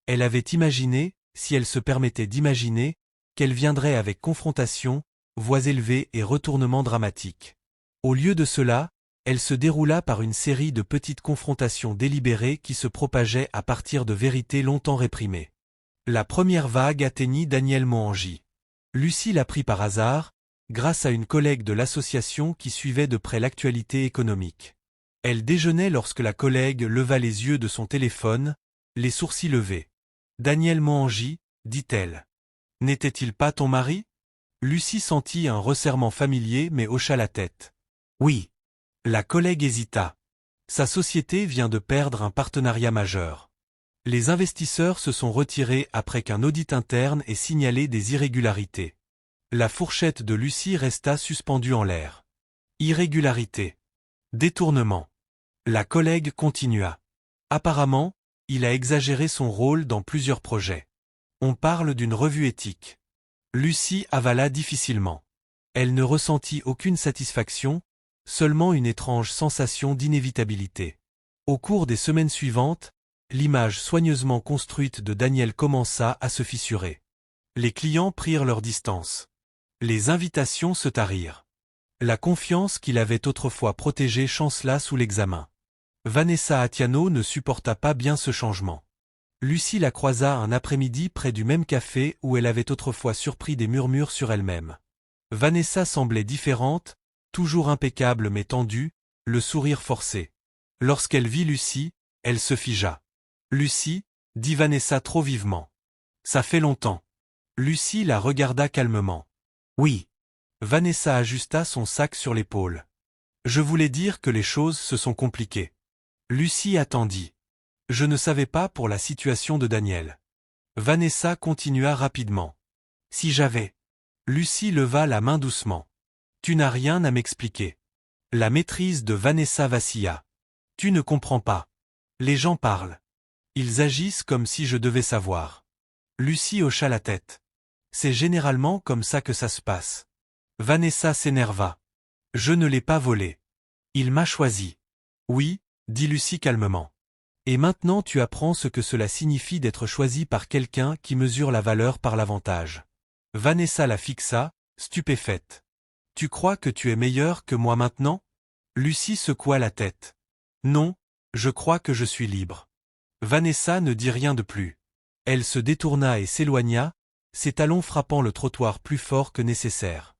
Elle avait imaginé, si elle se permettait d'imaginer, qu'elle viendrait avec confrontation, voix élevées et retournements dramatiques. Au lieu de cela, elle se déroula par une série de petites confrontations délibérées qui se propageaient à partir de vérités longtemps réprimées. La première vague atteignit Daniel Mohangy. Lucie l'apprit par hasard, grâce à une collègue de l'association qui suivait de près l'actualité économique. Elle déjeunait lorsque la collègue leva les yeux de son téléphone, les sourcils levés. « Daniel Mohangy, dit-elle. N'était-il pas ton mari ?» Lucie sentit un resserrement familier mais hocha la tête. « Oui. » La collègue hésita. Sa société vient de perdre un partenariat majeur. Les investisseurs se sont retirés après qu'un audit interne ait signalé des irrégularités. La fourchette de Lucie resta suspendue en l'air. Irrégularité. Détournement. La collègue continua. Apparemment, il a exagéré son rôle dans plusieurs projets. On parle d'une revue éthique. Lucie avala difficilement. Elle ne ressentit aucune satisfaction, seulement une étrange sensation d'inévitabilité. Au cours des semaines suivantes, l'image soigneusement construite de Daniel commença à se fissurer. Les clients prirent leur distance. Les invitations se tarirent. La confiance qu'il avait autrefois protégée chancela sous l'examen. Vanessa Atiano ne supporta pas bien ce changement. Lucie la croisa un après-midi près du même café où elle avait autrefois surpris des murmures sur elle-même. Vanessa semblait différente, toujours impeccable mais tendue, le sourire forcé. Lorsqu'elle vit Lucie, elle se figea. « Lucie » dit Vanessa trop vivement. « Ça fait longtemps. » Lucie la regarda calmement. « Oui. » Vanessa ajusta son sac sur l'épaule. « Je voulais dire que les choses se sont compliquées. » Lucie attendit. « Je ne savais pas pour la situation de Daniel. » Vanessa continua rapidement. « Si j'avais. » Lucie leva la main doucement. « Tu n'as rien à m'expliquer. » La maîtrise de Vanessa vacilla. « Tu ne comprends pas. Les gens parlent. Ils agissent comme si je devais savoir. » Lucie hocha la tête. « C'est généralement comme ça que ça se passe. » Vanessa s'énerva. « Je ne l'ai pas volé. Il m'a choisi. »« Oui, » dit Lucie calmement. « Et maintenant tu apprends ce que cela signifie d'être choisi par quelqu'un qui mesure la valeur par l'avantage. » Vanessa la fixa, stupéfaite. « Tu crois que tu es meilleure que moi maintenant ?» Lucie secoua la tête. « Non, je crois que je suis libre. » Vanessa ne dit rien de plus. Elle se détourna et s'éloigna, ses talons frappant le trottoir plus fort que nécessaire.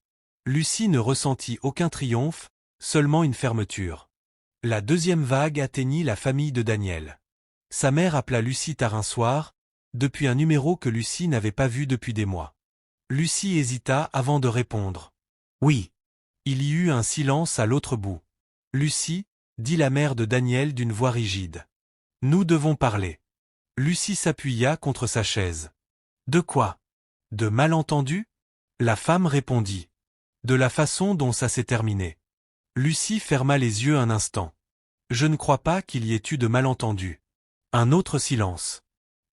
Lucie ne ressentit aucun triomphe, seulement une fermeture. La deuxième vague atteignit la famille de Daniel. Sa mère appela Lucie tard un soir, depuis un numéro que Lucie n'avait pas vu depuis des mois. Lucie hésita avant de répondre. « Oui. » Il y eut un silence à l'autre bout. « Lucie, » dit la mère de Daniel d'une voix rigide. « Nous devons parler. » Lucie s'appuya contre sa chaise. « De quoi? De malentendus ?» La femme répondit. « De la façon dont ça s'est terminé. » Lucie ferma les yeux un instant. « Je ne crois pas qu'il y ait eu de malentendus. » Un autre silence.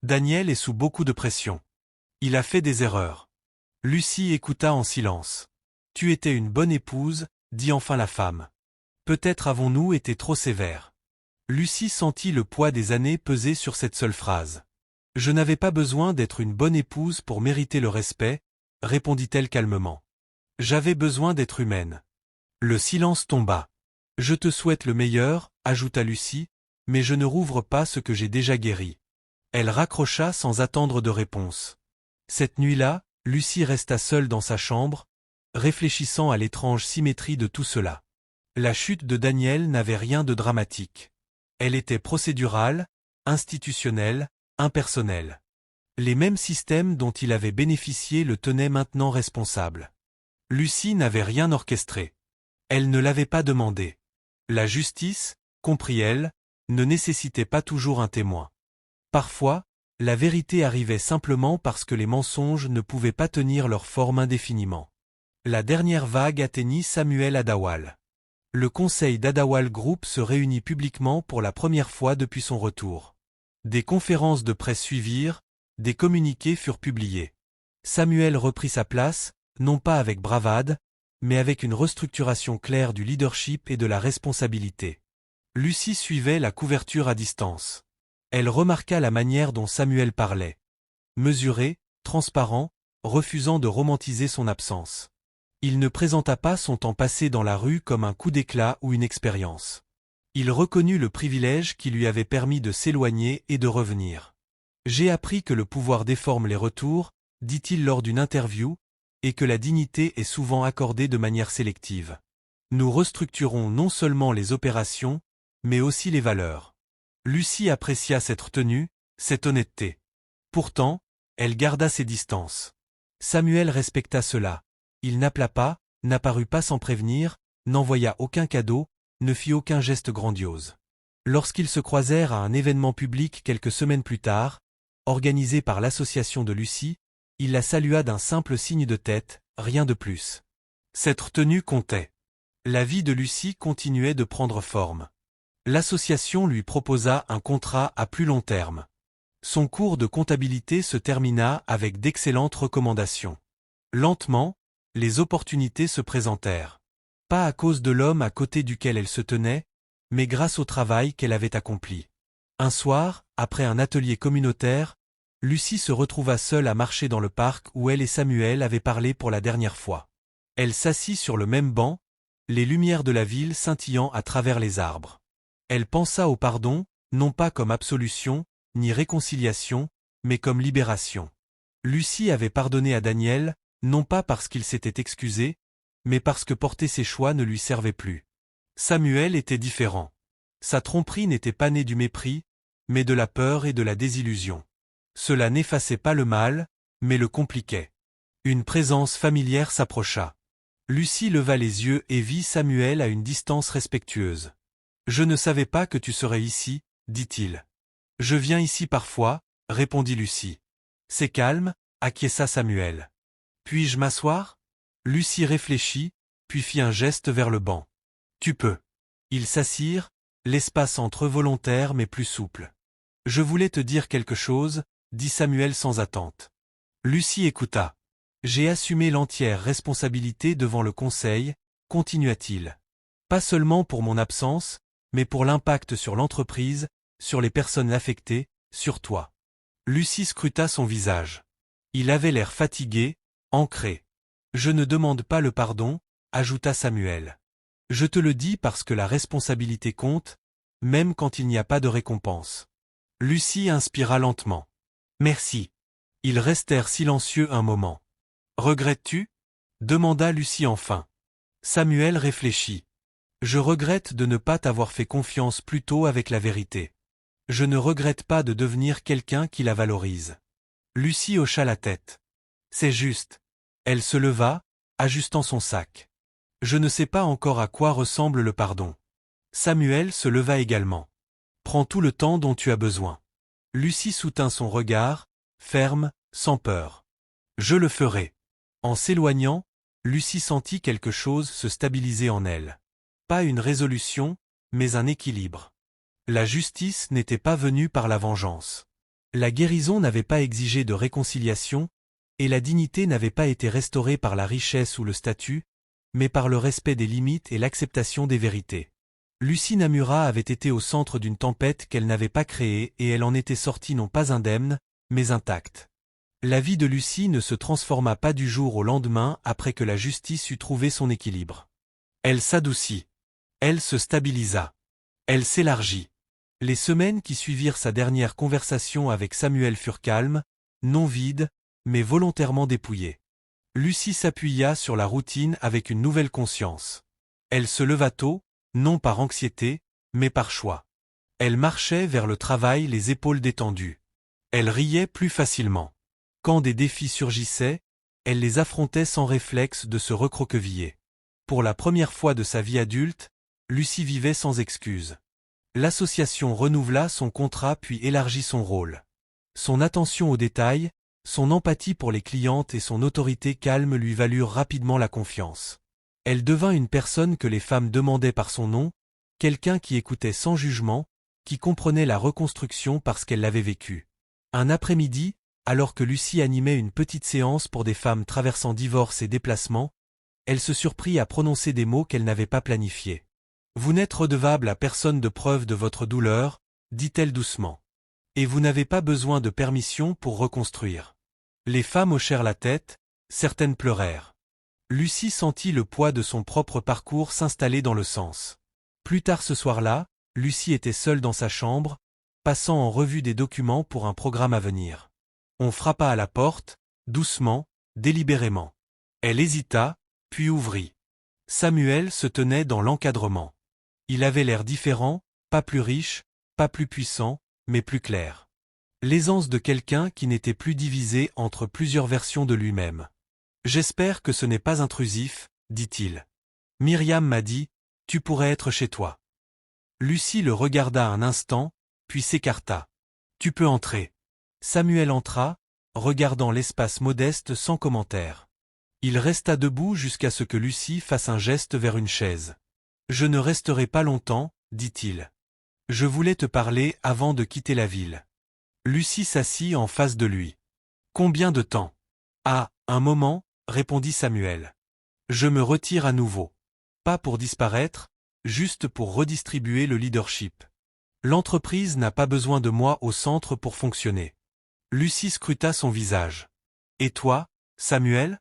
Daniel est sous beaucoup de pression. Il a fait des erreurs. Lucie écouta en silence. « Tu étais une bonne épouse, » dit enfin la femme. « Peut-être avons-nous été trop sévères. » Lucie sentit le poids des années peser sur cette seule phrase. « Je n'avais pas besoin d'être une bonne épouse pour mériter le respect, » répondit-elle calmement. « J'avais besoin d'être humaine. » Le silence tomba. « Je te souhaite le meilleur, » ajouta Lucie, « mais je ne rouvre pas ce que j'ai déjà guéri. » Elle raccrocha sans attendre de réponse. Cette nuit-là, Lucie resta seule dans sa chambre, réfléchissant à l'étrange symétrie de tout cela. La chute de Daniel n'avait rien de dramatique. Elle était procédurale, institutionnelle, impersonnelle. Les mêmes systèmes dont il avait bénéficié le tenaient maintenant responsable. Lucie n'avait rien orchestré. Elle ne l'avait pas demandé. La justice, comprit-elle, ne nécessitait pas toujours un témoin. Parfois, la vérité arrivait simplement parce que les mensonges ne pouvaient pas tenir leur forme indéfiniment. La dernière vague atteignit Samuel Adawal. Le conseil d'Adawal Group se réunit publiquement pour la première fois depuis son retour. Des conférences de presse suivirent, des communiqués furent publiés. Samuel reprit sa place, non pas avec bravade, mais avec une restructuration claire du leadership et de la responsabilité. Lucie suivait la couverture à distance. Elle remarqua la manière dont Samuel parlait. Mesuré, transparent, refusant de romantiser son absence. Il ne présenta pas son temps passé dans la rue comme un coup d'éclat ou une expérience. Il reconnut le privilège qui lui avait permis de s'éloigner et de revenir. « J'ai appris que le pouvoir déforme les retours », dit-il lors d'une interview, et que la dignité est souvent accordée de manière sélective. Nous restructurons non seulement les opérations, mais aussi les valeurs. Lucie apprécia cette retenue, cette honnêteté. Pourtant, elle garda ses distances. Samuel respecta cela. Il n'appela pas, n'apparut pas sans prévenir, n'envoya aucun cadeau, ne fit aucun geste grandiose. Lorsqu'ils se croisèrent à un événement public quelques semaines plus tard, organisé par l'association de Lucie, il la salua d'un simple signe de tête, rien de plus. Cette retenue comptait. La vie de Lucie continuait de prendre forme. L'association lui proposa un contrat à plus long terme. Son cours de comptabilité se termina avec d'excellentes recommandations. Lentement, les opportunités se présentèrent. Pas à cause de l'homme à côté duquel elle se tenait, mais grâce au travail qu'elle avait accompli. Un soir, après un atelier communautaire, Lucie se retrouva seule à marcher dans le parc où elle et Samuel avaient parlé pour la dernière fois. Elle s'assit sur le même banc, les lumières de la ville scintillant à travers les arbres. Elle pensa au pardon, non pas comme absolution, ni réconciliation, mais comme libération. Lucie avait pardonné à Daniel, non pas parce qu'il s'était excusé, mais parce que porter ses choix ne lui servait plus. Samuel était différent. Sa tromperie n'était pas née du mépris, mais de la peur et de la désillusion. Cela n'effaçait pas le mal, mais le compliquait. Une présence familière s'approcha. Lucie leva les yeux et vit Samuel à une distance respectueuse. « Je ne savais pas que tu serais ici, » dit-il. « Je viens ici parfois, » répondit Lucie. « C'est calme, » acquiesça Samuel. « Puis-je m'asseoir » Lucie réfléchit, puis fit un geste vers le banc. « Tu peux. » Ils s'assirent, l'espace entre eux volontaire mais plus souple. « Je voulais te dire quelque chose, » dit Samuel sans attente. Lucie écouta. « J'ai assumé l'entière responsabilité devant le conseil, » continua-t-il. « Pas seulement pour mon absence, mais pour l'impact sur l'entreprise, sur les personnes affectées, sur toi. » Lucie scruta son visage. Il avait l'air fatigué, ancré. « Je ne demande pas le pardon, » ajouta Samuel. « Je te le dis parce que la responsabilité compte, même quand il n'y a pas de récompense. » Lucie inspira lentement. « Merci. » Ils restèrent silencieux un moment. « Regrettes-tu » demanda Lucie enfin. Samuel réfléchit. « Je regrette de ne pas t'avoir fait confiance plus tôt avec la vérité. Je ne regrette pas de devenir quelqu'un qui la valorise. » Lucie hocha la tête. « C'est juste. » Elle se leva, ajustant son sac. « Je ne sais pas encore à quoi ressemble le pardon. » Samuel se leva également. « Prends tout le temps dont tu as besoin. » Lucie soutint son regard, ferme, sans peur. « Je le ferai. » En s'éloignant, Lucie sentit quelque chose se stabiliser en elle. Pas une résolution, mais un équilibre. La justice n'était pas venue par la vengeance. La guérison n'avait pas exigé de réconciliation, et la dignité n'avait pas été restaurée par la richesse ou le statut, mais par le respect des limites et l'acceptation des vérités. Lucie Namura avait été au centre d'une tempête qu'elle n'avait pas créée et elle en était sortie non pas indemne, mais intacte. La vie de Lucie ne se transforma pas du jour au lendemain après que la justice eut trouvé son équilibre. Elle s'adoucit. Elle se stabilisa. Elle s'élargit. Les semaines qui suivirent sa dernière conversation avec Samuel furent calmes, non vides, mais volontairement dépouillées. Lucie s'appuya sur la routine avec une nouvelle conscience. Elle se leva tôt, non par anxiété, mais par choix. Elle marchait vers le travail les épaules détendues. Elle riait plus facilement. Quand des défis surgissaient, elle les affrontait sans réflexe de se recroqueviller. Pour la première fois de sa vie adulte, Lucie vivait sans excuse. L'association renouvela son contrat puis élargit son rôle. Son attention aux détails, son empathie pour les clientes et son autorité calme lui valurent rapidement la confiance. Elle devint une personne que les femmes demandaient par son nom, quelqu'un qui écoutait sans jugement, qui comprenait la reconstruction parce qu'elle l'avait vécue. Un après-midi, alors que Lucie animait une petite séance pour des femmes traversant divorce et déplacement, elle se surprit à prononcer des mots qu'elle n'avait pas planifiés. « Vous n'êtes redevable à personne de preuve de votre douleur, dit-elle doucement. Et vous n'avez pas besoin de permission pour reconstruire. » Les femmes hochèrent la tête, certaines pleurèrent. Lucie sentit le poids de son propre parcours s'installer dans le sens. Plus tard ce soir-là, Lucie était seule dans sa chambre, passant en revue des documents pour un programme à venir. On frappa à la porte, doucement, délibérément. Elle hésita, puis ouvrit. Samuel se tenait dans l'encadrement. Il avait l'air différent, pas plus riche, pas plus puissant, mais plus clair. L'aisance de quelqu'un qui n'était plus divisé entre plusieurs versions de lui-même. « J'espère que ce n'est pas intrusif, dit-il. Myriam m'a dit, tu pourrais être chez toi. » Lucie le regarda un instant, puis s'écarta. « Tu peux entrer. » Samuel entra, regardant l'espace modeste sans commentaire. Il resta debout jusqu'à ce que Lucie fasse un geste vers une chaise. « Je ne resterai pas longtemps, dit-il. Je voulais te parler avant de quitter la ville. » Lucie s'assit en face de lui. « Combien de temps ? » « Ah, un moment, répondit Samuel. « Je me retire à nouveau. Pas pour disparaître, juste pour redistribuer le leadership. L'entreprise n'a pas besoin de moi au centre pour fonctionner. » Lucie scruta son visage. « Et toi, Samuel ?»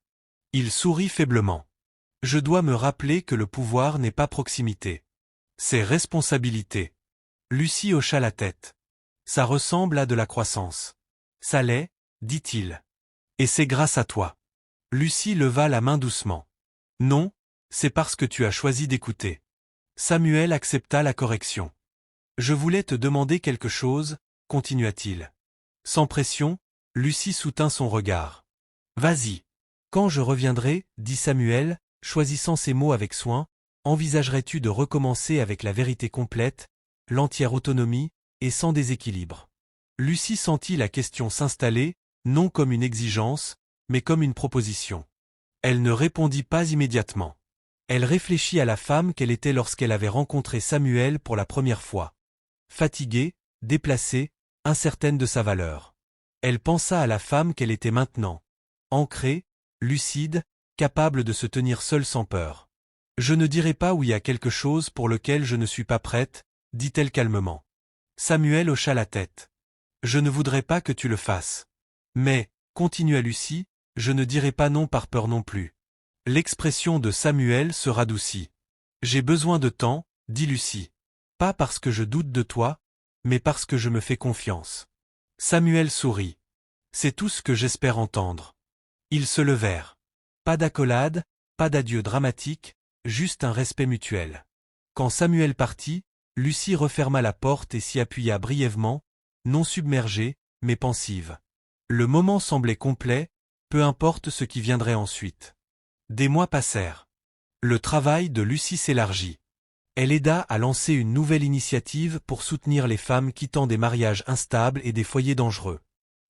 Il sourit faiblement. « Je dois me rappeler que le pouvoir n'est pas proximité. C'est responsabilité. » Lucie hocha la tête. « Ça ressemble à de la croissance. »« Ça l'est, dit-il. Et c'est grâce à toi. » Lucie leva la main doucement. « Non, c'est parce que tu as choisi d'écouter. » Samuel accepta la correction. « Je voulais te demander quelque chose, continua-t-il. Sans pression, Lucie soutint son regard. « Vas-y. »« Quand je reviendrai, dit Samuel, choisissant ses mots avec soin, envisagerais-tu de recommencer avec la vérité complète, l'entière autonomie, et sans déséquilibre ?» Lucie sentit la question s'installer, non comme une exigence, mais comme une proposition. Elle ne répondit pas immédiatement. Elle réfléchit à la femme qu'elle était lorsqu'elle avait rencontré Samuel pour la première fois. Fatiguée, déplacée, incertaine de sa valeur. Elle pensa à la femme qu'elle était maintenant. Ancrée, lucide, capable de se tenir seule sans peur. « Je ne dirai pas où il y a quelque chose pour lequel je ne suis pas prête, dit-elle calmement. Samuel hocha la tête. « Je ne voudrais pas que tu le fasses. Mais, continua Lucie, je ne dirai pas non par peur non plus. » L'expression de Samuel se radoucit. « J'ai besoin de temps, dit Lucie. Pas parce que je doute de toi, mais parce que je me fais confiance. » Samuel sourit. « C'est tout ce que j'espère entendre. » Ils se levèrent. Pas d'accolade, pas d'adieu dramatique, juste un respect mutuel. Quand Samuel partit, Lucie referma la porte et s'y appuya brièvement, non submergée, mais pensive. Le moment semblait complet, peu importe ce qui viendrait ensuite. Des mois passèrent. Le travail de Lucie s'élargit. Elle aida à lancer une nouvelle initiative pour soutenir les femmes quittant des mariages instables et des foyers dangereux.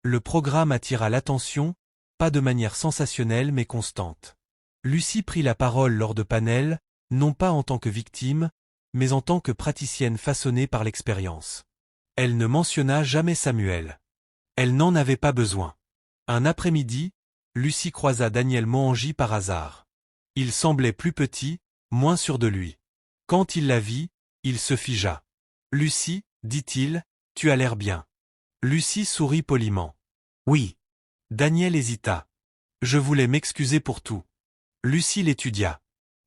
Le programme attira l'attention, pas de manière sensationnelle mais constante. Lucie prit la parole lors de panels, non pas en tant que victime, mais en tant que praticienne façonnée par l'expérience. Elle ne mentionna jamais Samuel. Elle n'en avait pas besoin. Un après-midi, Lucie croisa Daniel Mohangy par hasard. Il semblait plus petit, moins sûr de lui. Quand il la vit, il se figea. « Lucie, dit-il, tu as l'air bien. » Lucie sourit poliment. « Oui. » Daniel hésita. « Je voulais m'excuser pour tout. » Lucie l'étudia.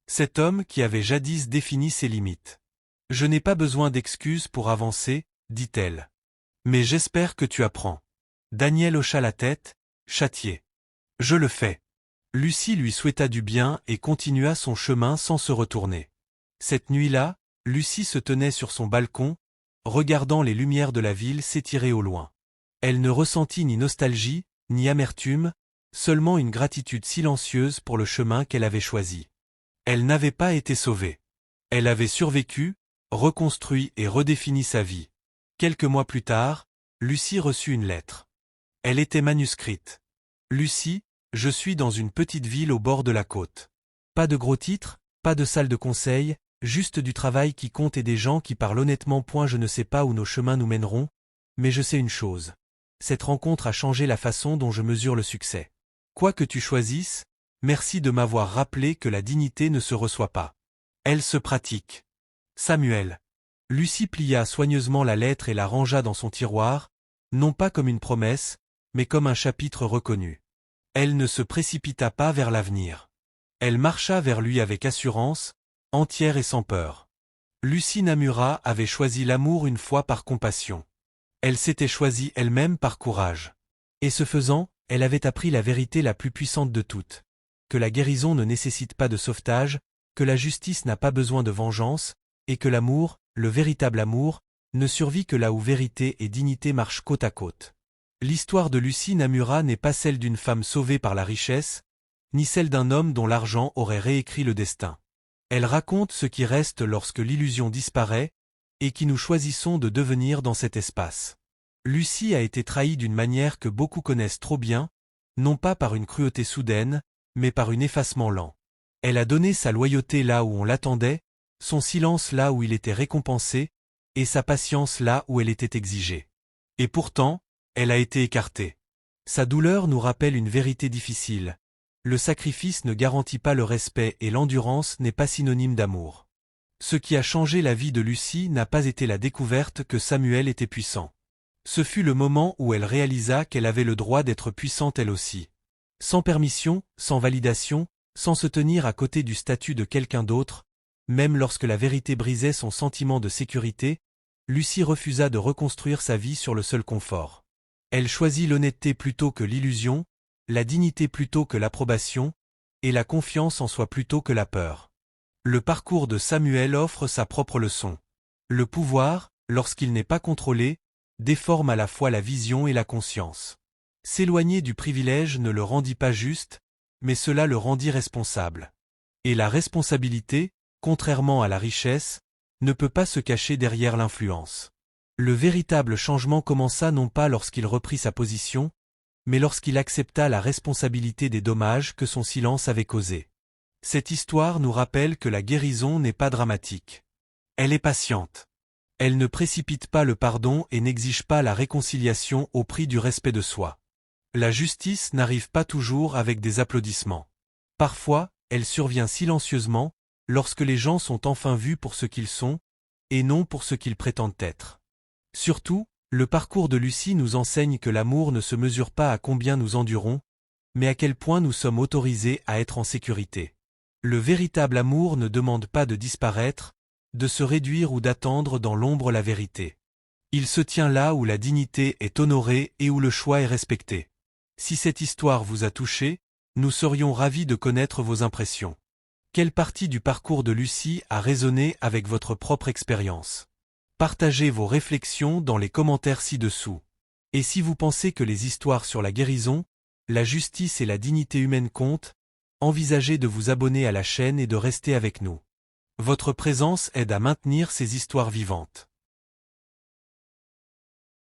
Cet homme qui avait jadis défini ses limites. « Je n'ai pas besoin d'excuses pour avancer, dit-elle. Mais j'espère que tu apprends. » Daniel hocha la tête, châtié. « Je le fais. » Lucie lui souhaita du bien et continua son chemin sans se retourner. Cette nuit-là, Lucie se tenait sur son balcon, regardant les lumières de la ville s'étirer au loin. Elle ne ressentit ni nostalgie, ni amertume, seulement une gratitude silencieuse pour le chemin qu'elle avait choisi. Elle n'avait pas été sauvée. Elle avait survécu, reconstruit et redéfini sa vie. Quelques mois plus tard, Lucie reçut une lettre. Elle était manuscrite. Lucie, je suis dans une petite ville au bord de la côte. Pas de gros titres, pas de salle de conseil, juste du travail qui compte et des gens qui parlent honnêtement. Je ne sais pas où nos chemins nous mèneront, mais je sais une chose. Cette rencontre a changé la façon dont je mesure le succès. Quoi que tu choisisses, merci de m'avoir rappelé que la dignité ne se reçoit pas. Elle se pratique. Samuel. Lucie plia soigneusement la lettre et la rangea dans son tiroir, non pas comme une promesse, mais comme un chapitre reconnu. Elle ne se précipita pas vers l'avenir. Elle marcha vers lui avec assurance, entière et sans peur. Lucie Namura avait choisi l'amour une fois par compassion. Elle s'était choisie elle-même par courage. Et ce faisant, elle avait appris la vérité la plus puissante de toutes. Que la guérison ne nécessite pas de sauvetage, que la justice n'a pas besoin de vengeance, et que l'amour, le véritable amour, ne survit que là où vérité et dignité marchent côte à côte. L'histoire de Lucie Namura n'est pas celle d'une femme sauvée par la richesse, ni celle d'un homme dont l'argent aurait réécrit le destin. Elle raconte ce qui reste lorsque l'illusion disparaît, et qui nous choisissons de devenir dans cet espace. Lucie a été trahie d'une manière que beaucoup connaissent trop bien, non pas par une cruauté soudaine, mais par un effacement lent. Elle a donné sa loyauté là où on l'attendait, son silence là où il était récompensé, et sa patience là où elle était exigée. Et pourtant, elle a été écartée. Sa douleur nous rappelle une vérité difficile. Le sacrifice ne garantit pas le respect et l'endurance n'est pas synonyme d'amour. Ce qui a changé la vie de Lucie n'a pas été la découverte que Samuel était puissant. Ce fut le moment où elle réalisa qu'elle avait le droit d'être puissante elle aussi. Sans permission, sans validation, sans se tenir à côté du statut de quelqu'un d'autre, même lorsque la vérité brisait son sentiment de sécurité, Lucie refusa de reconstruire sa vie sur le seul confort. Elle choisit l'honnêteté plutôt que l'illusion, la dignité plutôt que l'approbation, et la confiance en soi plutôt que la peur. Le parcours de Samuel offre sa propre leçon. Le pouvoir, lorsqu'il n'est pas contrôlé, déforme à la fois la vision et la conscience. S'éloigner du privilège ne le rendit pas juste, mais cela le rendit responsable. Et la responsabilité, contrairement à la richesse, ne peut pas se cacher derrière l'influence. Le véritable changement commença non pas lorsqu'il reprit sa position, mais lorsqu'il accepta la responsabilité des dommages que son silence avait causés. Cette histoire nous rappelle que la guérison n'est pas dramatique. Elle est patiente. Elle ne précipite pas le pardon et n'exige pas la réconciliation au prix du respect de soi. La justice n'arrive pas toujours avec des applaudissements. Parfois, elle survient silencieusement, lorsque les gens sont enfin vus pour ce qu'ils sont, et non pour ce qu'ils prétendent être. Surtout, le parcours de Lucie nous enseigne que l'amour ne se mesure pas à combien nous endurons, mais à quel point nous sommes autorisés à être en sécurité. Le véritable amour ne demande pas de disparaître, de se réduire ou d'attendre dans l'ombre la vérité. Il se tient là où la dignité est honorée et où le choix est respecté. Si cette histoire vous a touché, nous serions ravis de connaître vos impressions. Quelle partie du parcours de Lucie a résonné avec votre propre expérience? Partagez vos réflexions dans les commentaires ci-dessous. Et si vous pensez que les histoires sur la guérison, la justice et la dignité humaine comptent, envisagez de vous abonner à la chaîne et de rester avec nous. Votre présence aide à maintenir ces histoires vivantes.